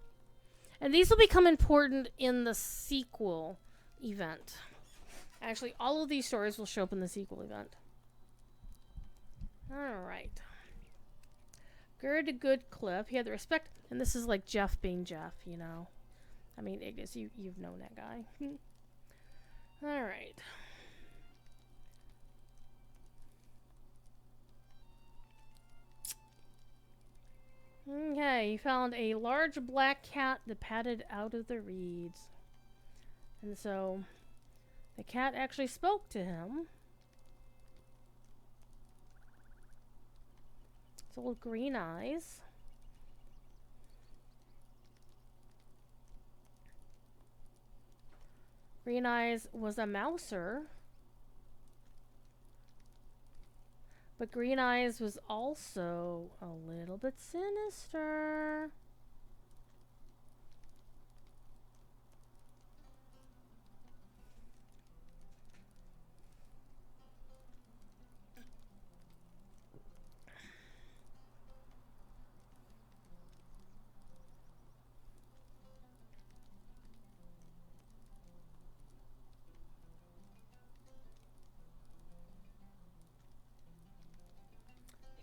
And these will become important in the sequel event. Actually, all of these stories will show up in the sequel event. Alright. Good Cliff. He had the respect, and this is like Jeff being Jeff, you know. I mean, Ignis, you've known that guy. Alright. Okay, he found a large black cat that padded out of the reeds. And so, the cat actually spoke to him. It's old Green Eyes. Green Eyes was a mouser. But Green Eyes was also a little bit sinister.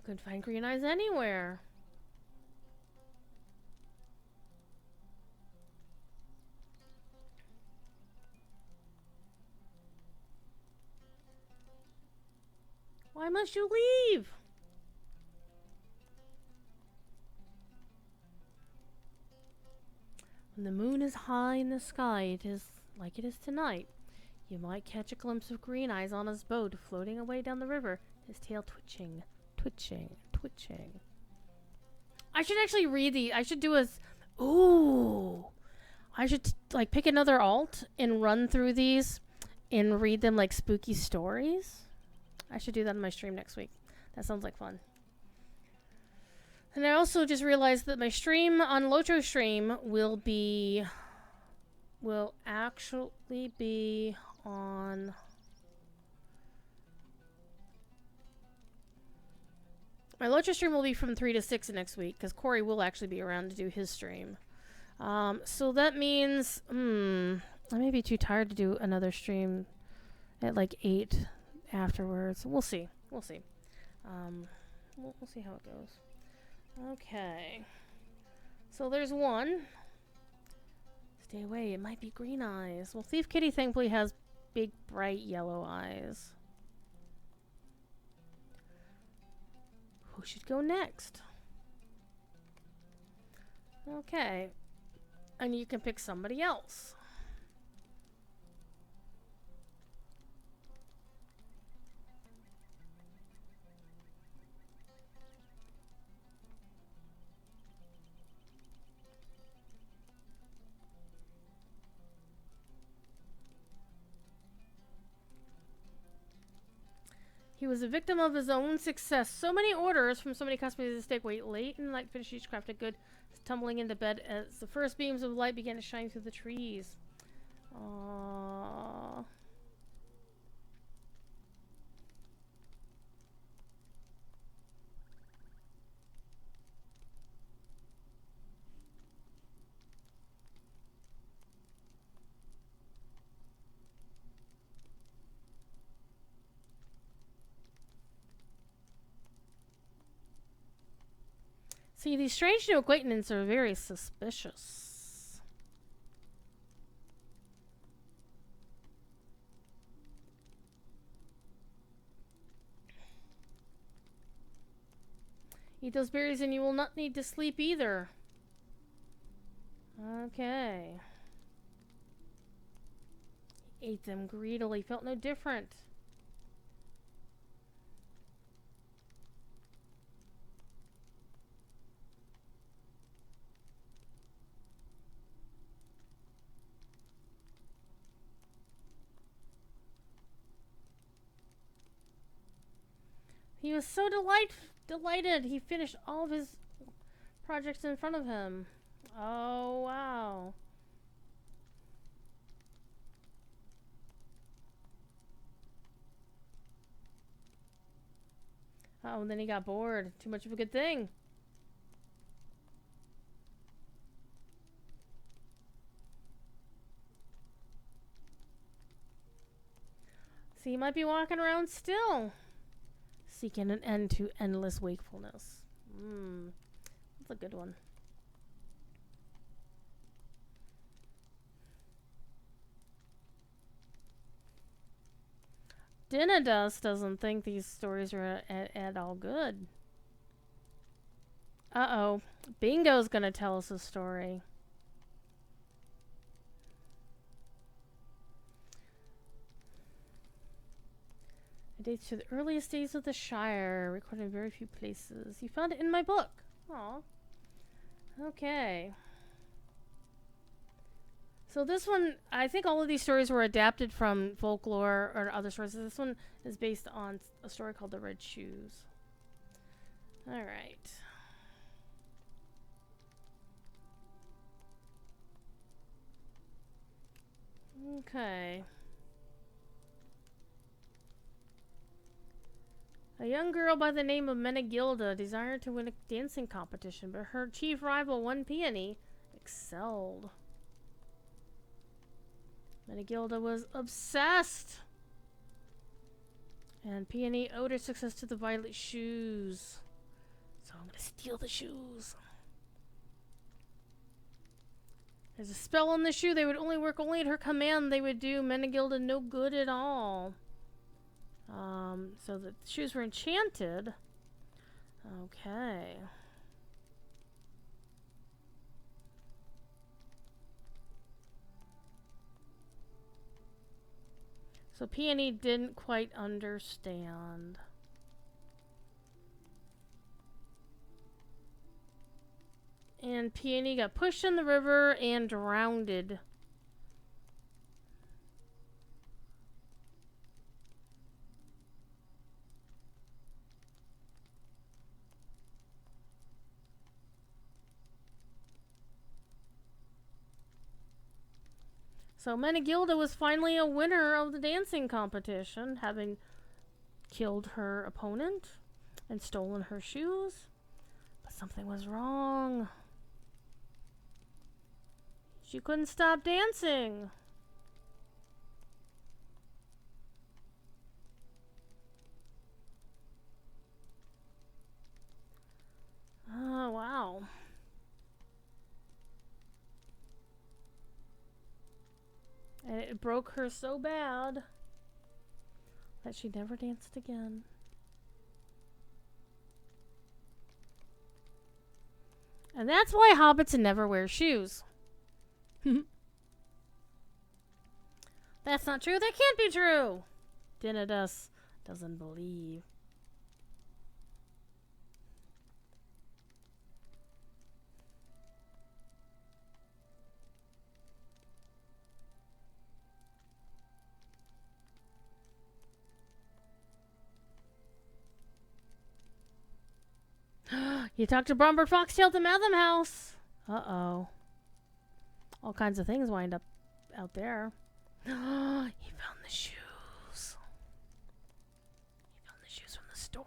Couldn't find Green Eyes anywhere. Why must you leave? When the moon is high in the sky, it is like it is tonight. You might catch a glimpse of Green Eyes on his boat floating away down the river, his tail twitching, twitching, twitching. I should actually read the. I should do a. Ooh. I should like pick another alt and run through these and read them like spooky stories. I should do that on my stream next week. That sounds like fun. And I also just realized that my stream on Locho stream will actually be on my Locho stream will be from 3 to 6 next week because Corey will actually be around to do his stream. So that means, I may be too tired to do another stream at like 8 afterwards. We'll see. We'll see. We'll see how it goes. Okay. So there's one. Stay away. It might be Green Eyes. Well, Thief Kitty thankfully has big, bright yellow eyes. Who should go next? Okay. And you can pick somebody else. He was a victim of his own success. So many orders from so many customers at stake. Wait, late in the night, finish each craft a good, tumbling into bed as the first beams of light began to shine through the trees. Aww. See, these strange new acquaintances are very suspicious. Eat those berries and you will not need to sleep either. Okay. He ate them greedily, felt no different. He was so delighted. He finished all of his projects in front of him. Oh, wow. Oh, and then he got bored. Too much of a good thing. So he might be walking around still, seeking an end to endless wakefulness. That's a good one. Dinadust doesn't think these stories are at all good. Uh-oh. Bingo's gonna tell us a story. It dates to the earliest days of the Shire, recorded in very few places. You found it in my book. Aw. Okay. So this one, I think all of these stories were adapted from folklore or other sources. This one is based on a story called The Red Shoes. Alright. Okay. A young girl by the name of Menegilda desired to win a dancing competition, but her chief rival, one Peony, excelled. Menegilda was obsessed, and Peony owed her success to the violet shoes. So I'm gonna steal the shoes. There's a spell on the shoe. They would only work at her command. They would do Menegilda no good at all. So the shoes were enchanted. Okay. So Peony didn't quite understand. And Peony got pushed in the river and drowned. So Menegilda was finally a winner of the dancing competition, having killed her opponent and stolen her shoes. But something was wrong. She couldn't stop dancing. Oh, wow. And it broke her so bad that she never danced again. And that's why hobbits never wear shoes. That's not true. That can't be true. Dinidus doesn't believe. You talked to Bromber Foxtail at the Matham House. Uh-oh. All kinds of things wind up out there. He found the shoes. He found the shoes from the story.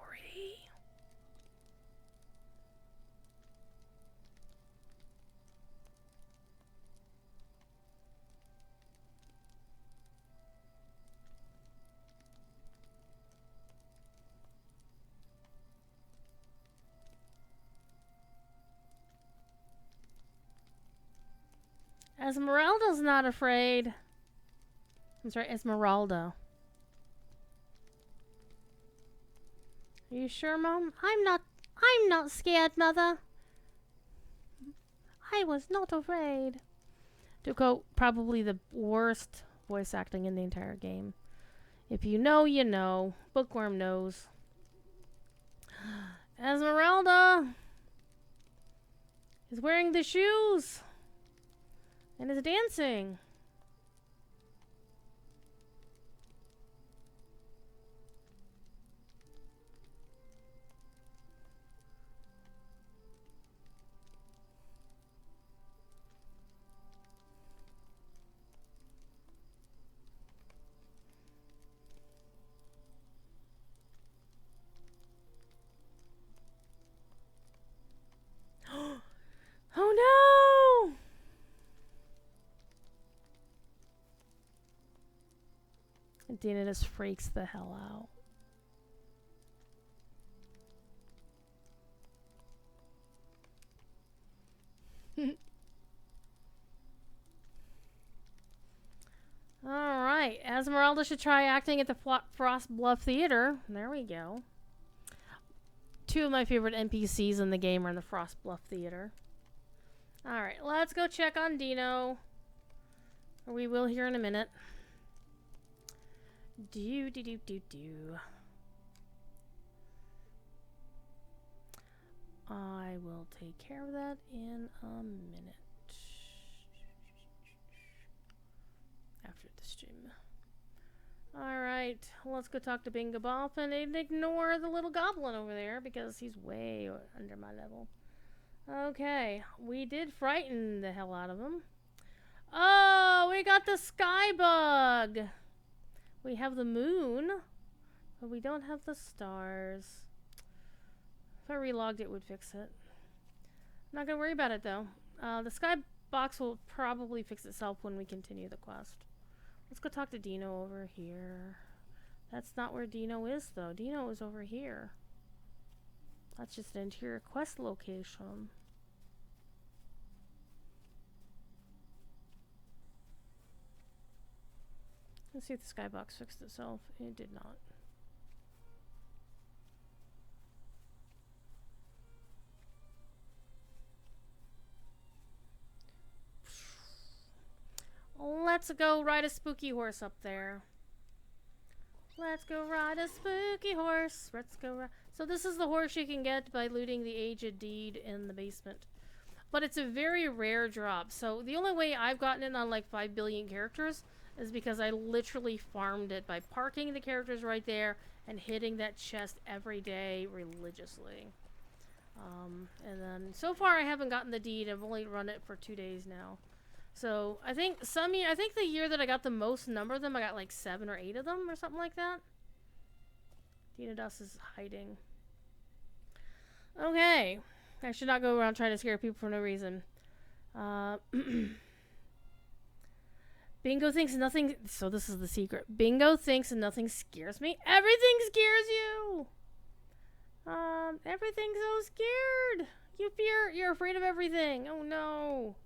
Esmeralda's not afraid. I'm sorry, Esmeralda. Are you sure, Mom? I'm not scared, Mother. I was not afraid. Duco, probably the worst voice acting in the entire game. If you know, you know. Bookworm knows. Esmeralda is wearing the shoes and is dancing. Oh no! And Dina just freaks the hell out. Alright, Esmeralda should try acting at the Frost Bluff Theater. There we go. Two of my favorite NPCs in the game are in the Frost Bluff Theater. Alright, let's go check on Dino. Or we will here in a minute. Do. I will take care of that in a minute. After the stream. Alright, let's go talk to Bingaboff and ignore the little goblin over there because he's way under my level. Okay, we did frighten the hell out of him. Oh, we got the sky bug. We have the moon, but we don't have the stars. If I relogged, it would fix it. I'm not gonna worry about it though. The sky box will probably fix itself when we continue the quest. Let's go talk to Dino over here. That's not where Dino is though. Dino is over here. That's just an interior quest location. Let's see if the skybox fixed itself. It did not. Let's go ride a spooky horse up there. Let's go ride a spooky horse. Let's go ride. So this is the horse you can get by looting the aged deed in the basement. But it's a very rare drop. So the only way I've gotten it on like 5 billion characters is because I literally farmed it by parking the characters right there and hitting that chest every day religiously. And then so far I haven't gotten the deed. I've only run it for 2 days now. So I think the year that I got the most number of them, I got like 7 or 8 of them or something like that. Dina Dust is hiding. Okay. I should not go around trying to scare people for no reason. Bingo thinks nothing... So this is the secret. Bingo thinks nothing scares me. Everything scares you! Everything's so scared. You're afraid of everything. Oh no.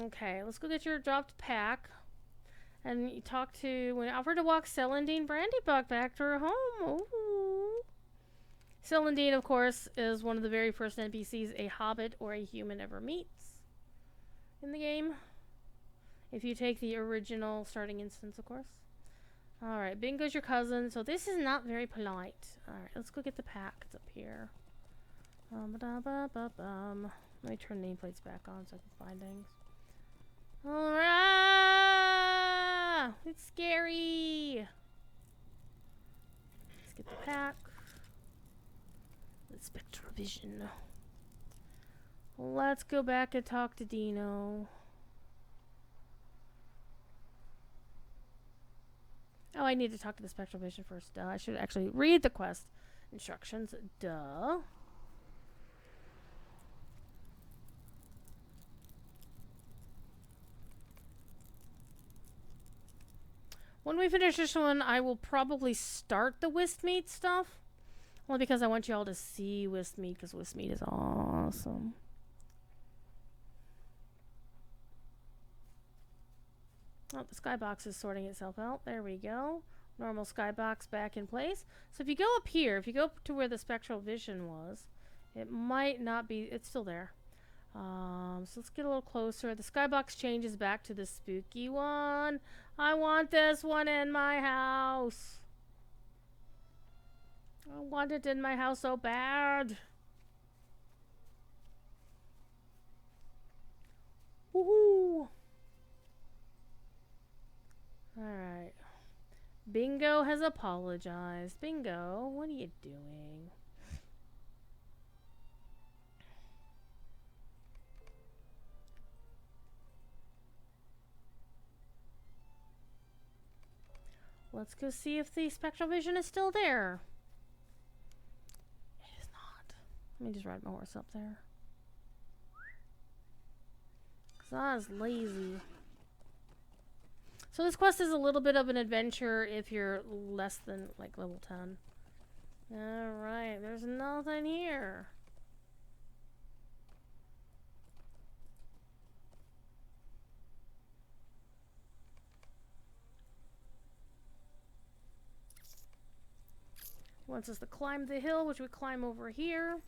Okay, let's go get your dropped pack. And you talk to... When offered to walk Celandine Brandybuck back to her home. Ooh. Celandine, of course, is one of the very first NPCs a hobbit or a human ever meets in the game. If you take the original starting instance, of course. Alright, Bingo's your cousin, so this is not very polite. Alright, let's go get the pack. It's up here. Let me turn nameplates back on so I can find things. Alright! It's scary! Let's get the pack. The spectral vision. Let's go back and talk to Dino. Oh, I need to talk to the spectral vision first. Duh. I should actually read the quest instructions. Duh. When we finish this one, I will probably start the Wistmeat stuff. Only because I want you all to see Wistmeat, because Wistmeat is awesome. Oh, the skybox is sorting itself out. There we go. Normal skybox back in place. So if you go up here, if you go up to where the spectral vision was, it might not be... It's still there. So let's get a little closer. The skybox changes back to the spooky one. I want this one in my house. I want it in my house so bad. Woohoo! Alright. Bingo has apologized. Bingo, what are you doing? Let's go see if the spectral vision is still there. It is not. Let me just ride my horse up there. 'Cause I was lazy. So this quest is a little bit of an adventure if you're less than, like, level 10. Alright, there's nothing here. Wants us to climb the hill, which we climb over here.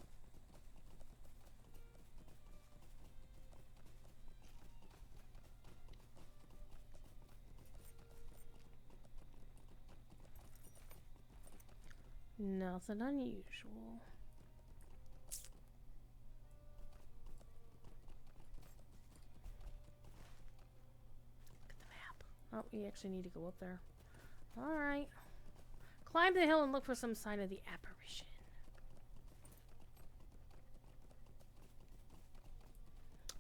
Nothing unusual. Look at the map. Oh, we actually need to go up there. Alright. Climb the hill and look for some sign of the apparition.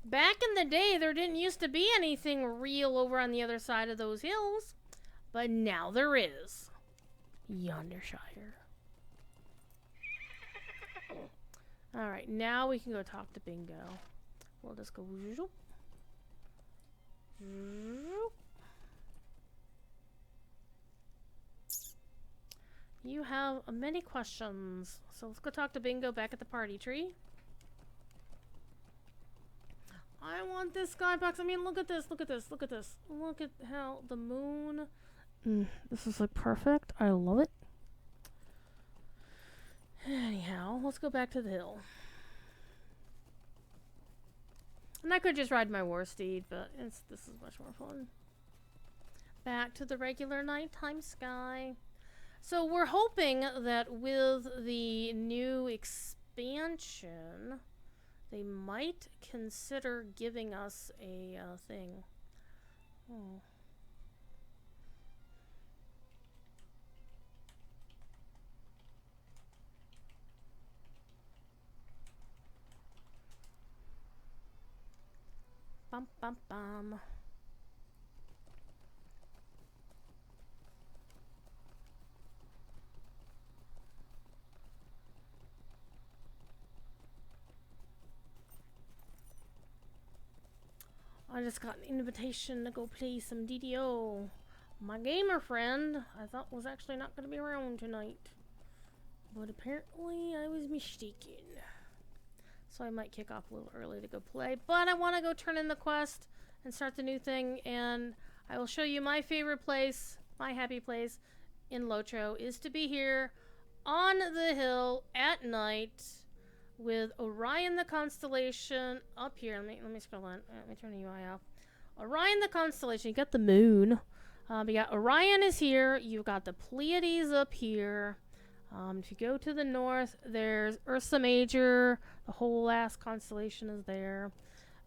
Back in the day, there didn't used to be anything real over on the other side of those hills. But now there is. Yondershire. Alright, now we can go talk to Bingo. We'll just go zoop. Zoop. You have many questions. So let's go talk to Bingo back at the party tree. I want this skybox. I mean, look at this. Look at this. Look at this. Look at how the moon... this is like perfect. I love it. Anyhow, let's go back to the hill. And I could just ride my war steed, but this is much more fun. back to the regular nighttime sky. So we're hoping that with the new expansion, they might consider giving us a thing. Oh. Bum bum bum. I just got an invitation to go play some DDO. My gamer friend I thought was actually not going to be around tonight. But apparently I was mistaken. So I might kick off a little early to go play. But I want to go turn in the quest and start the new thing. And I will show you my favorite place, my happy place in Locho, is to be here on the hill at night with Orion the constellation up here. Let me scroll on. Let me turn the UI off. Orion the constellation. You got the moon. You got Orion is here. You've got the Pleiades up here. If you go to the north, there's Ursa Major. The whole last constellation is there.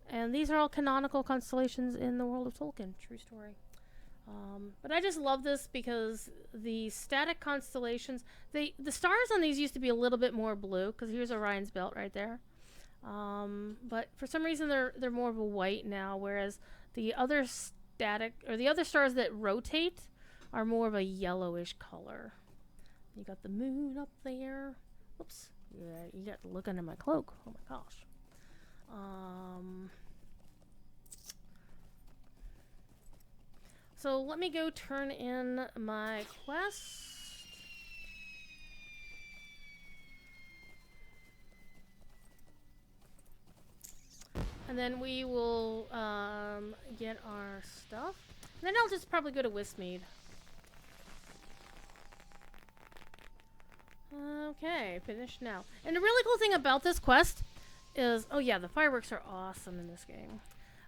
And these are all canonical constellations in the world of Tolkien. True story. But I just love this because the static constellations, the stars on these used to be a little bit more blue, because here's Orion's belt right there. But for some reason they're more of a white now, whereas the other static, or the other stars that rotate, are more of a yellowish color. You got the moon up there. Whoops. Yeah, you got to look under my cloak. Oh my gosh. So let me go turn in my quest. And then we will get our stuff. And then I'll just probably go to Westmead. Okay, finished now. And the really cool thing about this quest is, oh yeah, the fireworks are awesome in this game.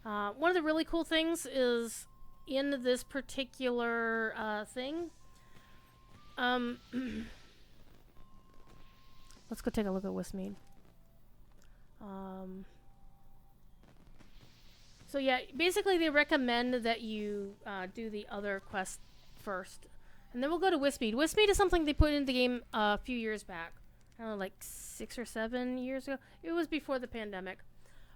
One of the really cool things is in this particular thing. Let's go take a look at Westmead. So yeah, basically they recommend that you do the other quest first. And then we'll go to Westmead. Westmead is something they put in the game a few years back. I don't know, like 6 or 7 years ago. It was before the pandemic.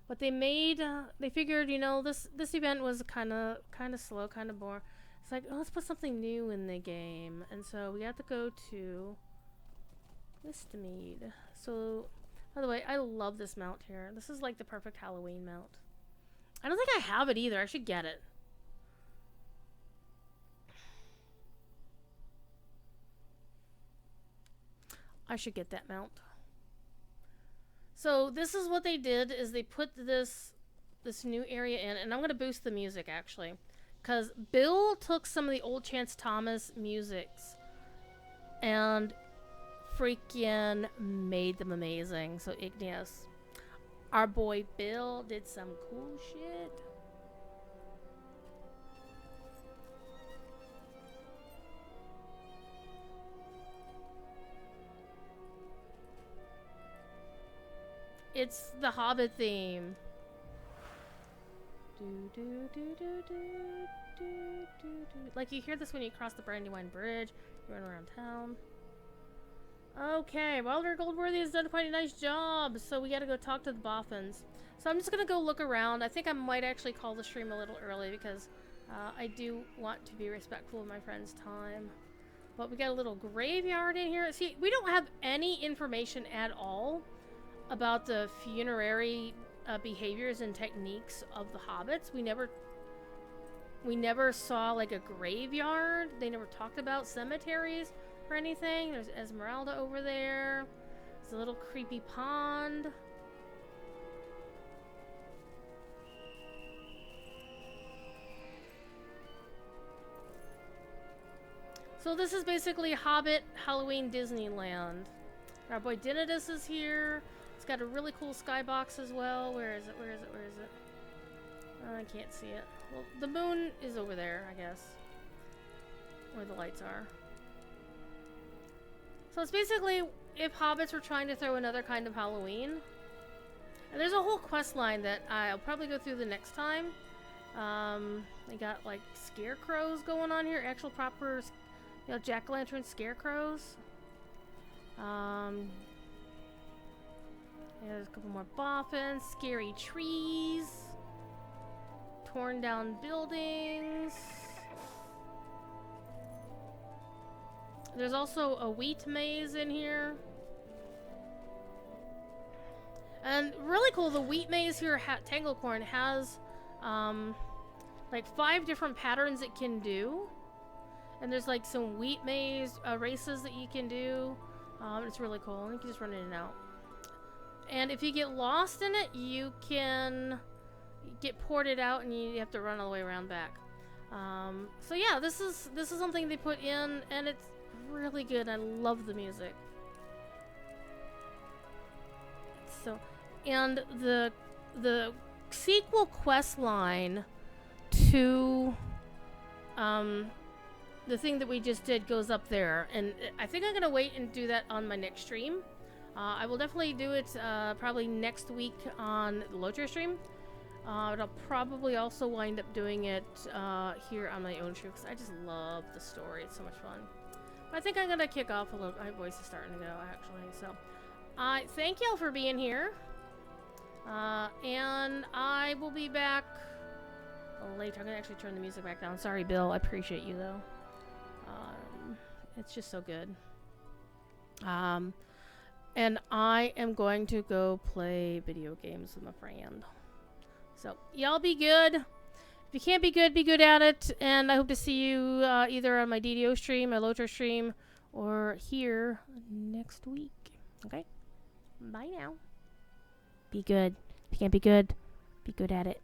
But they made, they figured, you know, this event was kind of slow, kind of boring. It's like, oh, let's put something new in the game. And so we have to go to Westmead. So, by the way, I love this mount here. This is like the perfect Halloween mount. I don't think I have it either. I should get it. I should get that mount. So this is what they did, is they put this new area in, and I'm going to boost the music actually, because Bill took some of the old Chance Thomas musics and freaking made them amazing. So Igneous, our boy Bill, did some cool shit. It's the Hobbit theme. Like you hear this when you cross the Brandywine Bridge, you run around town. Okay, Wilder Goldworthy has done quite a nice job, so we gotta go talk to the Boffins. So I'm just gonna go look around. I think I might actually call the stream a little early because I do want to be respectful of my friend's time. But we got a little graveyard in here. See, we don't have any information at all about the funerary behaviors and techniques of the hobbits. We never saw like a graveyard. They never talked about cemeteries or anything. There's Esmeralda over there. There's a little creepy pond. So this is basically Hobbit Halloween Disneyland. Our boy Dinitus is here. It's got a really cool skybox as well. Where is it? Where is it? Where is it? I can't see it. Well, the moon is over there, I guess. where the lights are. So it's basically if hobbits were trying to throw another kind of Halloween. And there's a whole quest line that I'll probably go through the next time. They got like scarecrows going on here, actual proper, you know, jack-o'-lantern scarecrows. There's a couple more boffins, scary trees, torn down buildings. There's also a wheat maze in here. And really cool, the wheat maze here, Tanglecorn, has like 5 different patterns it can do. And there's like some wheat maze races that you can do. It's really cool. You can just run in and out. And if you get lost in it, you can get ported out and you have to run all the way around back. So yeah, this is something they put in, and it's really good. I love the music. So, and the sequel quest line to the thing that we just did goes up there, and I think I'm gonna wait and do that on my next stream. I will definitely do it probably next week on the Lotra stream. But I'll probably also wind up doing it here on my own stream because I just love the story. It's so much fun. But I think I'm gonna kick off a little. My voice is starting to go actually. So I thank y'all for being here, and I will be back later. I'm gonna actually turn the music back down. Sorry, Bill. I appreciate you though. It's just so good. And I am going to go play video games with my friend. So, y'all be good. If you can't be good at it. And I hope to see you either on my DDO stream, my Lotra stream, or here next week. Okay? Bye now. Be good. If you can't be good at it.